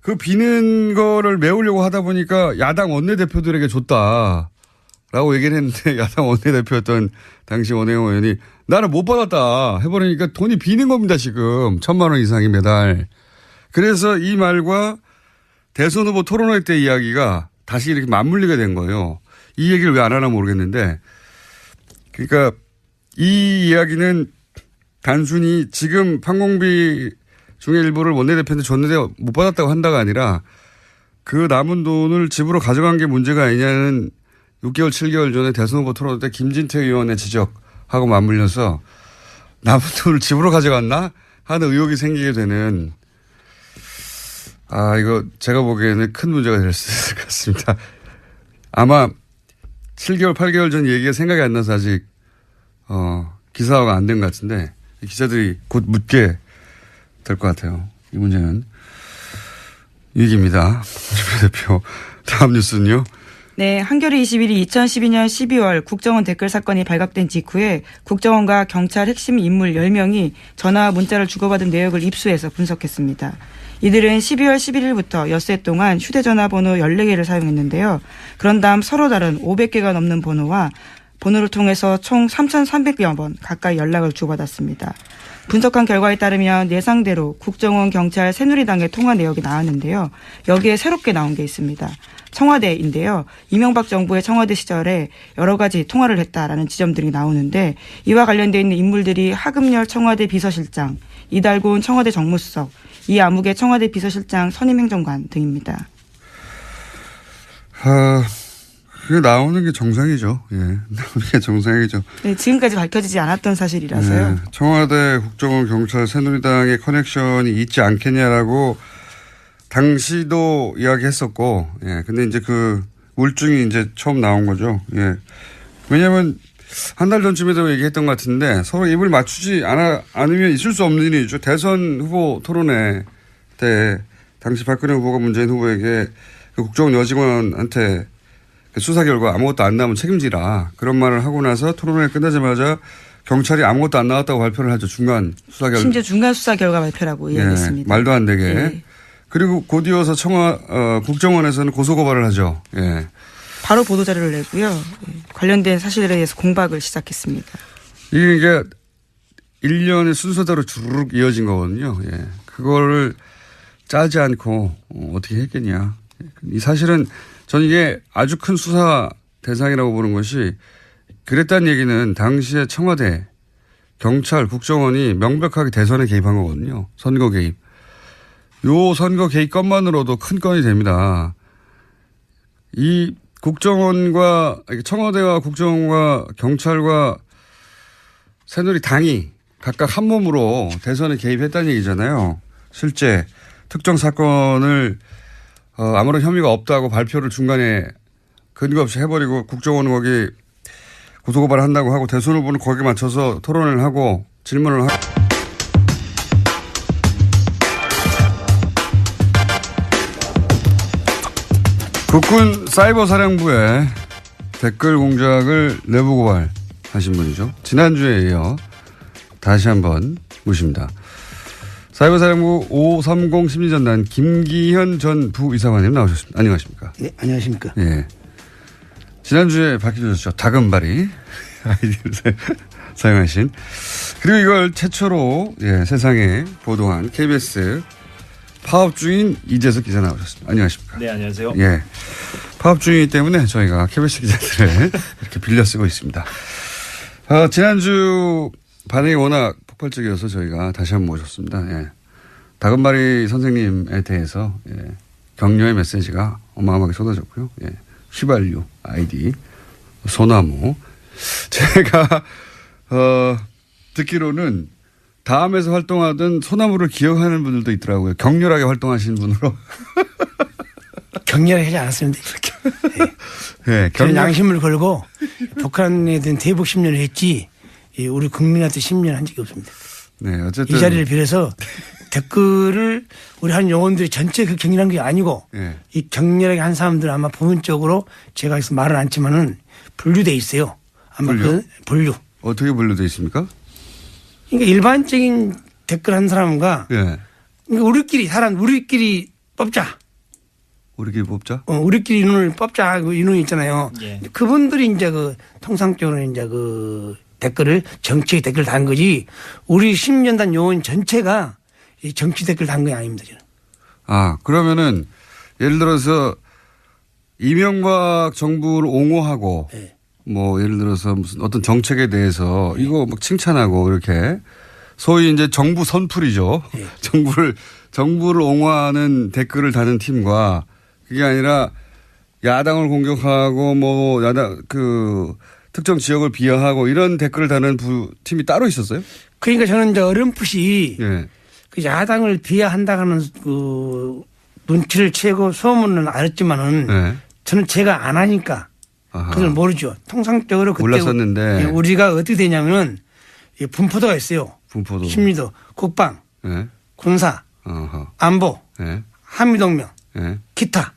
그 비는 거를 메우려고 하다 보니까 야당 원내대표들에게 줬다라고 얘기를 했는데 야당 원내대표였던 당시 원혜영 의원이 나는 못 받았다 해버리니까 돈이 비는 겁니다 지금 1,000만 원 이상이 매달. 그래서 이 말과 대선 후보 토론회 때 이야기가 다시 이렇게 맞물리게 된 거예요. 이 얘기를 왜 안 하나 모르겠는데 그러니까 이 이야기는 단순히 지금 판공비 중에 일부를 원내대표한테 줬는데 못 받았다고 한다가 아니라 그 남은 돈을 집으로 가져간 게 문제가 아니냐는 6개월, 7개월 전에 대선 후보 토론회 때 김진태 의원의 지적하고 맞물려서 남은 돈을 집으로 가져갔나 하는 의혹이 생기게 되는 이거 제가 보기에는 큰 문제가 될 수 있을 것 같습니다. 아마 7개월, 8개월 전 얘기가 생각이 안 나서 아직 기사화가 안 된 것 같은데 기자들이 곧 묻게 될 것 같아요. 이 문제는 위기입니다. 홍준표 대표. 다음 뉴스는요. 네, 한겨레 21이 2012년 12월 국정원 댓글 사건이 발각된 직후에 국정원과 경찰 핵심 인물 10명이 전화와 문자를 주고받은 내역을 입수해서 분석했습니다. 이들은 12월 11일부터 엿새 동안 휴대전화 번호 14개를 사용했는데요. 그런 다음 서로 다른 500개가 넘는 번호를 통해서 총 3,300여 번 가까이 연락을 주고받았습니다. 분석한 결과에 따르면 예상대로 국정원, 경찰, 새누리당의 통화 내역이 나왔는데요. 여기에 새롭게 나온 게 있습니다. 청와대인데요. 이명박 정부의 청와대 시절에 여러 가지 통화를 했다라는 지점들이 나오는데 이와 관련되어 있는 인물들이 하금열 청와대 비서실장, 이달곤 청와대 정무수석, 이아무개 청와대 비서실장 선임행정관 등입니다. 그게 나오는 게 정상이죠. 예. 나오는 게 정상이죠. 네, 지금까지 밝혀지지 않았던 사실이라서요. 네, 청와대, 국정원, 경찰, 새누리당의 커넥션이 있지 않겠냐라고 당시도 이야기했었고, 예. 근데 이제 그 우울증이 이제 처음 나온 거죠. 예. 왜냐하면 한 달 전쯤에도 얘기했던 것 같은데 서로 입을 맞추지 않으면 있을 수 없는 일이죠. 대선 후보 토론회 때 당시 박근혜 후보가 문재인 후보에게 그 국정원 여직원한테 수사 결과 아무것도 안 나오면 책임지라 그런 말을 하고 나서 토론회 끝나자마자 경찰이 아무것도 안 나왔다고 발표를 하죠. 중간 수사 결과. 심지어 중간 수사 결과 발표라고 이야기했습니다. 말도 안 되게. 예. 그리고 곧이어서 국정원에서는 고소고발을 하죠. 예. 바로 보도자료를 내고요. 관련된 사실에 대해서 공박을 시작했습니다. 이게 1년의 순서대로 주르륵 이어진 거거든요. 예. 그거를 짜지 않고 어떻게 했겠냐. 이 사실은 저는 이게 아주 큰 수사 대상이라고 보는 것이 그랬다는 얘기는 당시에 청와대, 경찰, 국정원이 명백하게 대선에 개입한 거거든요. 선거 개입. 요 선거 개입 건만으로도 큰 건이 됩니다. 이 국정원과 청와대와 국정원과 경찰과 새누리 당이 각각 한 몸으로 대선에 개입했다는 얘기잖아요. 실제 특정 사건을 아무런 혐의가 없다고 발표를 중간에 근거 없이 해버리고 국정원은 거기 고소고발을 한다고 하고 대선 후보는 거기에 맞춰서 토론을 하고 질문을 하고. 국군 사이버사령부에 댓글 공작을 내부 고발하신 분이죠. 지난주에 이어 다시 한번 모십니다. 사이버사령부 530 심리전단 김기현 전 부이사관님 나오셨습니다. 안녕하십니까? 네, 안녕하십니까? 예. 지난주에 밝혀주셨죠. 다금바리 아이디를 사용하신. 그리고 이걸 최초로 세상에 보도한 KBS 파업 중인 이재석 기자 나오셨습니다. 안녕하십니까? 네, 안녕하세요. 예. 파업 중이기 때문에 저희가 KBS 기자들을 이렇게 빌려 쓰고 있습니다. 지난주 반응이 워낙 폭발적이어서 저희가 다시 한번 모셨습니다. 예. 다금바리 선생님에 대해서 격려의 메시지가 어마어마하게 쏟아졌고요. 예. 휘발유 아이디 소나무. 제가 듣기로는 다음에서 활동하던 소나무를 기억하는 분들도 있더라고요. 격렬하게 활동하시는 분으로. 격렬하게 하지 않았습니다. 네. 저는 양심을 걸고 북한에 대한 대북 10년을 했지 우리 국민한테 10년 한 적이 없습니다. 네, 어쨌든 이 자리를 빌어서 댓글을 우리 한 영혼들이 전체 그 격렬한 게 아니고 이 격렬하게 한 사람들 아마 부분적으로 제가 여기서 말은 않지만은 분류돼 있어요. 아마 분류? 분류. 어떻게 분류돼 있습니까? 그러니까 일반적인 댓글 한 사람과 그러니까 우리끼리 뽑자. 우리끼리 뽑자? 우리끼리 인원을 뽑자. 그 인원 있잖아요. 예. 그분들이 이제 통상적으로 이제 댓글을 정치 댓글 단 거지 우리 10년단 요원 전체가 이 정치 댓글 단 거 아닙니다. 저는. 아, 그러면은 예를 들어서 이명박 정부를 옹호하고 뭐 예를 들어서 무슨 어떤 정책에 대해서 이거 막 칭찬하고 이렇게 소위 이제 정부 선풀이죠. 정부를 옹호하는 댓글을 다는 팀과 그게 아니라 야당을 공격하고 뭐 야당 특정 지역을 비하하고 이런 댓글을 다는 팀이 따로 있었어요? 그러니까 저는 이제 어렴풋이 그 야당을 비하한다는 그 눈치를 채고 소문은 알았지만은 저는 제가 안 하니까 그걸 모르죠. 통상적으로 그때 몰랐었는데 우리가 어떻게 되냐면은 분포도가 있어요. 분포도. 심리도, 국방, 군사, 안보, 한미동맹, 기타.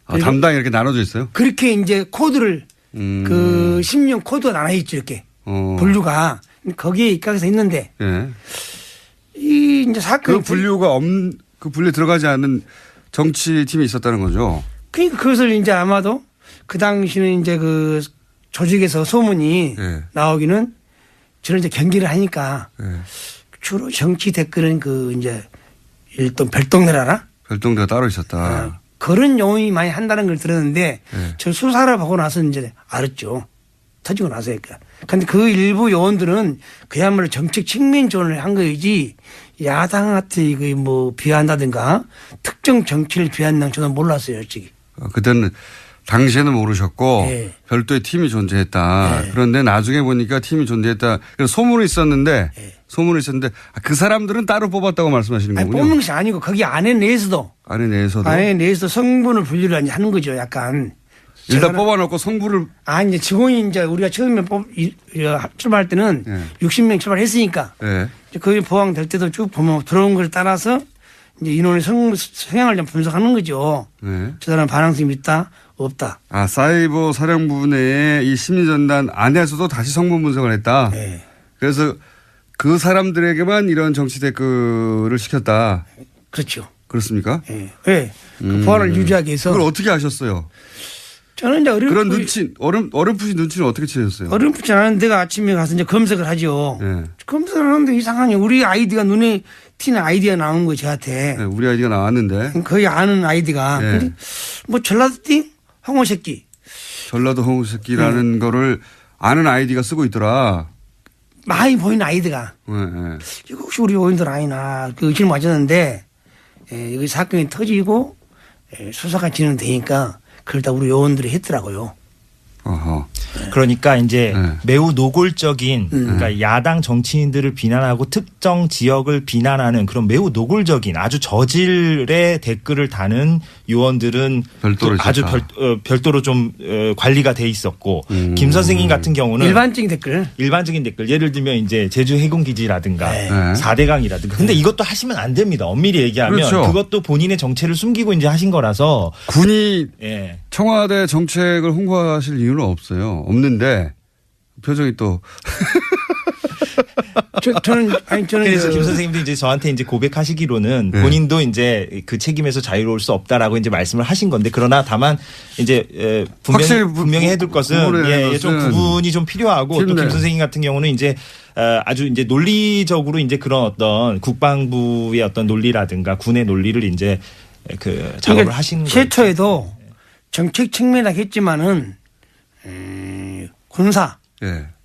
담당이 이렇게 나눠져 있어요? 그렇게 이제 코드를 그 10년 코드가 나눠 있죠 이렇게 분류가 거기에 입각해서 있는데 이 이제 사건 그 분류에 들어가지 않은 정치팀이 있었다는 거죠. 그러니까 그것을 이제 아마도 그 당시는 이제 그 조직에서 소문이 나오기는 저는 이제 경기를 하니까 주로 정치 댓글은 이제 일동 별동네라나 별동네가 따로 있었다. 그런 용이 많이 한다는 걸 들었는데 저 수사를 하고 나서 이제 알았죠. 터지고 나서니까. 근데 그 일부 요원들은 그야말로 정책 측면 지원을 한 거이지 야당한테 비한다든가 특정 정치를 비한다는 저는 몰랐어요, 솔직히. 그때는 당시에는 모르셨고 별도의 팀이 존재했다. 그런데 나중에 보니까 팀이 존재했다. 그래서 소문이 있었는데 그 사람들은 따로 뽑았다고 말씀하시는 거군요. 뽑는 것이 아니고 거기 안에 내에서도 성분을 분류를 하는 거죠, 약간. 일단 뽑아놓고 성부를. 이제 직원이 이제 우리가 처음에 출발할 때는 60명 출발했으니까. 거기 보강될 때도 쭉 보면 들어온 걸 따라서 이제 인원의 성향을 좀 분석하는 거죠. 저 사람 반항성이 있다, 없다. 사이버 사령부 내에 이 심리전단 안에서도 다시 성분 분석을 했다. 그래서 그 사람들에게만 이런 정치 댓글을 시켰다. 그렇죠. 그렇습니까? 예. 네. 그 보안을 유지하기 위해서. 그걸 어떻게 아셨어요? 저는 이제 그런 눈치, 어렴풋이 눈치는 어떻게 채셨어요? 어렴풋이 않은 데가 아침에 가서 이제 검색을 하죠. 네. 검색을 하는데 이상하니 우리 아이디가 눈에 튀는 아이디가 나온 거예요, 저한테. 네, 우리 아이디가 나왔는데. 거의 아는 아이디가. 네. 근데 뭐 전라도띵 황호새끼. 전라도 홍새끼라는 거를 아는 아이디가 쓰고 있더라. 많이 보이는 아이디가. 네, 네. 이거 혹시 우리 요인들 아니나 그 의심을 맞았는데 여기 사건이 터지고 수사가 진행되니까 그걸 다 우리 요원들이 했더라고요. 어허. 그러니까 이제 매우 노골적인 그러니까 야당 정치인들을 비난하고 특정 지역을 비난하는 그런 매우 노골적인 아주 저질의 댓글을 다는 요원들은 별도로 아주 별도로 좀 관리가 돼 있었고 김 선생님 같은 경우는 일반적인 댓글 예를 들면 이제 제주 해군기지라든가 4대강이라든가 근데 이것도 하시면 안 됩니다. 엄밀히 얘기하면 그렇죠. 그것도 본인의 정체를 숨기고 이제 하신 거라서 군이 청와대 정책을 홍보하실 이유는 없어요. 없는데 표정이 또 저는 그래서 김 선생님도 이제 저한테 이제 고백하시기로는 본인도 이제 그 책임에서 자유로울 수 없다라고 이제 말씀을 하신 건데 그러나 다만 이제 분명히 해둘 것은 좀 구분이 좀 필요하고 또 김 선생님 같은 경우는 이제 아주 이제 논리적으로 이제 그런 어떤 국방부의 어떤 논리라든가 군의 논리를 이제 그 작업을 하신 거예요. 최초에도 정책 측면이라 했지만은 군사,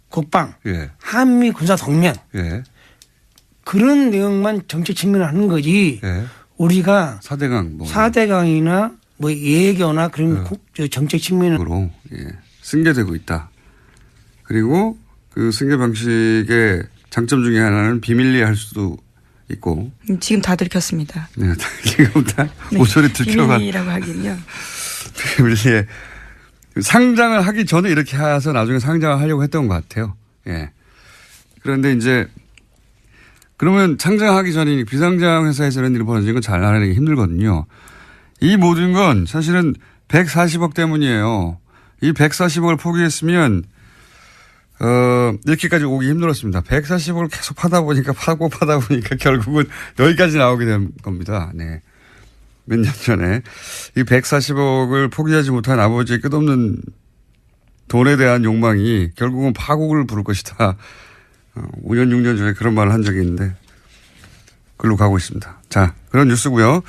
국방, 한미 군사 동맹 그런 내용만 정책 측면을 하는 거지. 우리가 4대강이나 뭐 예교나 그런 정책 측면으로 승계되고 있다. 그리고 그 승계 방식의 장점 중에 하나는 비밀리에 할 수도 있고. 지금 다 들켰습니다. 네, 지금 다 모조리 들켜간. 비밀이라고 하긴요. 비밀리에. 상장을 하기 전에 이렇게 해서 나중에 상장을 하려고 했던 것 같아요. 예. 그런데 이제 그러면 상장하기 전에 비상장 회사에서 이런 일이 벌어지는 건 잘 알아내기 힘들거든요. 이 모든 건 사실은 140억 때문이에요. 이 140억을 포기했으면 이렇게까지 오기 힘들었습니다. 140억을 계속 파다 보니까 결국은 여기까지 나오게 된 겁니다. 네. 몇 년 전에 이 140억을 포기하지 못한 아버지의 끝없는 돈에 대한 욕망이 결국은 파국을 부를 것이다. 5년, 6년 전에 그런 말을 한 적이 있는데 글로 가고 있습니다. 자, 그런 뉴스고요.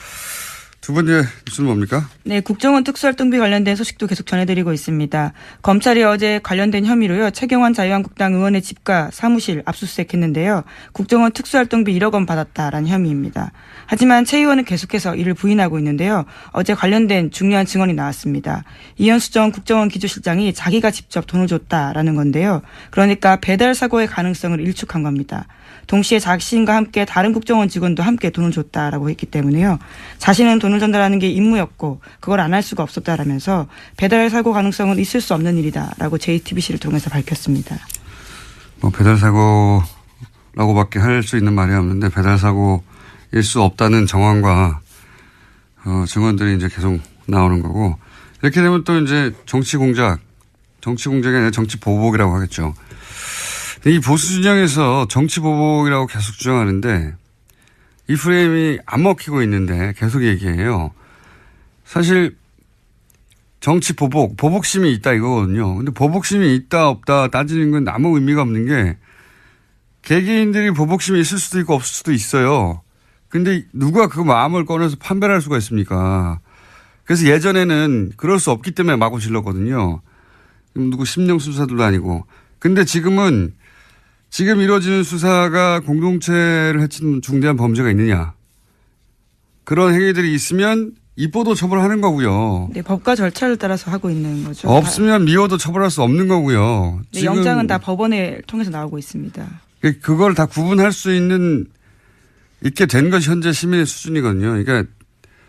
두 번째 뉴스는 뭡니까? 네, 국정원 특수활동비 관련된 소식도 계속 전해드리고 있습니다. 검찰이 어제 관련된 혐의로요. 최경환 자유한국당 의원의 집과 사무실 압수수색했는데요. 국정원 특수활동비 1억 원 받았다라는 혐의입니다. 하지만 최 의원은 계속해서 이를 부인하고 있는데요. 어제 관련된 중요한 증언이 나왔습니다. 이현수 전 국정원 기조실장이 자기가 직접 돈을 줬다라는 건데요. 그러니까 배달 사고의 가능성을 일축한 겁니다. 동시에 자신과 함께 다른 국정원 직원도 함께 돈을 줬다라고 했기 때문에요. 자신은 돈을 전달하는 게 임무였고 그걸 안 할 수가 없었다라면서 배달 사고 가능성은 있을 수 없는 일이다라고 JTBC를 통해서 밝혔습니다. 뭐 배달 사고라고밖에 할 수 있는 말이 없는데 배달 사고일 수 없다는 정황과 증언들이 이제 계속 나오는 거고 이렇게 되면 또 이제 정치 공작이 아니라 정치 보복이라고 하겠죠. 이 보수 진영에서 정치 보복이라고 계속 주장하는데 이 프레임이 안 먹히고 있는데 계속 얘기해요. 사실 정치 보복심이 있다 이거거든요. 근데 보복심이 있다 없다 따지는 건 아무 의미가 없는 게 개개인들이 보복심이 있을 수도 있고 없을 수도 있어요. 근데 누가 그 마음을 꺼내서 판별할 수가 있습니까? 그래서 예전에는 그럴 수 없기 때문에 마구 질렀거든요. 누구 심령 수사도 아니고. 근데 지금 이루어지는 수사가 공동체를 해친 중대한 범죄가 있느냐. 그런 행위들이 있으면 입보도 처벌하는 거고요. 네, 법과 절차를 따라서 하고 있는 거죠. 없으면 미워도 처벌할 수 없는 거고요. 네, 영장은 다 법원을 통해서 나오고 있습니다. 그걸 다 구분할 수 있게 된 것이 현재 시민의 수준이거든요. 그러니까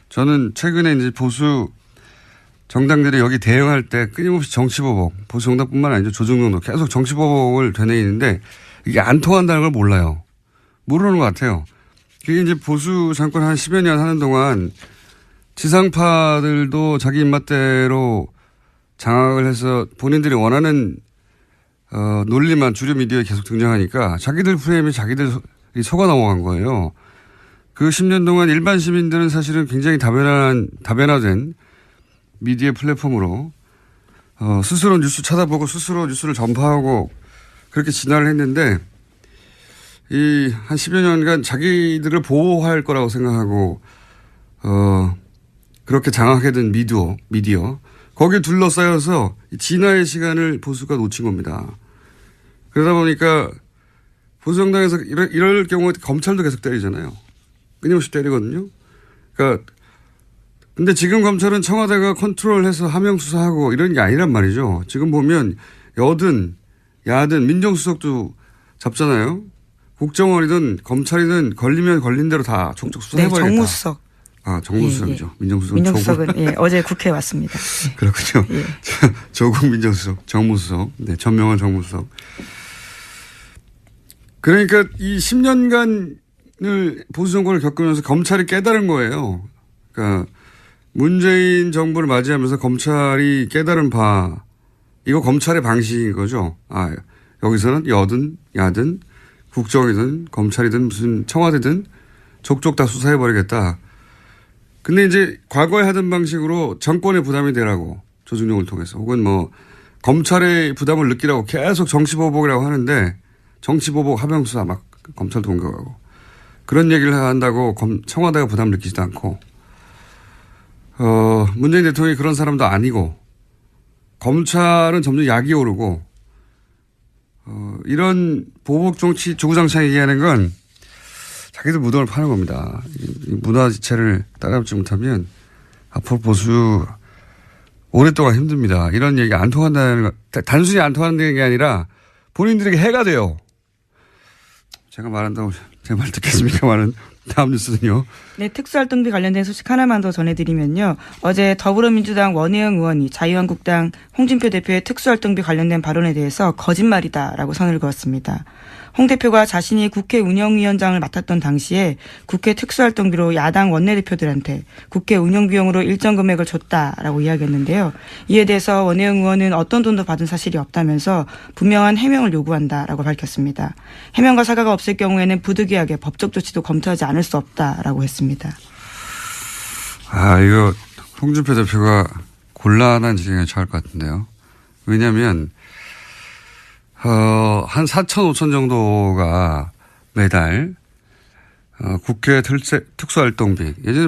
저는 최근에 이제 보수 정당들이 여기 대응할 때 끊임없이 정치보복, 보수 정당뿐만 아니라 조중동도 계속 정치보복을 되뇌이는데 이게 안 통한다는 걸 몰라요. 모르는 것 같아요. 그게 이제 보수 정권 한 10여 년 하는 동안 지상파들도 자기 입맛대로 장악을 해서 본인들이 원하는 논리만 주류 미디어에 계속 등장하니까 자기들 프레임에 자기들이 속아 넘어간 거예요. 그 10년 동안 일반 시민들은 사실은 굉장히 다변화된 미디어 플랫폼으로 스스로 뉴스 찾아보고 스스로 뉴스를 전파하고 그렇게 진화를 했는데 이 한 10여 년간 자기들을 보호할 거라고 생각하고 그렇게 장악해 둔 미디어 거기에 둘러싸여서 진화의 시간을 보수가 놓친 겁니다. 그러다 보니까 보수정당에서 이럴 경우에 검찰도 계속 때리잖아요. 끊임없이 때리거든요. 그러니까 근데 지금 검찰은 청와대가 컨트롤해서 하명 수사하고 이런 게 아니란 말이죠. 지금 보면 여든 야든 민정수석도 잡잖아요. 국정원이든 검찰이든 걸리면 걸린 대로 다 족족 수사해버리겠다. 네, 정무수석. 정무수석이죠. 예. 민정수석은 민정수석은 어제 국회에 왔습니다. 그렇군요. 예. 조국 민정수석, 정무수석, 네, 전명환 정무수석. 그러니까 이 10년간을 보수 정권을 겪으면서 검찰이 깨달은 거예요. 그러니까 문재인 정부를 맞이하면서 검찰이 깨달은 바, 이거 검찰의 방식인 거죠. 여기서는 여든 야든 국정이든 검찰이든 무슨 청와대든 족족 다 수사해버리겠다. 근데 이제 과거에 하던 방식으로 정권의 부담이 되라고 조중용을 통해서 혹은 뭐 검찰의 부담을 느끼라고 계속 정치보복이라고 하는데 정치보복 하명수사 막 검찰도 공격하고 그런 얘기를 한다고 청와대가 부담을 느끼지도 않고 문재인 대통령이 그런 사람도 아니고 검찰은 점점 약이 오르고 이런 보복 정치 주구장창 얘기하는 건 자기들 무덤을 파는 겁니다. 이 문화 지체를 따라잡지 못하면 앞으로 보수 오랫동안 힘듭니다. 이런 얘기 안 통한다는 거 단순히 안 통한다는 게 아니라 본인들에게 해가 돼요. 제가 말한다고 제 말 듣겠습니까만은 다음 뉴스는요. 네, 특수활동비 관련된 소식 하나만 더 전해드리면요. 어제 더불어민주당 원혜영 의원이 자유한국당 홍준표 대표의 특수활동비 관련된 발언에 대해서 거짓말이다라고 선을 그었습니다. 홍 대표가 자신이 국회 운영위원장을 맡았던 당시에 국회 특수활동비로 야당 원내대표들한테 국회 운영비용으로 일정 금액을 줬다라고 이야기했는데요. 이에 대해서 원혜영 의원은 어떤 돈도 받은 사실이 없다면서 분명한 해명을 요구한다라고 밝혔습니다. 해명과 사과가 없을 경우에는 부득이하게 법적 조치도 검토하지 않을 수 없다라고 했습니다. 이거 홍준표 대표가 곤란한 지경에 처할 것 같은데요. 왜냐하면 한 4천 5천 정도가 매달 국회 특수활동비 예전에